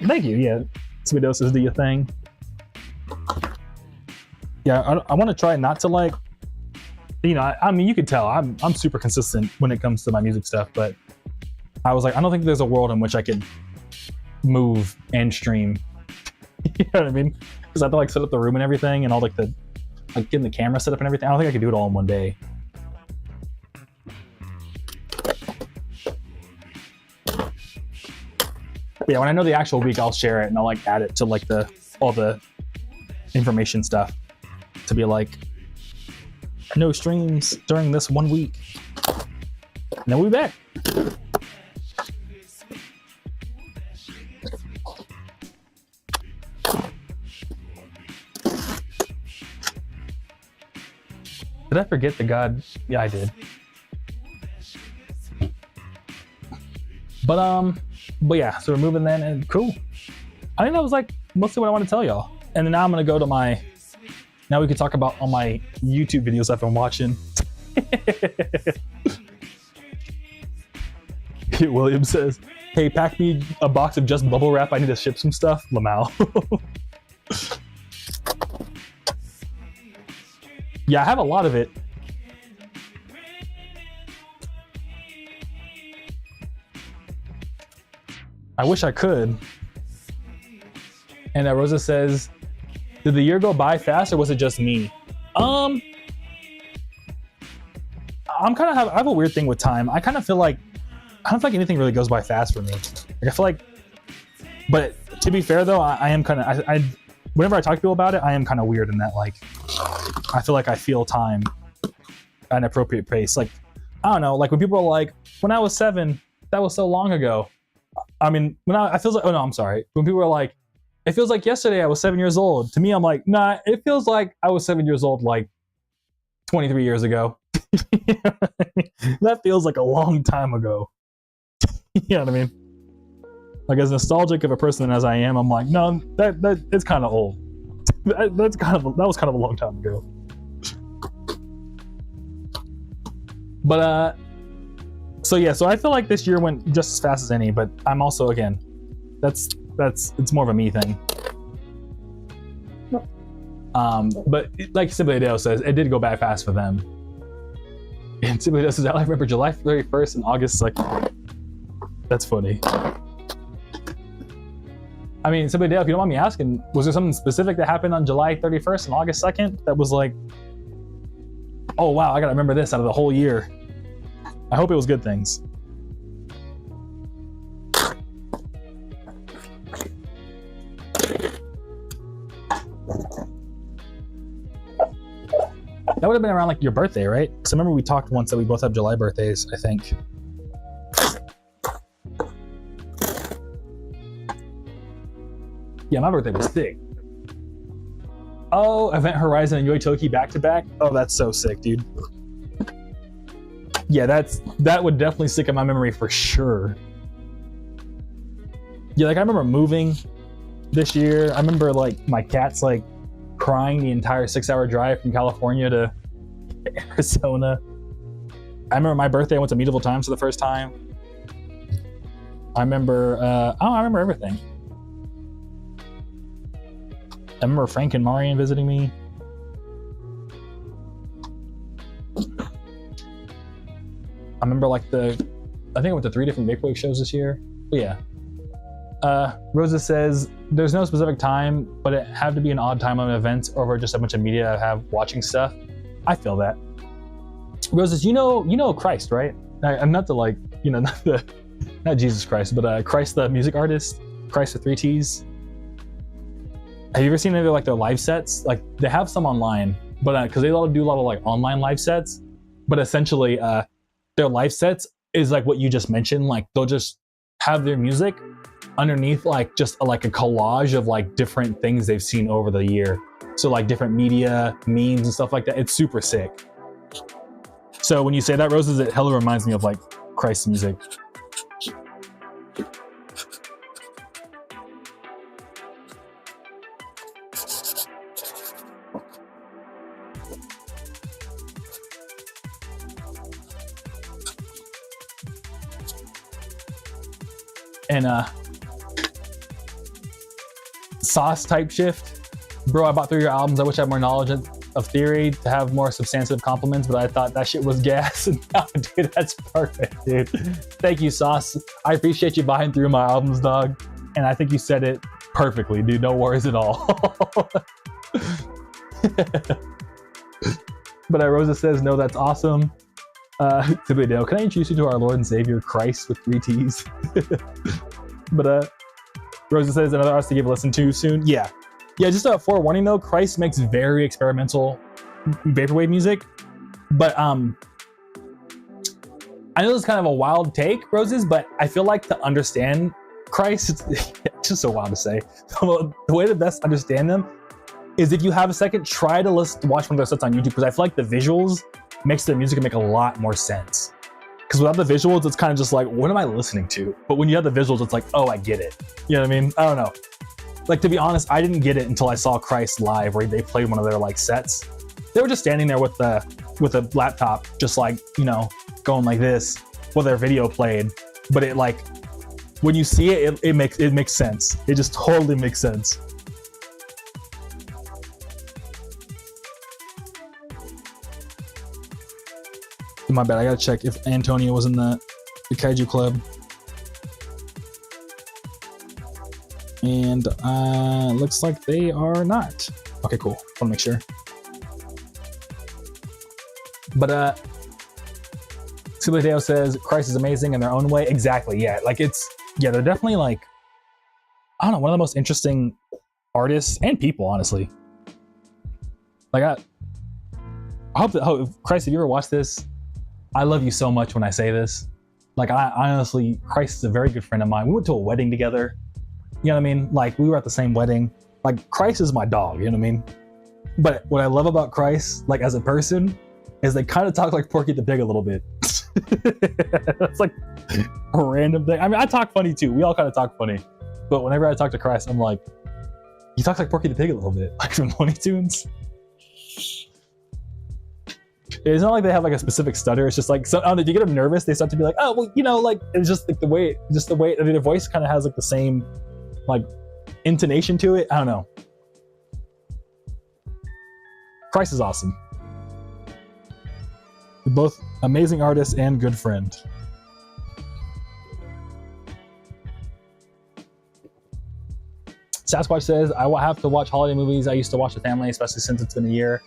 Thank you, yeah. Somebody else says, do your thing. Yeah, I want to try not to, like, you know, I mean, you could tell I'm super consistent when it comes to my music stuff, but I was like, I don't think there's a world in which I could move and stream. You know what I mean? Because I have to like set up the room and everything, and all like getting the camera set up and everything. I don't think I could do it all in one day. But yeah, when I know the actual week, I'll share it and I'll like add it to like all the information stuff to be like, no streams during this 1 week. And then we'll be back. Did I forget the god? Yeah, I did. But yeah, so we're moving then, and cool. I think that was like mostly what I want to tell y'all. And then now I'm gonna go to now we can talk about all my YouTube videos I've been watching. William says, hey, pack me a box of just bubble wrap. I need to ship some stuff. Lamau. Yeah, I have a lot of it. I wish I could. And Rosa says, did the year go by fast or was it just me? I have a weird thing with time. I don't feel like anything really goes by fast for me. Like I feel like, but to be fair though, I am kind of, whenever I talk to people about it, I am kind of weird in that, like, I feel like I feel time at an appropriate pace. Like, I don't know, like when people are like, when I was 7, that was so long ago. I mean, I feels like, oh no, I'm sorry. When people are like, it feels like yesterday I was 7 years old. To me, I'm like, nah, it feels like I was 7 years old like 23 years ago. You know what I mean? That feels like a long time ago. You know what I mean? Like as nostalgic of a person as I am, I'm like, no, that it's kind of old. That was kind of a long time ago. But so yeah, so I feel like this year went just as fast as any, but I'm also, again, it's more of a me thing. But like Sibley says, it did go by fast for them. And Sibley says, I remember July 31st and August 2nd. That's funny. I mean, Sibley Dale, if you don't mind me asking, was there something specific that happened on July 31st and August 2nd that was like, oh wow, I gotta remember this out of the whole year? I hope it was good things. That would have been around like your birthday, right? Because I remember we talked once that we both have July birthdays, I think. Yeah, my birthday was sick. Oh, Event Horizon and Yoitoki back to back. Oh, that's so sick, dude. Yeah, that would definitely stick in my memory for sure. Yeah, like I remember moving this year. I remember like my cat's like crying the entire 6-hour drive from California to Arizona. I remember my birthday. I went to Medieval Times for the first time. I remember. I remember everything. I remember Frank and Marion visiting me. I remember like I think I went to 3 different Vaporwave shows this year. But yeah. Rosa says, there's no specific time, but it had to be an odd time on an event or just a bunch of media have watching stuff. I feel that. Rosa says, you know Christ, right? I'm not the like, not Jesus Christ, but Christ the music artist, Christ with 3 T's. Have you ever seen any of like their live sets? Like they have some online, but because they do a lot of like online live sets, but essentially their live sets is like what you just mentioned. Like they'll just have their music underneath like just like a collage of like different things they've seen over the year. So like different media, memes and stuff like that. It's super sick. So when you say that, Roses, it hella reminds me of like Christ's music. And sauce type shift, bro. I bought 3 of your albums. I wish I had more knowledge of theory to have more substantive compliments, but I thought that shit was gas. And now, dude, that's perfect, dude. Thank you, Sauce. I appreciate you buying 3 of my albums, dog. And I think you said it perfectly, dude. No worries at all. But Rosa says, no, that's awesome. Thibodeau, can I introduce you to our Lord and Savior, Christ with 3 T's? But Rosa says another artist to give a listen to soon. Yeah, just a forewarning though, Christ makes very experimental vaporwave music, but I know this is kind of a wild take, Roses, but I feel like to understand Christ, it's just so wild to say. The way to best understand them is if you have a second, try to watch one of their sets on YouTube, because I feel like the visuals makes their music make a lot more sense. Because without the visuals, it's kind of just like, what am I listening to? But when you have the visuals, it's like, oh, I get it. You know what I mean? I don't know. Like, to be honest, I didn't get it until I saw Christ live, where they played one of their like sets. They were just standing there with a laptop, just like, going like this while their video played. But it like, when you see it, it makes sense. It just totally makes sense. My bad, I gotta check if Antonio was in the Kaiju Club. And looks like they are not. Okay, cool. Wanna make sure. But Silvio says Christ is amazing in their own way. Exactly, yeah. Like they're definitely like, I don't know, one of the most interesting artists and people, honestly. Like I hope that Christ, if you ever watch this, I love you so much when I say this. Like, I honestly, Christ is a very good friend of mine. We went to a wedding together. You know what I mean? Like, we were at the same wedding. Like, Christ is my dog, you know what I mean? But what I love about Christ, like, as a person, is they kind of talk like Porky the Pig a little bit. That's like a random thing. I mean, I talk funny too. We all kind of talk funny. But whenever I talk to Christ, I'm like, he talks like Porky the Pig a little bit, like from Looney Tunes. It's not like they have like a specific stutter. It's just like, so, I don't know, if you get them nervous, they start to be like, oh, well, like, it's just like the way, I mean, their voice kind of has like the same like intonation to it. I don't know. Christ is awesome. They're both amazing artists and good friend. Sasquatch says, I will have to watch holiday movies I used to watch with family, especially since it's been a year.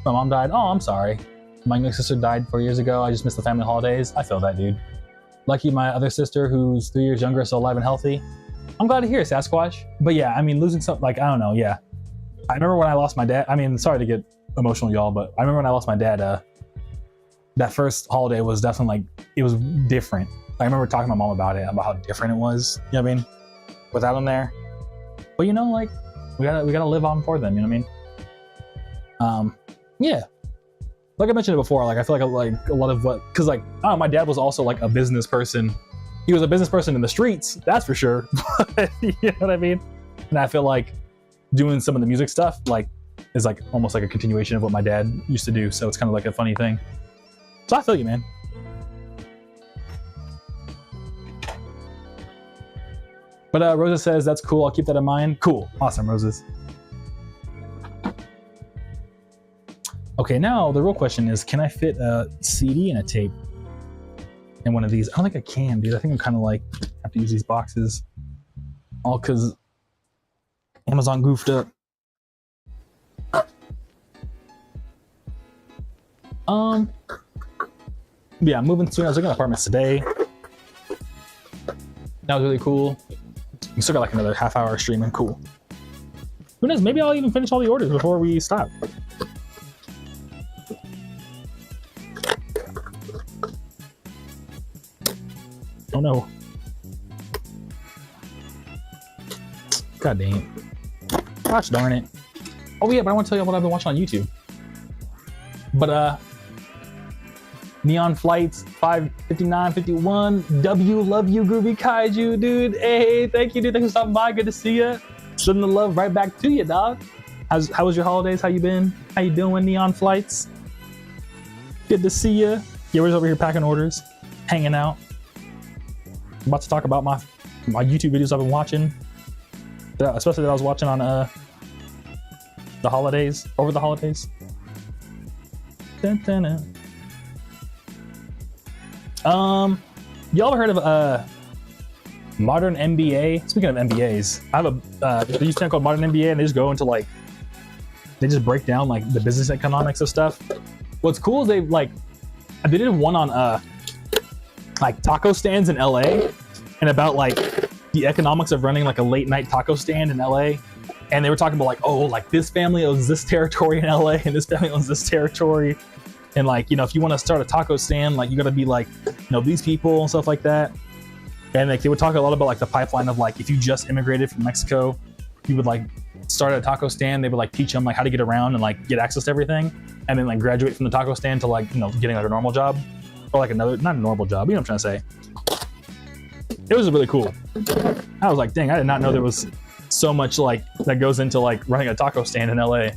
My mom died. Oh, I'm sorry. My younger sister died 4 years ago. I just missed the family holidays. I feel that, dude. Lucky my other sister, who's 3 years younger, still alive and healthy. I'm glad to hear it, Sasquatch. But yeah, I mean, losing something, like, I don't know, yeah. I remember when I lost my dad. I mean, sorry to get emotional, y'all, but I remember when I lost my dad, that first holiday was definitely like, it was different. I remember talking to my mom about it, about how different it was. You know what I mean? Without him there. But you know, like we gotta live on for them. You know what I mean? Yeah. Like I mentioned it before, like I feel like a lot of what, because like I don't know, my dad was also like a business person. He was a business person in the streets, that's for sure. You know what I mean? And I feel like doing some of the music stuff like is like almost like a continuation of what my dad used to do. So it's kind of like a funny thing. So I feel you, man. But Rosa says that's cool. I'll keep that in mind. Cool, awesome, Roses. Okay, now the real question is, can I fit a CD and a tape in one of these? I don't think I can, dude. I think I'm kind of like, have to use these boxes. All because Amazon goofed up. Yeah, I'm moving soon. I was looking at apartments today. That was really cool. We still got like another half hour streaming. Cool. Who knows? Maybe I'll even finish all the orders before we stop. Oh no. God dang it. Gosh darn it. Oh yeah, but I want to tell you what I've been watching on YouTube. But Neon Flights 55951 W, love you, Groovy Kaiju, dude. Hey, thank you, dude. Thanks for stopping by. Good to see you. Sending the love right back to you, dog. How was your holidays? How you been? How you doing, Neon Flights? Good to see you. Yeah, we're just over here packing orders, hanging out. I'm about to talk about my YouTube videos I've been watching, especially that I was watching on the holidays, over the holidays. Dun, dun, dun. Y'all ever heard of Modern MBA? Speaking of MBAs, I have a they use something called Modern MBA, and they just go into like, they just break down like the business economics of stuff. What's cool is they did one on like taco stands in LA and about like the economics of running like a late night taco stand in LA. And they were talking about like, oh, like this family owns this territory in LA and this family owns this territory. And like, you know, if you want to start a taco stand, like you got to be like, you know, these people and stuff like that. And like they would talk a lot about like the pipeline of like, if you just immigrated from Mexico, you would like start a taco stand. They would like teach them like how to get around and like get access to everything. And then like graduate from the taco stand to like, you know, getting like a normal job. Or like another, not a normal job, you know what I'm trying to say. It was really cool. I was like, dang, I did not know there was so much like that goes into like running a taco stand in LA.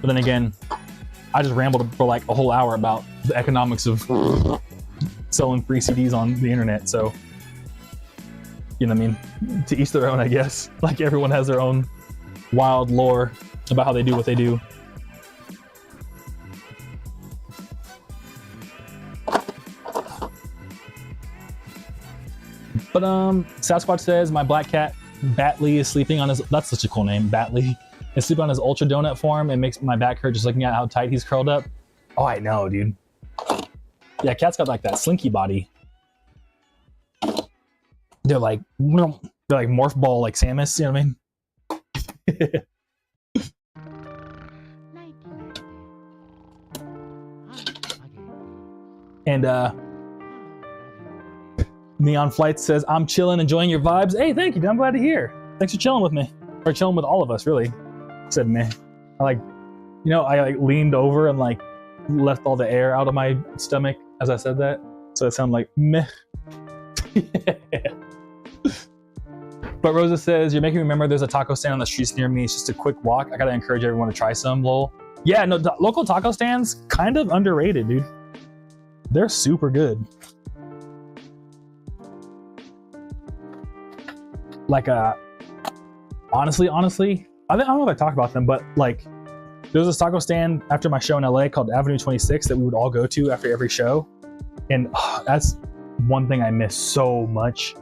But then again, I just rambled for like a whole hour about the economics of selling free CDs on the internet. So, you know what I mean? To each their own, I guess. Like everyone has their own wild lore about how they do what they do. But Sasquatch says my black cat Batley is sleeping on his, that's such a cool name, Batley, is sleeping on his ultra donut form and makes my back hurt just looking at how tight he's curled up. Oh, I know, dude. Yeah, cat's got like that slinky body. They're like morph ball like Samus, you know what I mean? And Neon Flight says, I'm chilling, enjoying your vibes. Hey, thank you, dude. I'm glad to hear. Thanks for chilling with me. Or chilling with all of us, really. Said meh. I like, you know, I like leaned over and like left all the air out of my stomach as I said that. So it sounded like meh. But Rosa says, you're making me remember there's a taco stand on the streets near me. It's just a quick walk. I gotta encourage everyone to try some, lol. Yeah, no, local taco stands, kind of underrated, dude. They're super good. Like, honestly, I don't know if I talked about them, but like, there was a taco stand after my show in LA called Avenue 26 that we would all go to after every show. And that's one thing I miss so much.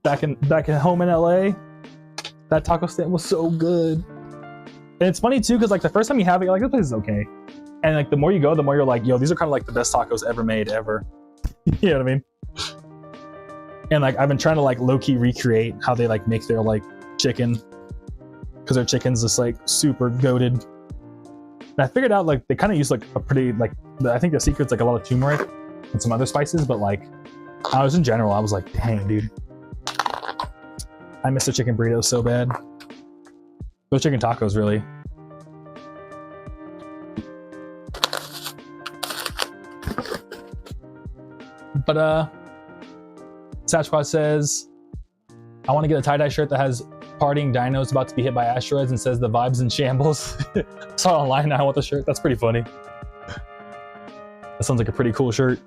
Back at home in LA, that taco stand was so good. And it's funny too, because like the first time you have it, you're like, this place is okay. And like the more you go, the more you're like, yo, these are kind of like the best tacos ever made ever. You know what I mean? And like I've been trying to like low-key recreate how they like make their like chicken, because their chicken's just like super goated. And I figured out like they kind of use like a pretty like I think the secret's like a lot of turmeric and some other spices, but like I was in general, I was like, dang, dude, I miss the chicken burritos so bad. Those chicken tacos, really. But Sasquatch says, I want to get a tie-dye shirt that has partying dinos about to be hit by asteroids and says the vibes in shambles. Saw it online, now I want the shirt. That's pretty funny. That sounds like a pretty cool shirt.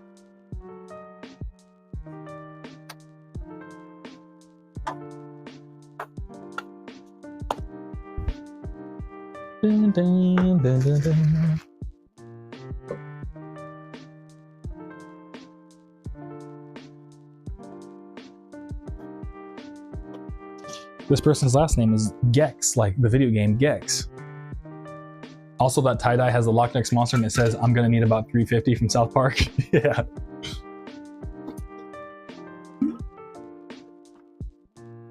Dun, dun, dun, dun, dun. This person's last name is Gex, like the video game Gex. Also, that tie-dye has the Loch Ness Monster and it says, I'm gonna need about 350 from South Park. Yeah.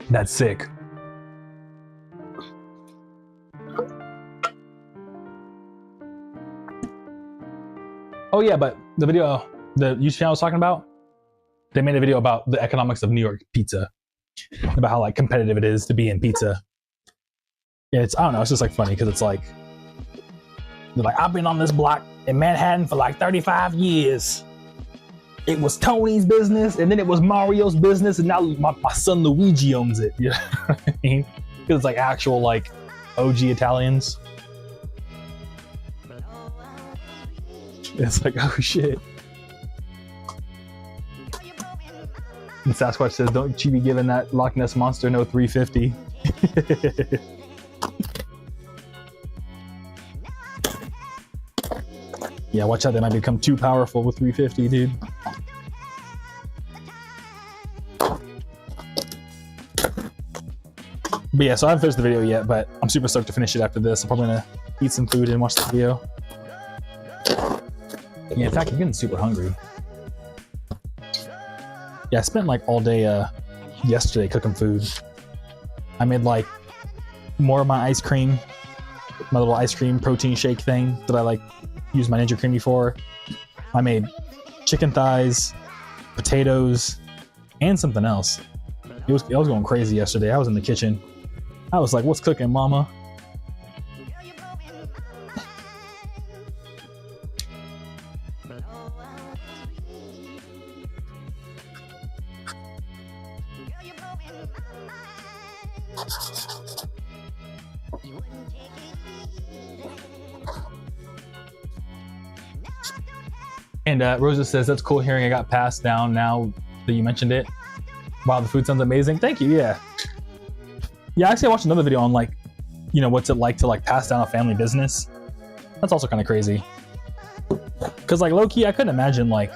That's sick. Oh yeah, but the video, the YouTube channel I was talking about, they made a video about the economics of New York pizza. About how like competitive it is to be in pizza. Yeah, it's, I don't know, it's just like funny because it's like, they're like, I've been on this block in Manhattan for like 35 years. It was Tony's business, and then it was Mario's business, and now my son Luigi owns it. You know what I mean? Because it's like actual like OG Italians. It's like, oh shit. And Sasquatch says, don't you be giving that Loch Ness Monster no 350. Yeah, watch out, they might become too powerful with 350, dude. But yeah, so I haven't finished the video yet, but I'm super stoked to finish it after this. I'm probably gonna eat some food and watch the video. Yeah, in fact, I'm getting super hungry. Yeah, I spent like all day yesterday cooking food. I made like more of my ice cream, my little ice cream protein shake thing that I like use my Ninja Creamy for. I made chicken thighs, potatoes, and something else. I was going crazy yesterday. I was in the kitchen. I was like, what's cooking, mama? And Rosa says, that's cool hearing I got passed down now that you mentioned it. Wow, the food sounds amazing. Thank you, yeah. Yeah, actually I watched another video on like, you know, what's it like to like pass down a family business. That's also kind of crazy. Cause like low-key, I couldn't imagine like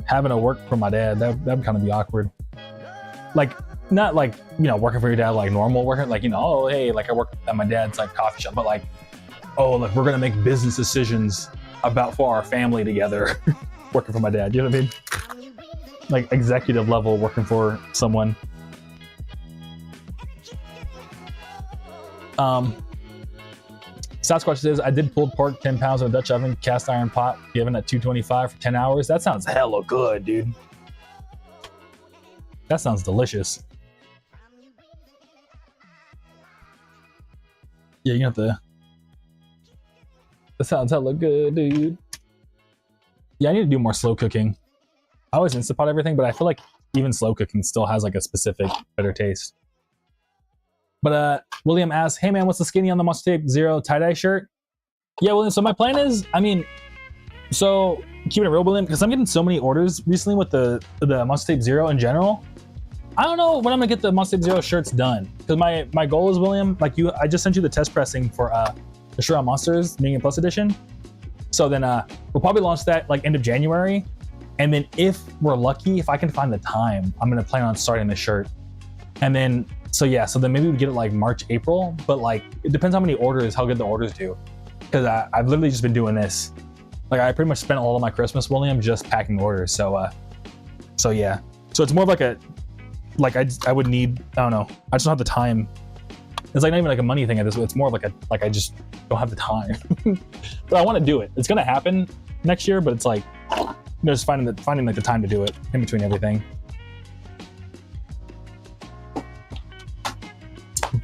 having to work for my dad. That'd kind of be awkward. Like, not like, you know, working for your dad like normal working, like, you know, oh, hey, like I work at my dad's like coffee shop, but like, oh, like we're gonna make business decisions for our family together. Working for my dad, you know what I mean? Like executive level working for someone. Sasquatch says, I did pulled pork 10 pounds in a Dutch oven, cast iron pot, given at 225 for 10 hours. That sounds hella good, dude. That sounds delicious. Yeah, you have to. That sounds hella good, dude. Yeah, I need to do more slow cooking. I always Instapot everything, but I feel like even slow cooking still has like a specific better taste. But William asks, hey man, what's the skinny on the Monster Tape Zero tie-dye shirt? Yeah, William, so my plan is, I mean, so keeping it real, William, because I'm getting so many orders recently with the Monster Tape Zero in general. I don't know when I'm gonna get the Monster Tape Zero shirts done. Because my goal is, William, like I just sent you the test pressing for the Shirt on Monsters Medium Plus Edition. So then we'll probably launch that like end of January. And then if we're lucky, if I can find the time, I'm gonna plan on starting the shirt. And then, so yeah, so then maybe we get it like March, April, but like, it depends how many orders, how good the orders do. Because I've literally just been doing this. Like I pretty much spent all of my Christmas, William, just packing orders. So yeah. So it's more of like I would need, I don't know, I just don't have the time. It's like not even like a money thing at this. It's more of like I just don't have the time. But I want to do it. It's gonna happen next year, but it's like, you know, just finding like the time to do it in between everything.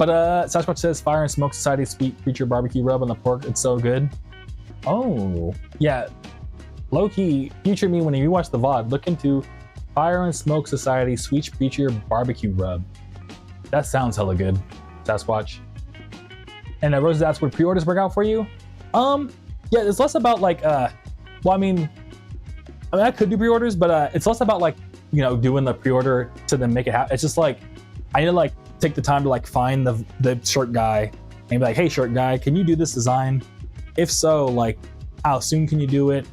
But Sasquatch says Fire and Smoke Society sweet creature barbecue rub on the pork. It's so good. Oh yeah, low key. Future me when you watch the VOD, look into Fire and Smoke Society sweet creature barbecue rub. That sounds hella good, Sasquatch. And Rose asks, would pre-orders work out for you? Yeah, it's less about like well, I mean I could do pre-orders, but it's less about like, you know, doing the pre-order to then make it happen. It's just like I need to like take the time to like find the short guy and be like, hey short guy, can you do this design? If so, like how soon can you do it?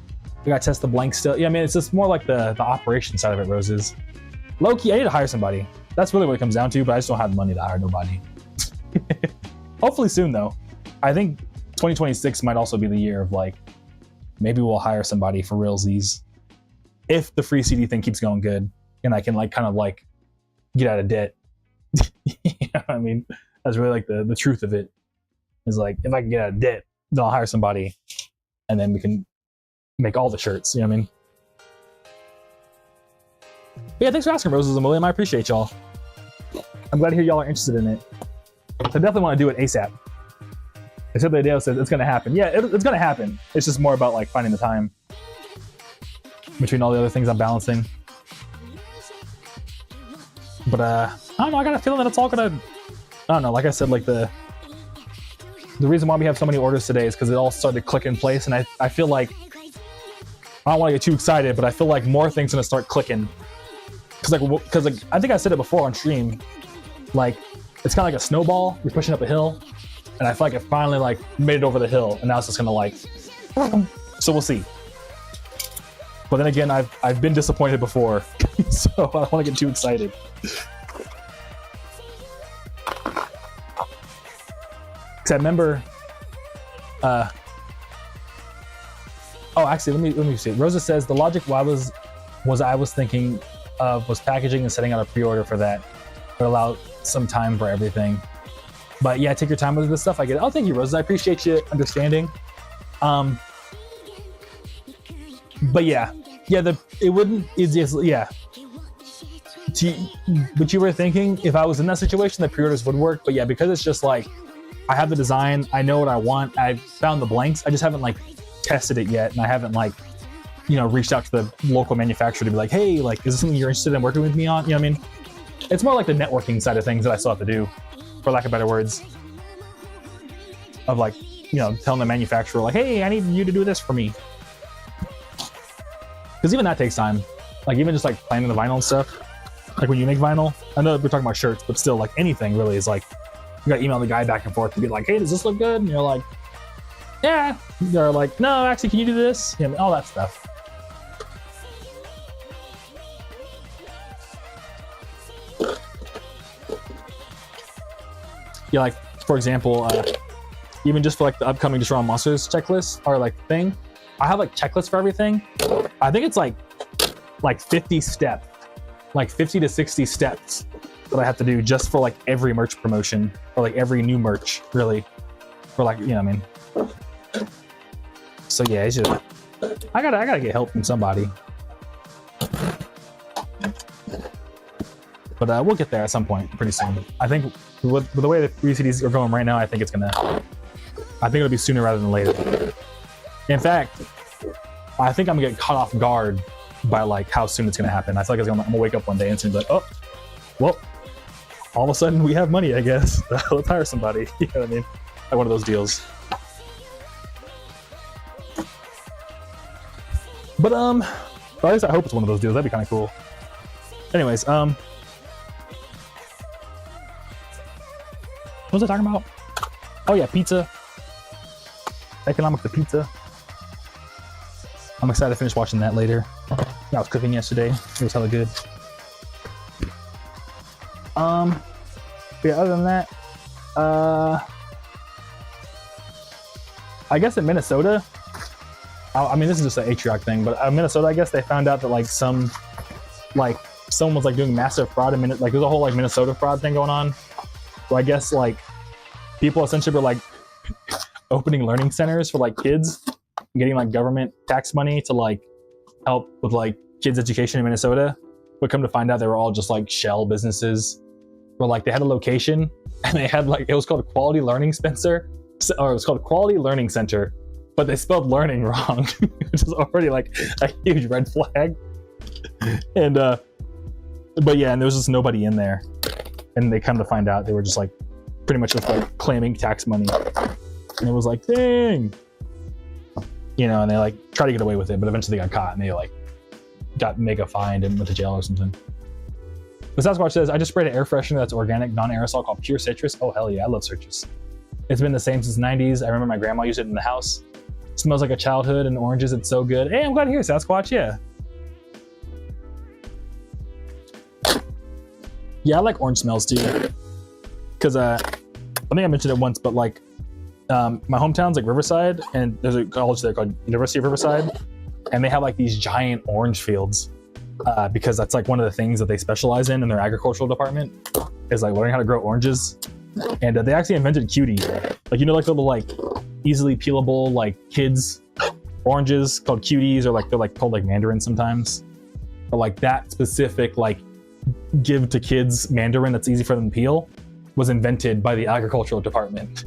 We gotta test the blank still. Yeah, I mean it's just more like the operation side of it, Roses. Low-key, I need to hire somebody. That's really what it comes down to, but I just don't have the money to hire nobody. Hopefully soon though. I think 2026 might also be the year of like, maybe we'll hire somebody for realsies. If the free CD thing keeps going good and I can like kind of like get out of debt. You know what I mean? That's really like the truth of it. Is like, if I can get out of debt, then I'll hire somebody and then we can make all the shirts, you know what I mean? But yeah, thanks for asking, Roses and William. I appreciate y'all. I'm glad to hear y'all are interested in it. I definitely want to do it ASAP. Except the idea says it's gonna happen. Yeah, it's gonna happen. It's just more about like finding the time between all the other things I'm balancing. But I don't know, I got a feeling that it's all gonna, I don't know, like I said, like the reason why we have so many orders today is because it all started to click in place, and I feel like, I don't want to get too excited, but I feel like more things are gonna start clicking. Because like, I think I said it before on stream, like, it's kind of like a snowball, you're pushing up a hill, and I feel like it finally like made it over the hill, and now it's just gonna like, so we'll see. But then again, I've been disappointed before, so I don't want to get too excited. Because I remember, oh, actually, let me see. Rosa says the logic I was thinking of was packaging and setting out a pre-order for that, but allow some time for everything. But yeah, take your time with this stuff. I get it. Oh, thank you, Rosa. I appreciate you understanding. But yeah, it wouldn't. It's just, yeah. But you were thinking if I was in that situation, the pre-orders would work. But yeah, because it's just like I have the design, I know what I want, I found the blanks. I just haven't like tested it yet, and I haven't like, you know, reached out to the local manufacturer to be like, hey, like, is this something you're interested in working with me on? You know what I mean? It's more like the networking side of things that I still have to do, for lack of better words. Of like, you know, telling the manufacturer like, hey, I need you to do this for me. Because even that takes time. Like even just like planning the vinyl and stuff. Like when you make vinyl, I know we're talking about shirts, but still like anything really is like, you gotta email the guy back and forth to be like, hey, does this look good? And you're like, yeah. They're like, no, actually, can you do this? You know, all that stuff. Yeah, like for example, even just for like the upcoming Deshaun Monsters checklist or like thing, I have like checklists for everything. I think it's like 50 steps, like 50 to 60 steps that I have to do just for like every merch promotion or like every new merch, really, for like, you know what I mean? So yeah, it's just I gotta get help from somebody. But we'll get there at some point pretty soon. I think with the way the 3 CDs are going right now, I think it'll be sooner rather than later. In fact, I think I'm gonna get caught off guard by like how soon it's gonna happen. I feel like I'm gonna wake up one day and it's gonna be like, oh, well, all of a sudden we have money, I guess. Let's hire somebody. You know what I mean? Like one of those deals. But or at least I hope it's one of those deals. That'd be kind of cool. Anyways, what was I talking about? Oh yeah, pizza. Economic the pizza. I'm excited to finish watching that later. Yeah, I was cooking yesterday. It was hella good. Yeah, other than that, I guess in Minnesota, I mean, this is just an Atrioc thing, but in Minnesota, I guess they found out that like someone was like doing massive fraud in Minnesota. Like there's a whole like Minnesota fraud thing going on. So I guess like people essentially were like opening learning centers for like kids, getting like government tax money to like help with like kids' education in Minnesota. But come to find out, they were all just like shell businesses where like they had a location and they had like, it was called Quality Learning Spencer, or it was called Quality Learning Center, but they spelled learning wrong, which is already like a huge red flag. And but yeah, and there was just nobody in there, and they come to find out they were just like pretty much just like claiming tax money, and it was like, dang, you know, and they like tried to get away with it, but eventually they got caught and they like got mega fined and went to jail or something. But Sasquatch says, I just sprayed an air freshener that's organic, non-aerosol, called Pure Citrus. Oh hell yeah, I love citrus. It's been the same since the 90s. I remember my grandma used it in the house. It smells like a childhood, and oranges, it's so good. Hey, I'm glad to hear Sasquatch, yeah. Yeah, I like orange smells too. Because I think I mentioned it once, but like my hometown's like Riverside, and there's a college there called University of Riverside, and they have like these giant orange fields because that's like one of the things that they specialize in their agricultural department is like learning how to grow oranges. And they actually invented cutie, like, you know, like little like easily peelable like kids oranges called cuties, or like they're like called like mandarins sometimes, but like that specific like give to kids mandarin that's easy for them to peel was invented by the agricultural department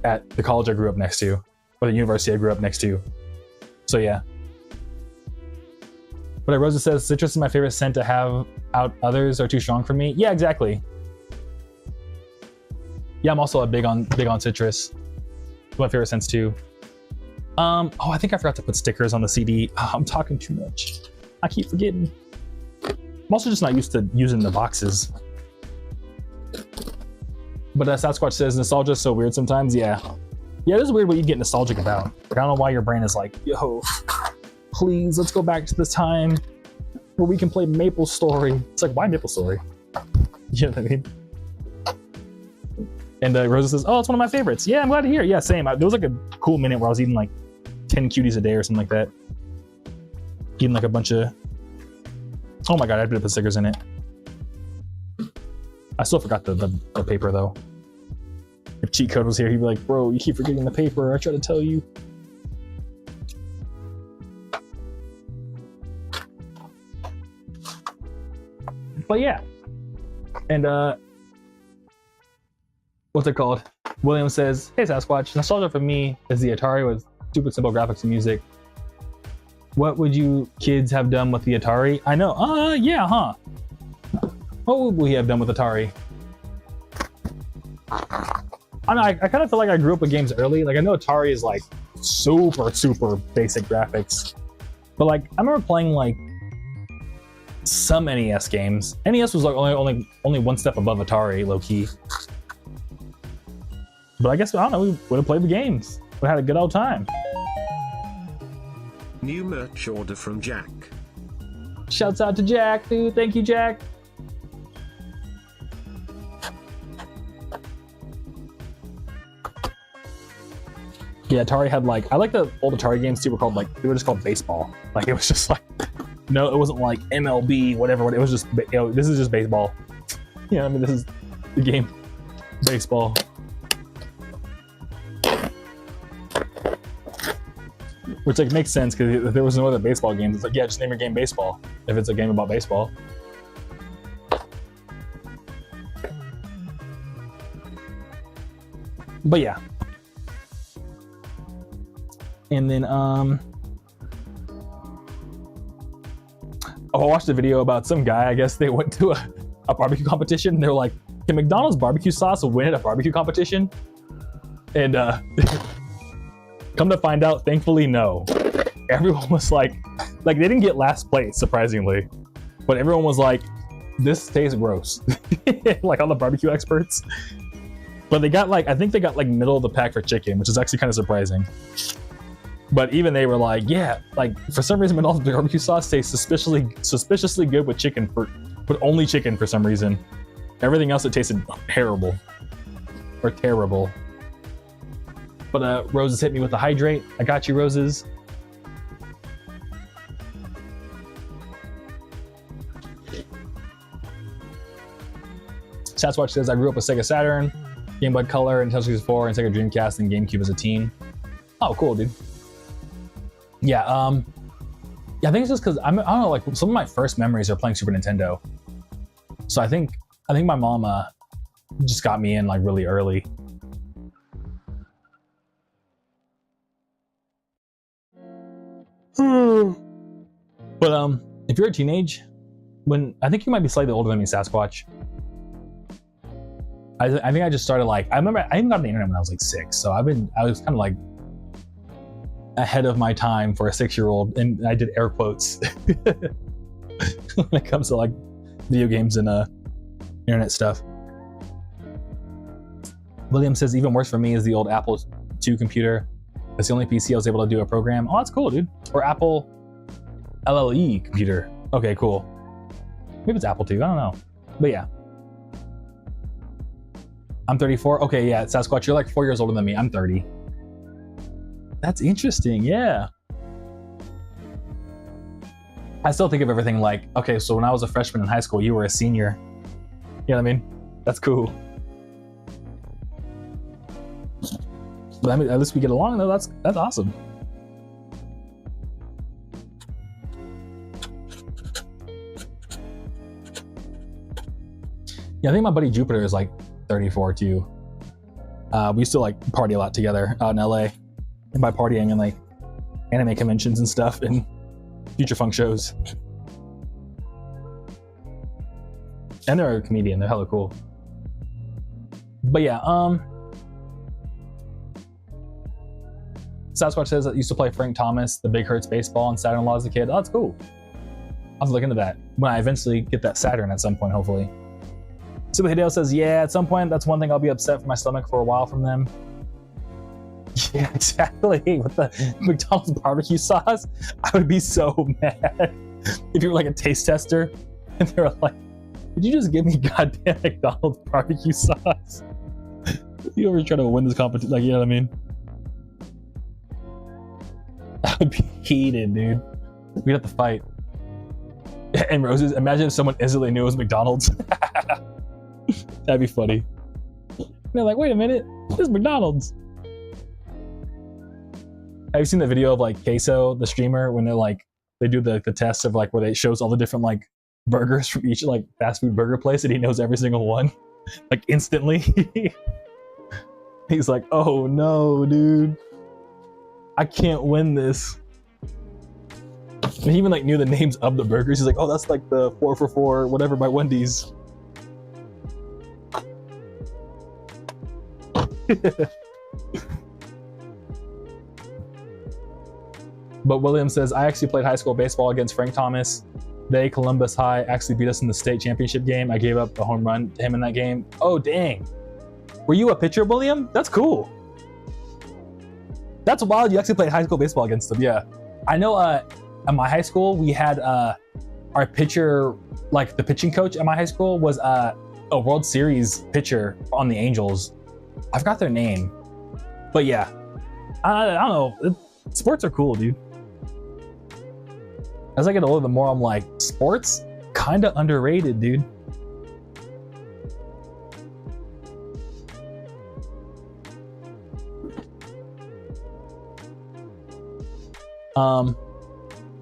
at the college I grew up next to, or the university I grew up next to. So yeah. But Rosa says, citrus is my favorite scent to have out. Others are too strong for me. Yeah, exactly. Yeah, I'm also big on citrus. It's my favorite scents too. Oh, I think I forgot to put stickers on the CD. Oh, I'm talking too much. I keep forgetting. I'm also just not used to using the boxes. But Sasquatch says, nostalgia is so weird sometimes. Yeah. Yeah, this is weird what you get nostalgic about. Like, I don't know why your brain is like, yo, please, let's go back to this time where we can play Maple Story. It's like, why Maple Story? You know what I mean? And Rosa says, oh, it's one of my favorites. Yeah, I'm glad to hear. Yeah, same. There was like a cool minute where I was eating like 10 cuties a day or something like that. Eating like a bunch of... Oh my god, I had to put stickers in it. I still forgot the paper though. If Cheat Code was here, he'd be like, bro, you keep forgetting the paper. I try to tell you. But yeah. And what's it called? William says, hey Sasquatch, nostalgia for me is the Atari with stupid simple graphics and music. What would you kids have done with the Atari? I know, yeah, huh? What would we have done with Atari? I mean, I kind of feel like I grew up with games early. Like, I know Atari is like super basic graphics, but like I remember playing like some NES games. NES was like only one step above Atari, low key. But I guess, I don't know, we would have played the games. We had a good old time. New merch order from Jack. Shouts out to Jack, dude. Thank you, Jack. Yeah, Atari had like, I like the old Atari games too, were called like, they were just called baseball. Like, it was just like, no, it wasn't like MLB, whatever. It was just, you know, this is just baseball. You know, I mean, this is the game, baseball. Which like makes sense, because if there was no other baseball games, it's like, yeah, just name your game baseball. If it's a game about baseball. But yeah. And then I watched a video about some guy. I guess they went to a barbecue competition. They were like, can McDonald's barbecue sauce win at a barbecue competition? And come to find out, thankfully, no. Everyone was like they didn't get last place, surprisingly. But everyone was like, this tastes gross. Like all the barbecue experts. But they got like, I think they got like middle of the pack for chicken, which is actually kind of surprising. But even they were like, yeah, like for some reason, McDonald's barbecue sauce tastes suspiciously good with chicken, but only chicken for some reason. Everything else, it tasted terrible. Or terrible. But Roses hit me with the hydrate. I got you, Roses. Sasquatch says, I grew up with Sega Saturn, Game Boy Color, Nintendo 64, and Sega Dreamcast and GameCube as a teen. Oh, cool, dude. Yeah, I think it's just because I don't know, like some of my first memories are playing Super Nintendo. So I think my mom just got me in like really early. But if you're a teenage, I think you might be slightly older than me, Sasquatch. I think I just started like, I remember I even got on the internet when I was like 6, so I was kind of like ahead of my time for a 6-year-old, and I did air quotes when it comes to like video games and internet stuff. William says even worse for me is the old Apple II computer. It's the only PC I was able to do a program. Oh, that's cool, dude. Or Apple LLE computer. Okay, cool. Maybe it's Apple II, I don't know. But yeah. I'm 34. Okay, yeah, Sasquatch, you're like 4 years older than me. I'm 30. That's interesting, yeah. I still think of everything like, okay, so when I was a freshman in high school, you were a senior. You know what I mean? That's cool. But I mean, at least we get along though. That's awesome. Yeah, I think my buddy Jupiter is like 34 too. We used to like party a lot together out in LA, and by partying and like anime conventions and stuff and Future Funk shows. And they're a comedian. They're hella cool. But yeah, Sasquatch says that used to play Frank Thomas, the Big Hurts baseball, and Saturn Law as a kid. Oh, that's cool. I'll look into that when I eventually get that Saturn at some point, hopefully. Super Hideo says, yeah, at some point, that's one thing I'll be upset for my stomach for a while from them. Yeah, exactly. With the McDonald's barbecue sauce, I would be so mad if you were like a taste tester and they were like, did you just give me goddamn McDonald's barbecue sauce? You ever try to win this competition? Like, you know what I mean? I would be heated, dude. We'd have to fight. And Roses, imagine if someone instantly knew it was McDonald's. That'd be funny. They're like, wait a minute, this is McDonald's. Have you seen the video of like Queso, the streamer, when they're like, they do the test of like where they shows all the different like burgers from each like fast food burger place, and he knows every single one, like instantly. He's like, oh no, dude, I can't win this. And he even like knew the names of the burgers. He's like, oh, that's like the 4 for 4 whatever by Wendy's. But William says, I actually played high school baseball against Frank Thomas. They, Columbus High, actually beat us in the state championship game. I gave up a home run to him in that game. Oh, dang. Were you a pitcher, William? That's cool. That's wild. You actually played high school baseball against them. Yeah. I know at my high school, we had our pitcher, like the pitching coach at my high school was a World Series pitcher on the Angels. I forgot their name. But yeah, I don't know. Sports are cool, dude. As I get older, the more I'm like, sports kind of underrated, dude.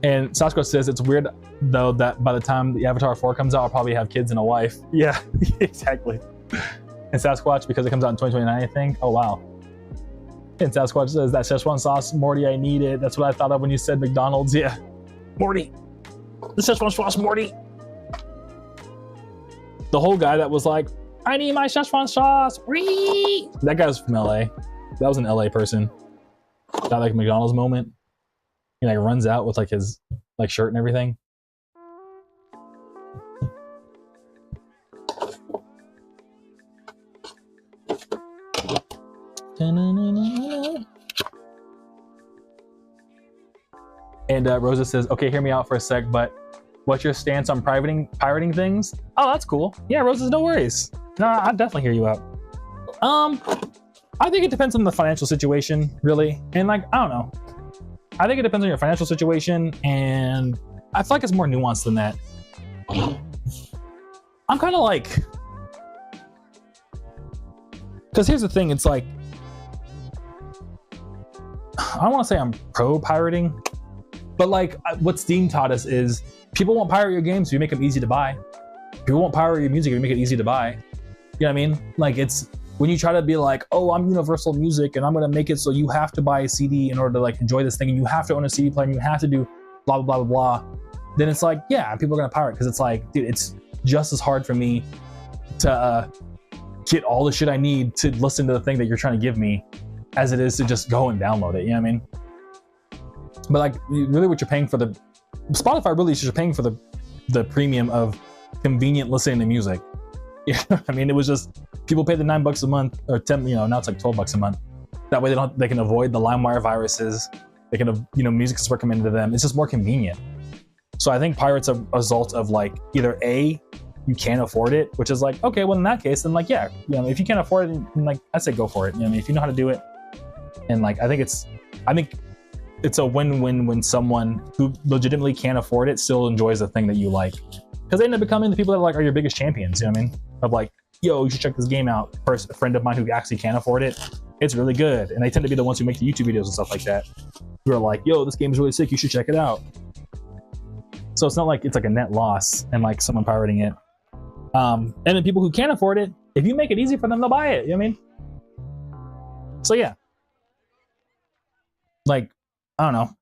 And Sasquatch says it's weird though that by the time the Avatar 4 comes out, I'll probably have kids and a wife. Yeah, exactly. And Sasquatch, because it comes out in 2029, I think. Oh wow. And Sasquatch says that Szechuan sauce, Morty, I need it. That's what I thought of when you said McDonald's. Yeah, Morty, the Szechuan sauce, Morty. The whole guy that was like, I need my Szechuan sauce. Whee! That guy was from LA. That was an LA person. Got like a McDonald's moment. He like runs out with like his like shirt and everything. And Rosa says, okay, hear me out for a sec, but what's your stance on pirating things? Oh, that's cool. Yeah, Rosa, no worries. No, I'll definitely hear you out. I think it depends on the financial situation, really. And like, I don't know. I think it depends on your financial situation, and I feel like it's more nuanced than that. I'm kind of like, because here's the thing, it's like, I don't want to say I'm pro pirating, but like what Steam taught us is people won't pirate your games if you make them easy to buy. People won't pirate your music if you make it easy to buy. You know what I mean? Like, it's when you try to be like, oh, I'm Universal Music and I'm gonna make it so you have to buy a CD in order to like enjoy this thing, and you have to own a CD player and you have to do blah blah blah blah blah. Then it's like, yeah, people are gonna pirate, because it's like, dude, it's just as hard for me to get all the shit I need to listen to the thing that you're trying to give me as it is to just go and download it. You know what I mean? But like, really, what you're paying for the Spotify really is you're paying for the premium of convenient listening to music. Yeah, I mean, it was just people pay the $9 a month or 10. You know, now it's like $12 a month. That way they can avoid the LimeWire viruses. They can, music is recommended to them. It's just more convenient. So I think pirate's a result of like either A, you can't afford it, which is like, okay, well in that case, then like, yeah, if you can't afford it, then like I say go for it. If you know how to do it, and like I think it's a win-win when someone who legitimately can't afford it still enjoys the thing that you like, because they end up becoming the people that like are your biggest champions. You know what I mean? Of like, yo, you should check this game out. First, a friend of mine who actually can't afford it, it's really good, and they tend to be the ones who make the YouTube videos and stuff like that, who are like, yo, this game is really sick, you should check it out. So it's not like it's like a net loss and like someone pirating it. And then people who can't afford it, if you make it easy for them, they'll buy it. You know what I mean? So yeah, like, I don't know.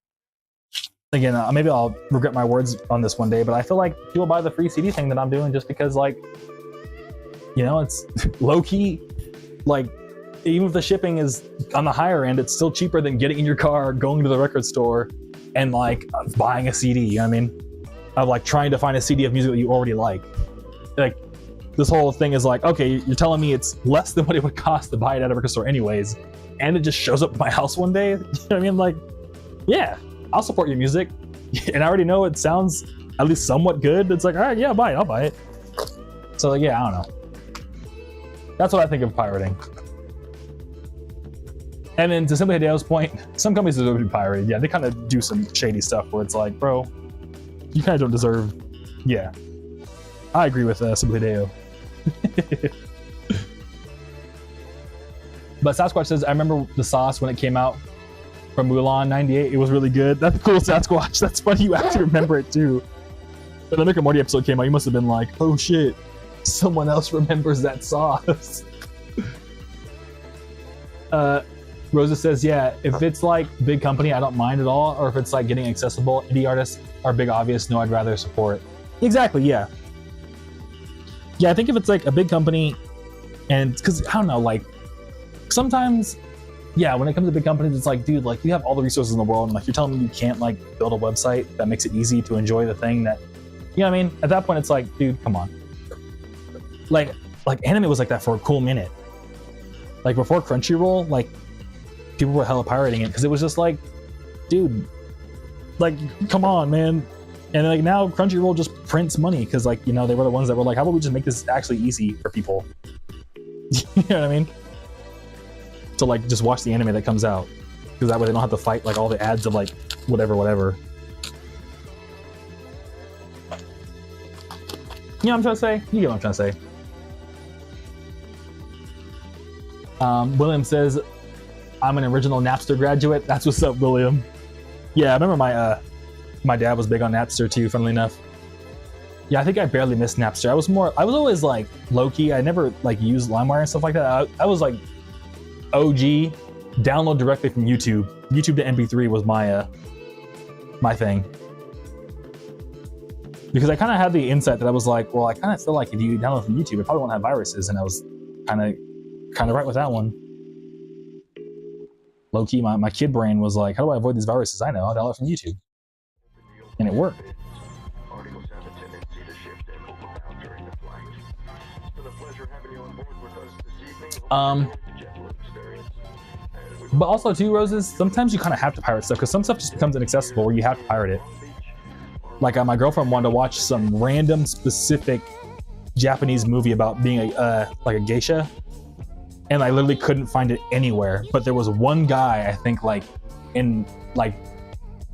Again, maybe I'll regret my words on this one day, but I feel like people buy the free CD thing that I'm doing just because, like, it's low key. Like, even if the shipping is on the higher end, it's still cheaper than getting in your car, going to the record store, and like buying a CD. You know what I mean? Of like trying to find a CD of music that you already like. Like, this whole thing is like, okay, you're telling me it's less than what it would cost to buy it at a record store anyways, and it just shows up at my house one day. You know what I mean? Like, yeah, I'll support your music, and I already know it sounds at least somewhat good. It's like, all right, yeah, buy it, I'll buy it. So like, yeah, I don't know. That's what I think of pirating. And then to Simply Hideo's point, some companies deserve to be pirated. Yeah, they kind of do some shady stuff where it's like, bro, you kind of don't deserve. Yeah, I agree with Simply Hideo. But Sasquatch says, I remember the sauce when it came out from Mulan '98. It was really good. That's cool, Sasquatch. That's funny you actually remember it too. When the Rick and Morty episode came out, you must have been like, oh shit, someone else remembers that sauce. Rosa says, yeah, if it's like big company, I don't mind at all. Or if it's like getting accessible, indie artists are big obvious. No, I'd rather support. Exactly, yeah. Yeah, I think if it's like a big company, and because I don't know, like sometimes, yeah, when it comes to big companies, it's like, dude, like you have all the resources in the world, and like you're telling me you can't like build a website that makes it easy to enjoy the thing that, you know what I mean? At that point, it's like, dude, come on. Like anime was like that for a cool minute. Like before Crunchyroll, like people were hella pirating it because it was just like, dude, like come on, man. And like now Crunchyroll just prints money because like, they were the ones that were like, how about we just make this actually easy for people? You know what I mean? To like just watch the anime that comes out, because that way they don't have to fight like all the ads of like whatever. You know what I'm trying to say? You get what I'm trying to say. William says, I'm an original Napster graduate. That's what's up, William. Yeah, I remember my dad was big on Napster too, funnily enough. Yeah, I think I barely missed Napster. I was always like low-key. I never like used LimeWire and stuff like that. I was like OG, download directly from YouTube. YouTube to MP3 was my thing. Because I kind of had the insight that I was like, well, I kind of feel like if you download from YouTube, it probably won't have viruses, and I was kind of right with that one. Low key, my kid brain was like, how do I avoid these viruses? I know, I'll download from YouTube, and it worked. But also too, Roses, sometimes you kind of have to pirate stuff because some stuff just becomes inaccessible where you have to pirate it. Like my girlfriend wanted to watch some random specific Japanese movie about being like a geisha, and I literally couldn't find it anywhere. But there was one guy, I think like in like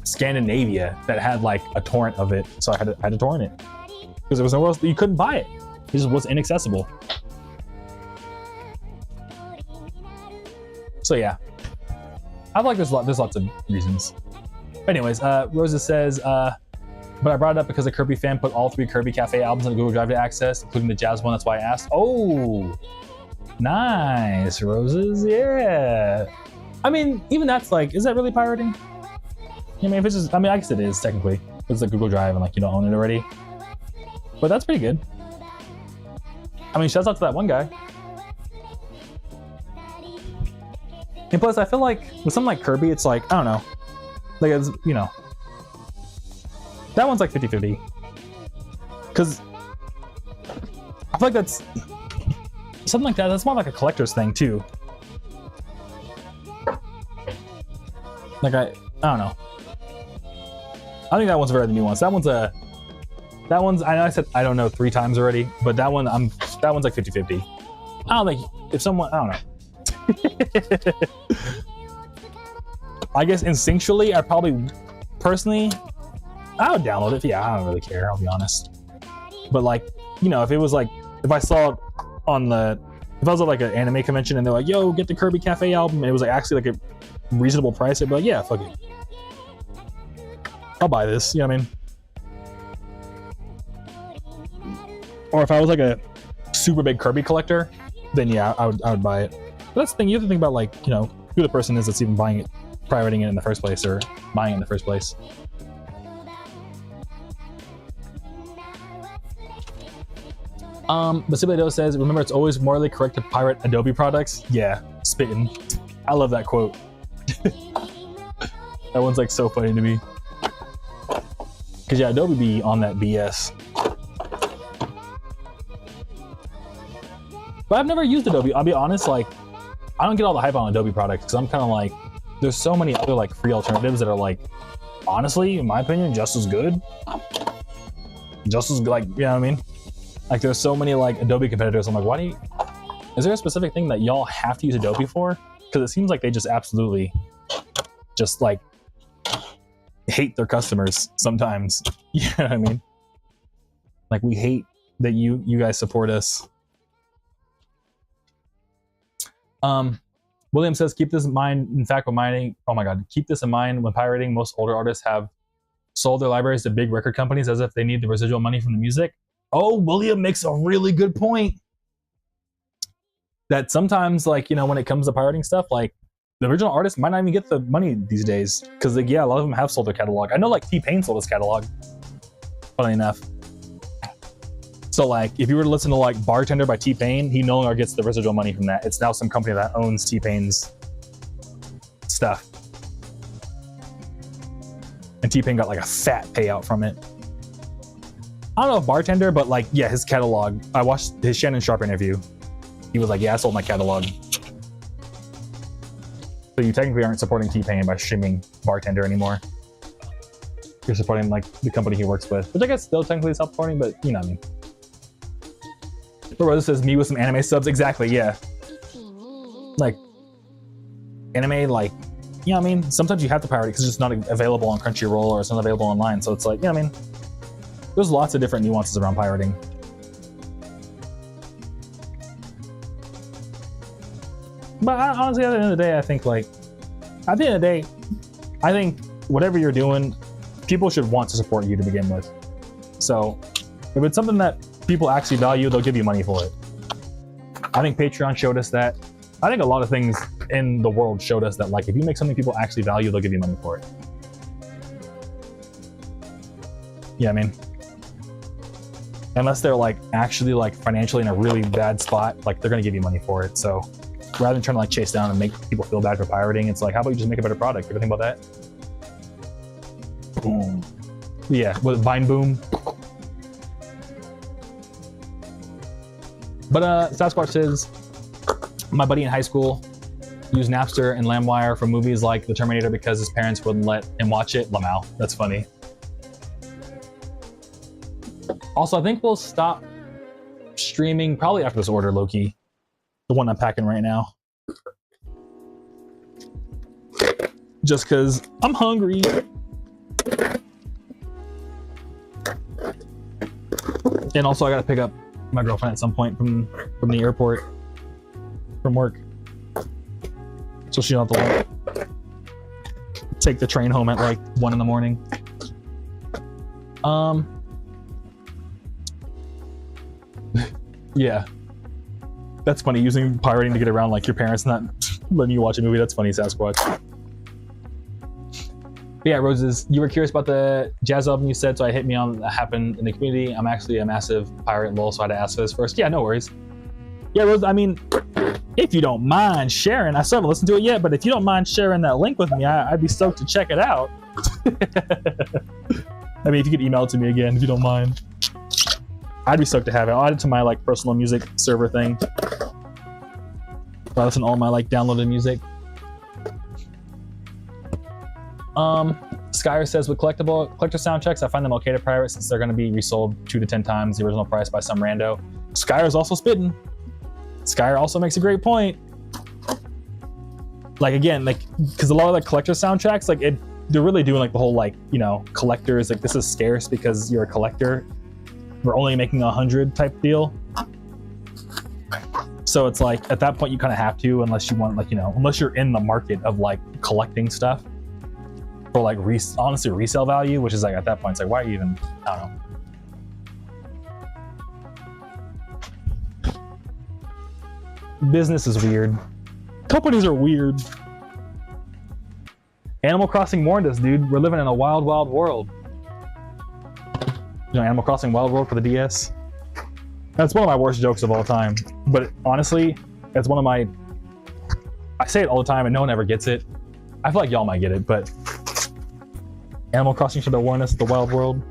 Scandinavia, that had like a torrent of it, so I had to torrent it because there was nowhere else that you couldn't buy it. It just was inaccessible. So yeah, I feel like there's lots of reasons. Anyways, Rosa says, but I brought it up because a Kirby fan put all 3 Kirby Cafe albums on the Google Drive to access, including the jazz one. That's why I asked. Oh, nice, Roses. Yeah. I mean, even that's like, is that really pirating? I mean, if it's just, I mean, I guess it is technically. It's a Google Drive and like you don't own it already. But that's pretty good. I mean, shouts out to that one guy. And plus, I feel like with something like Kirby, it's like, I don't know. Like, it's, you know. That one's like 50-50. Because I feel like that's something like that. That's more like a collector's thing too. Like I don't know. I think that one's better than the new ones. That one's I know I said I don't know 3 times already, but that one's like 50-50. I don't think if someone, I don't know. I guess instinctually, I probably personally I would download it. Yeah, I don't really care, I'll be honest. But like, you know, if it was like, if I saw it on the, if I was at like an anime convention and they're like, yo, get the Kirby Cafe album, and it was like actually like a reasonable price, I'd be like, yeah, fuck it. I'll buy this, you know what I mean? Or if I was like a super big Kirby collector, then yeah, I would buy it. But that's the thing, you have to think about like, you know, who the person is that's even buying it, pirating it in the first place, or buying it in the first place. But Siblado says, remember, it's always morally correct to pirate Adobe products. Yeah, spitting. I love that quote. That one's like so funny to me. Cause yeah, Adobe be on that BS. But I've never used Adobe. I'll be honest, like, I don't get all the hype on Adobe products because I'm kind of like, there's so many other like free alternatives that are like, honestly, in my opinion, just as good. Just as like, you know what I mean? Like there's so many like Adobe competitors. I'm like, why do you, is there a specific thing that y'all have to use Adobe for? Because it seems like they just absolutely just like hate their customers sometimes. You know what I mean? Like we hate that you guys support us. William says, keep this in mind. In fact, when mining, oh my God, keep this in mind when pirating. Most older artists have sold their libraries to big record companies as if they need the residual money from the music. Oh, William makes a really good point. That sometimes, like, you know, when it comes to pirating stuff, like, the original artist might not even get the money these days. Because, like, yeah, a lot of them have sold their catalog. I know, like, T-Pain sold his catalog. Funny enough. So, like, if you were to listen to, like, Bartender by T-Pain, he no longer gets the residual money from that. It's now some company that owns T-Pain's stuff. And T-Pain got, like, a fat payout from it. I don't know if Bartender, but like, yeah, his catalog. I watched his Shannon Sharp interview. He was like, yeah, I sold my catalog. So you technically aren't supporting T-Pain by streaming Bartender anymore. You're supporting like the company he works with, which I guess still technically is supporting, but you know what I mean. But Rosa says, me with some anime subs. Exactly, yeah. Like, anime, like, you know what I mean? Sometimes you have to pirate it because it's just not available on Crunchyroll or it's not available online. So it's like, you know what I mean? There's lots of different nuances around pirating. But honestly, at the end of the day, I think like, at the end of the day, I think whatever you're doing, people should want to support you to begin with. So if it's something that people actually value, they'll give you money for it. I think Patreon showed us that. I think a lot of things in the world showed us that, like, if you make something people actually value, they'll give you money for it. Yeah, I mean, unless they're like actually like financially in a really bad spot, like they're gonna give you money for it. So rather than trying to like chase down and make people feel bad for pirating, it's like, how about you just make a better product? You ever think about that? Boom. Yeah, with Vine Boom. But Sasquatch says, my buddy in high school used Napster and LimeWire for movies like The Terminator because his parents wouldn't let him watch it. Lamau, that's funny. Also, I think we'll stop streaming probably after this order, Loki. The one I'm packing right now. Just because I'm hungry. And also I gotta pick up my girlfriend at some point from the airport, from work. So she don't have to like, take the train home at like 1 in the morning. Yeah. That's funny, using pirating to get around like your parents not letting you watch a movie. That's funny, Sasquatch. But yeah, Roses, you were curious about the jazz album you said, so I hit me on that happened in the community. I'm actually a massive pirate lol, so I had to ask for this first. Yeah, no worries. Yeah, Rose, I mean, if you don't mind sharing, I still haven't listened to it yet, but if you don't mind sharing that link with me, I'd be stoked to check it out. I mean, if you could email it to me again, if you don't mind. I'd be stoked to have it. I'll add it to my like personal music server thing. I listen to all my like downloaded music. Skyer says with collector soundtracks, I find them okay to pirate since they're going to be resold 2 to 10 times the original price by some rando. Skyer's also spitting. Skyer also makes a great point. Like again, like because a lot of the collector soundtracks, like they're really doing like the whole like, you know, collectors, like this is scarce because you're a collector. We're only making 100 type deal. So it's like at that point you kind of have to, unless you want like, you know, unless you're in the market of like collecting stuff for like honestly resale value, which is like at that point it's like why are you even, I don't know. Business is weird. Companies are weird. Animal Crossing warned us, dude. We're living in a wild, wild world. You know, Animal Crossing Wild World for the DS. That's one of my worst jokes of all time. But honestly, it's one of my... I say it all the time and no one ever gets it. I feel like y'all might get it, but... Animal Crossing should have warned us of the wild world.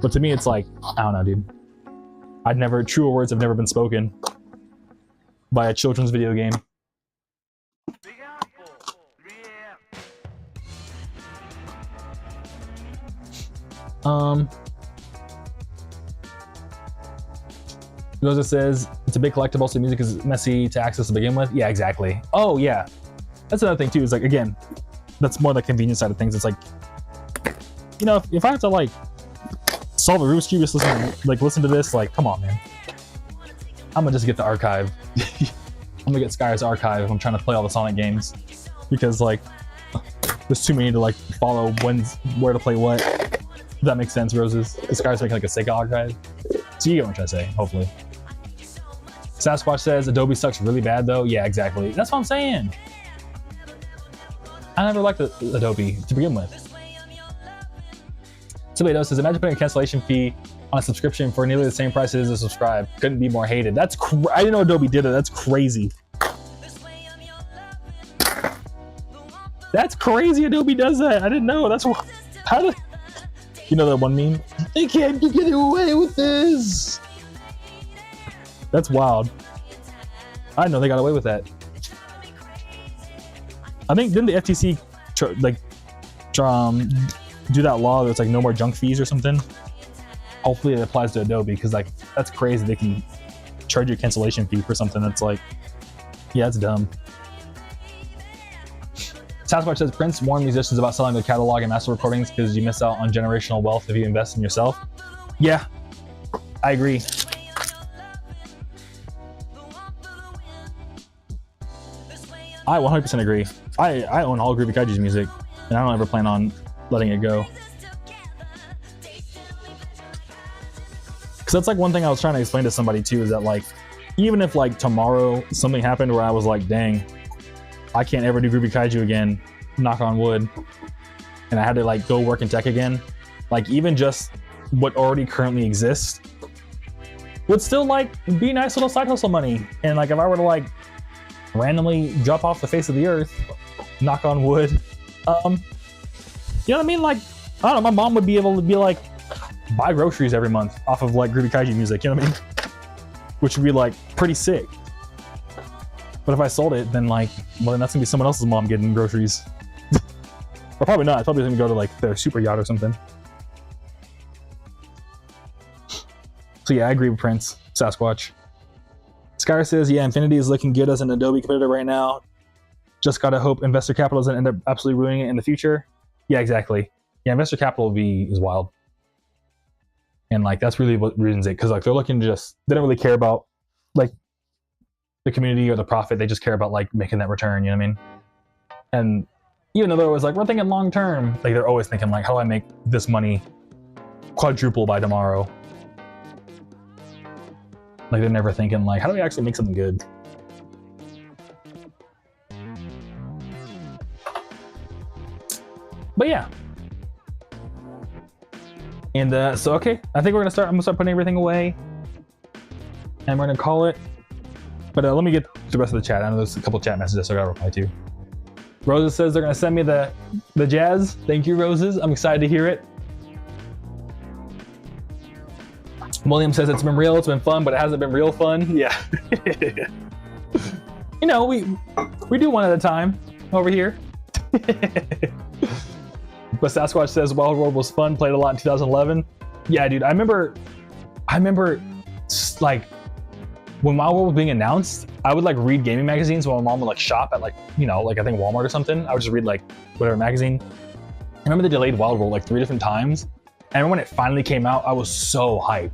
But to me, it's like, I don't know, dude. Truer words have never been spoken by a children's video game. Goza says, it's a big collectible, so music is messy to access to begin with. Yeah, exactly. Oh, yeah. That's another thing, too, is like, again, that's more the convenience side of things. It's like, you know, if I have to, like, solve a Rubik's Cube, just listen to this, like, come on, man. I'm gonna just get the archive. I'm gonna get Skyer's archive if I'm trying to play all the Sonic games. Because, like, there's too many to, like, follow where to play what. If that makes sense, Roses. Skyer's making, like, a Sega archive. So you get what I'm trying to say, hopefully. Sasquatch says, Adobe sucks really bad, though. Yeah, exactly. That's what I'm saying. I never liked Adobe to begin with. Somebody else says, imagine putting a cancellation fee on a subscription for nearly the same price as a subscribe. Couldn't be more hated. I didn't know Adobe did it. That's crazy. That's crazy Adobe does that. I didn't know. How did... You know that one meme? They can't get away with this. That's wild. I didn't know they got away with that. I think, didn't the FTC do that law that's like no more junk fees or something? Hopefully it applies to Adobe, because like that's crazy. They can charge you a cancellation fee for something that's like, yeah, it's dumb. Sasquatch says, Prince warned musicians about selling their catalog and master recordings because you miss out on generational wealth if you invest in yourself. Yeah, I agree. I 100% agree. I own all Groovy Kaiju's music, and I don't ever plan on letting it go. Because that's like one thing I was trying to explain to somebody too, is that like, even if like tomorrow something happened where I was like, dang, I can't ever do Groovy Kaiju again, knock on wood, and I had to like go work in tech again, like even just what already currently exists would still like be nice little side hustle money. And like if I were to like randomly drop off the face of the earth, knock on wood, you know what I mean? Like, I don't know, my mom would be able to be like, buy groceries every month off of like Groovy Kaiju music, you know what I mean? Which would be like pretty sick. But if I sold it, then like, well, then that's gonna be someone else's mom getting groceries. Or probably not. It's probably gonna go to like their super yacht or something. So yeah, I agree with Prince, Sasquatch. Skyr says, yeah, Infinity is looking good as an Adobe competitor right now. Just gotta hope investor capital doesn't end up absolutely ruining it in the future. Yeah, exactly. Yeah, investor capital is wild. And like, that's really what ruins it. Cause like they're looking to they don't really care about like the community or the profit. They just care about like making that return, you know what I mean? And even though they're always like, we're thinking long term, like they're always thinking like, how do I make this money quadruple by tomorrow. Like they're never thinking like, how do we actually make something good? But yeah. And so okay, I think I'm gonna start putting everything away. And we're gonna call it. But let me get the rest of the chat. I know there's a couple chat messages I gotta reply to. Roses says they're gonna send me the jazz. Thank you, Roses. I'm excited to hear it. William says it's been real, it's been fun, but it hasn't been real fun. Yeah. You know, we do one at a time over here. But Sasquatch says Wild World was fun, played a lot in 2011. Yeah, dude, I remember like when Wild World was being announced, I would like read gaming magazines while my mom would like shop at like, you know, like I think Walmart or something. I would just read like whatever magazine. I remember they delayed Wild World like 3 different times. And I remember when it finally came out, I was so hyped.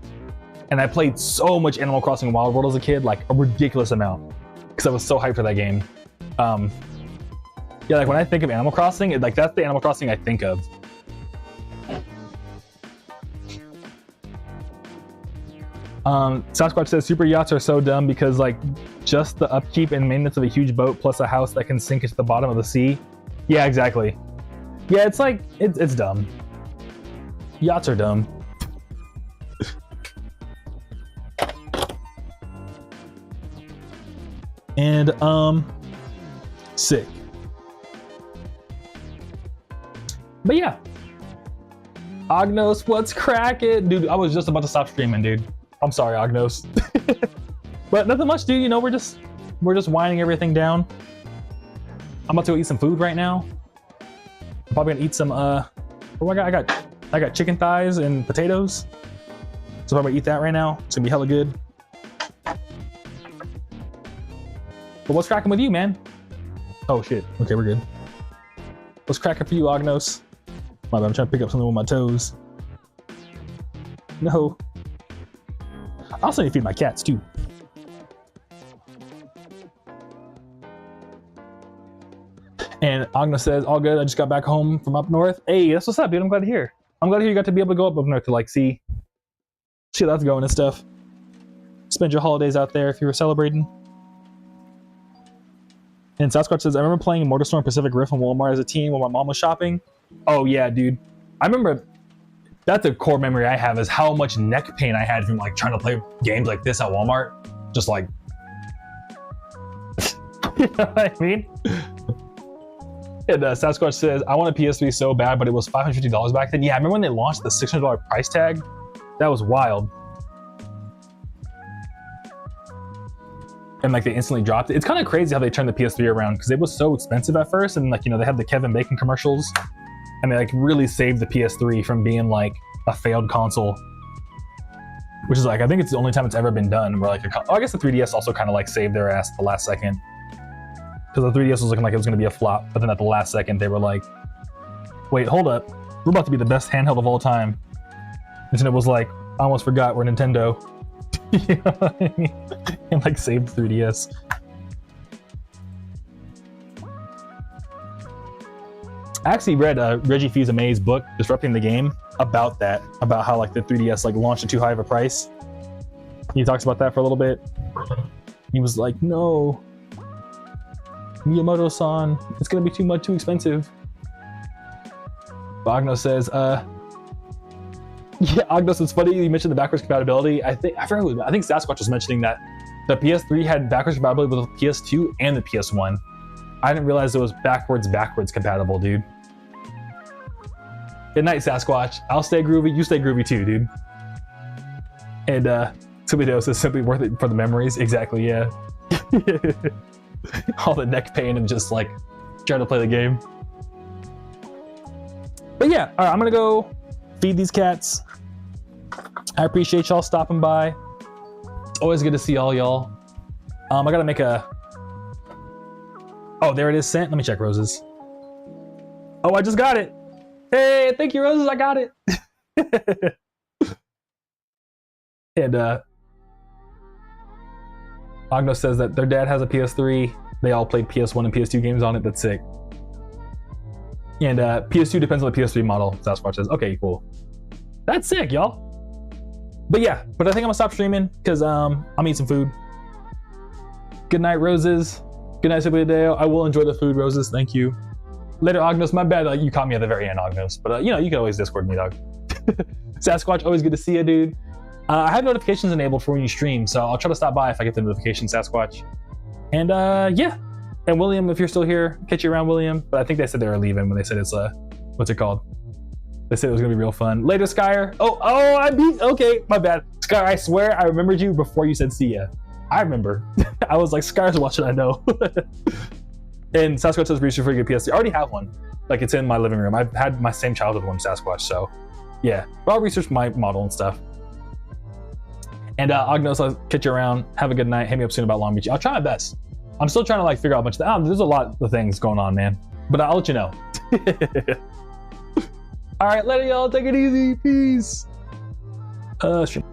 And I played so much Animal Crossing Wild World as a kid, like a ridiculous amount, because I was so hyped for that game. Yeah, like when I think of Animal Crossing, like that's the Animal Crossing I think of. Sasquatch says super yachts are so dumb because like just the upkeep and maintenance of a huge boat plus a house that can sink into the bottom of the sea. Yeah, exactly. Yeah, it's like it's dumb. Yachts are dumb. And sick. But yeah. Agnos, what's cracking? Dude, I was just about to stop streaming, dude. I'm sorry, Agnos. But nothing much, dude. You know, we're just winding everything down. I'm about to go eat some food right now. I'm probably gonna eat some oh, I got chicken thighs and potatoes. So I'm gonna eat that right now. It's gonna be hella good. But what's cracking with you, man? Oh shit. Okay, we're good. What's cracking for you, Agnos? My bad, I'm trying to pick up something with my toes. No. I also need to feed my cats too. And Agnes says, all good, I just got back home from up north. Hey, that's what's up, dude. I'm glad to hear. I'm glad to hear you got to be able to go up north to like see that's going and stuff. Spend your holidays out there if you were celebrating. And Sasquatch says, I remember playing Mortal Storm Pacific Rift on Walmart as a teen while my mom was shopping. Oh yeah, dude. I remember that's a core memory I have, is how much neck pain I had from like trying to play games like this at Walmart. Just like, you know what I mean? And Sasquatch says, I want a PS3 so bad, but it was $550 back then. Yeah, I remember when they launched the $600 price tag. That was wild. And like they instantly dropped it. It's kind of crazy how they turned the PS3 around, because it was so expensive at first, and like, you know, they had the Kevin Bacon commercials, and they like really saved the PS3 from being like a failed console. Which is like, I think it's the only time it's ever been done where like, I guess the 3DS also kind of like saved their ass at the last second. Because the 3DS was looking like it was going to be a flop, but then at the last second they were like, wait, hold up, we're about to be the best handheld of all time. And then it was like, I almost forgot we're Nintendo. You know what I mean? And like saved 3DS. I actually read Reggie Fils-Aimé's book, Disrupting the Game, about that, about how like the 3DS like launched at too high of a price. He talks about that for a little bit. He was like, no, Miyamoto-san, it's gonna be too expensive. But Agnos says, yeah, Agnos, it's funny you mentioned the backwards compatibility. I think Sasquatch was mentioning that the PS3 had backwards compatibility with the PS2 and the PS1. I didn't realize it was backwards compatible, dude. Good night, Sasquatch. I'll stay groovy, you stay groovy too, dude. And Scooby-Doo says simply worth it for the memories. Exactly, yeah. All the neck pain and just like trying to play the game. But yeah, all right, I'm gonna go feed these cats. I appreciate y'all stopping by. It's always good to see all y'all. I gotta make a... Oh, there it is sent. Let me check Roses. Oh, I just got it. Hey, thank you, Roses. I got it. And Agnos says that their dad has a PS3. They all played PS1 and PS2 games on it. That's sick. And PS2 depends on the PS3 model, Sasquatch says. Okay, cool. That's sick, y'all. But yeah, but I think I'm gonna stop streaming because I'm eating some food. Good night, Roses. Good night, Siblideo. I will enjoy the food, Roses. Thank you. Later, Ognos. My bad. You caught me at the very end, Ognos. But you know, you can always Discord me, dog. Sasquatch, always good to see you, dude. I have notifications enabled for when you stream, so I'll try to stop by if I get the notification, Sasquatch. And yeah. And William, if you're still here, catch you around, William. But I think they said they were leaving when they said it's what's it called? They said it was gonna be real fun. Later, Skyer. Oh, I beat. Okay, my bad. Skyer, I swear I remembered you before you said see ya. I remember. I was like, Skyer's watching. I know. And Sasquatch says research for a good PS3. I already have one. Like it's in my living room. I've had my same childhood one, Sasquatch. So yeah, but I'll research my model and stuff. And Ognos, I'll catch you around. Have a good night. Hit me up soon about Long Beach. I'll try my best. I'm still trying to like figure out a bunch of there's a lot of things going on, man. But I'll let you know. All right, later, y'all. Take it easy. Peace. Stream.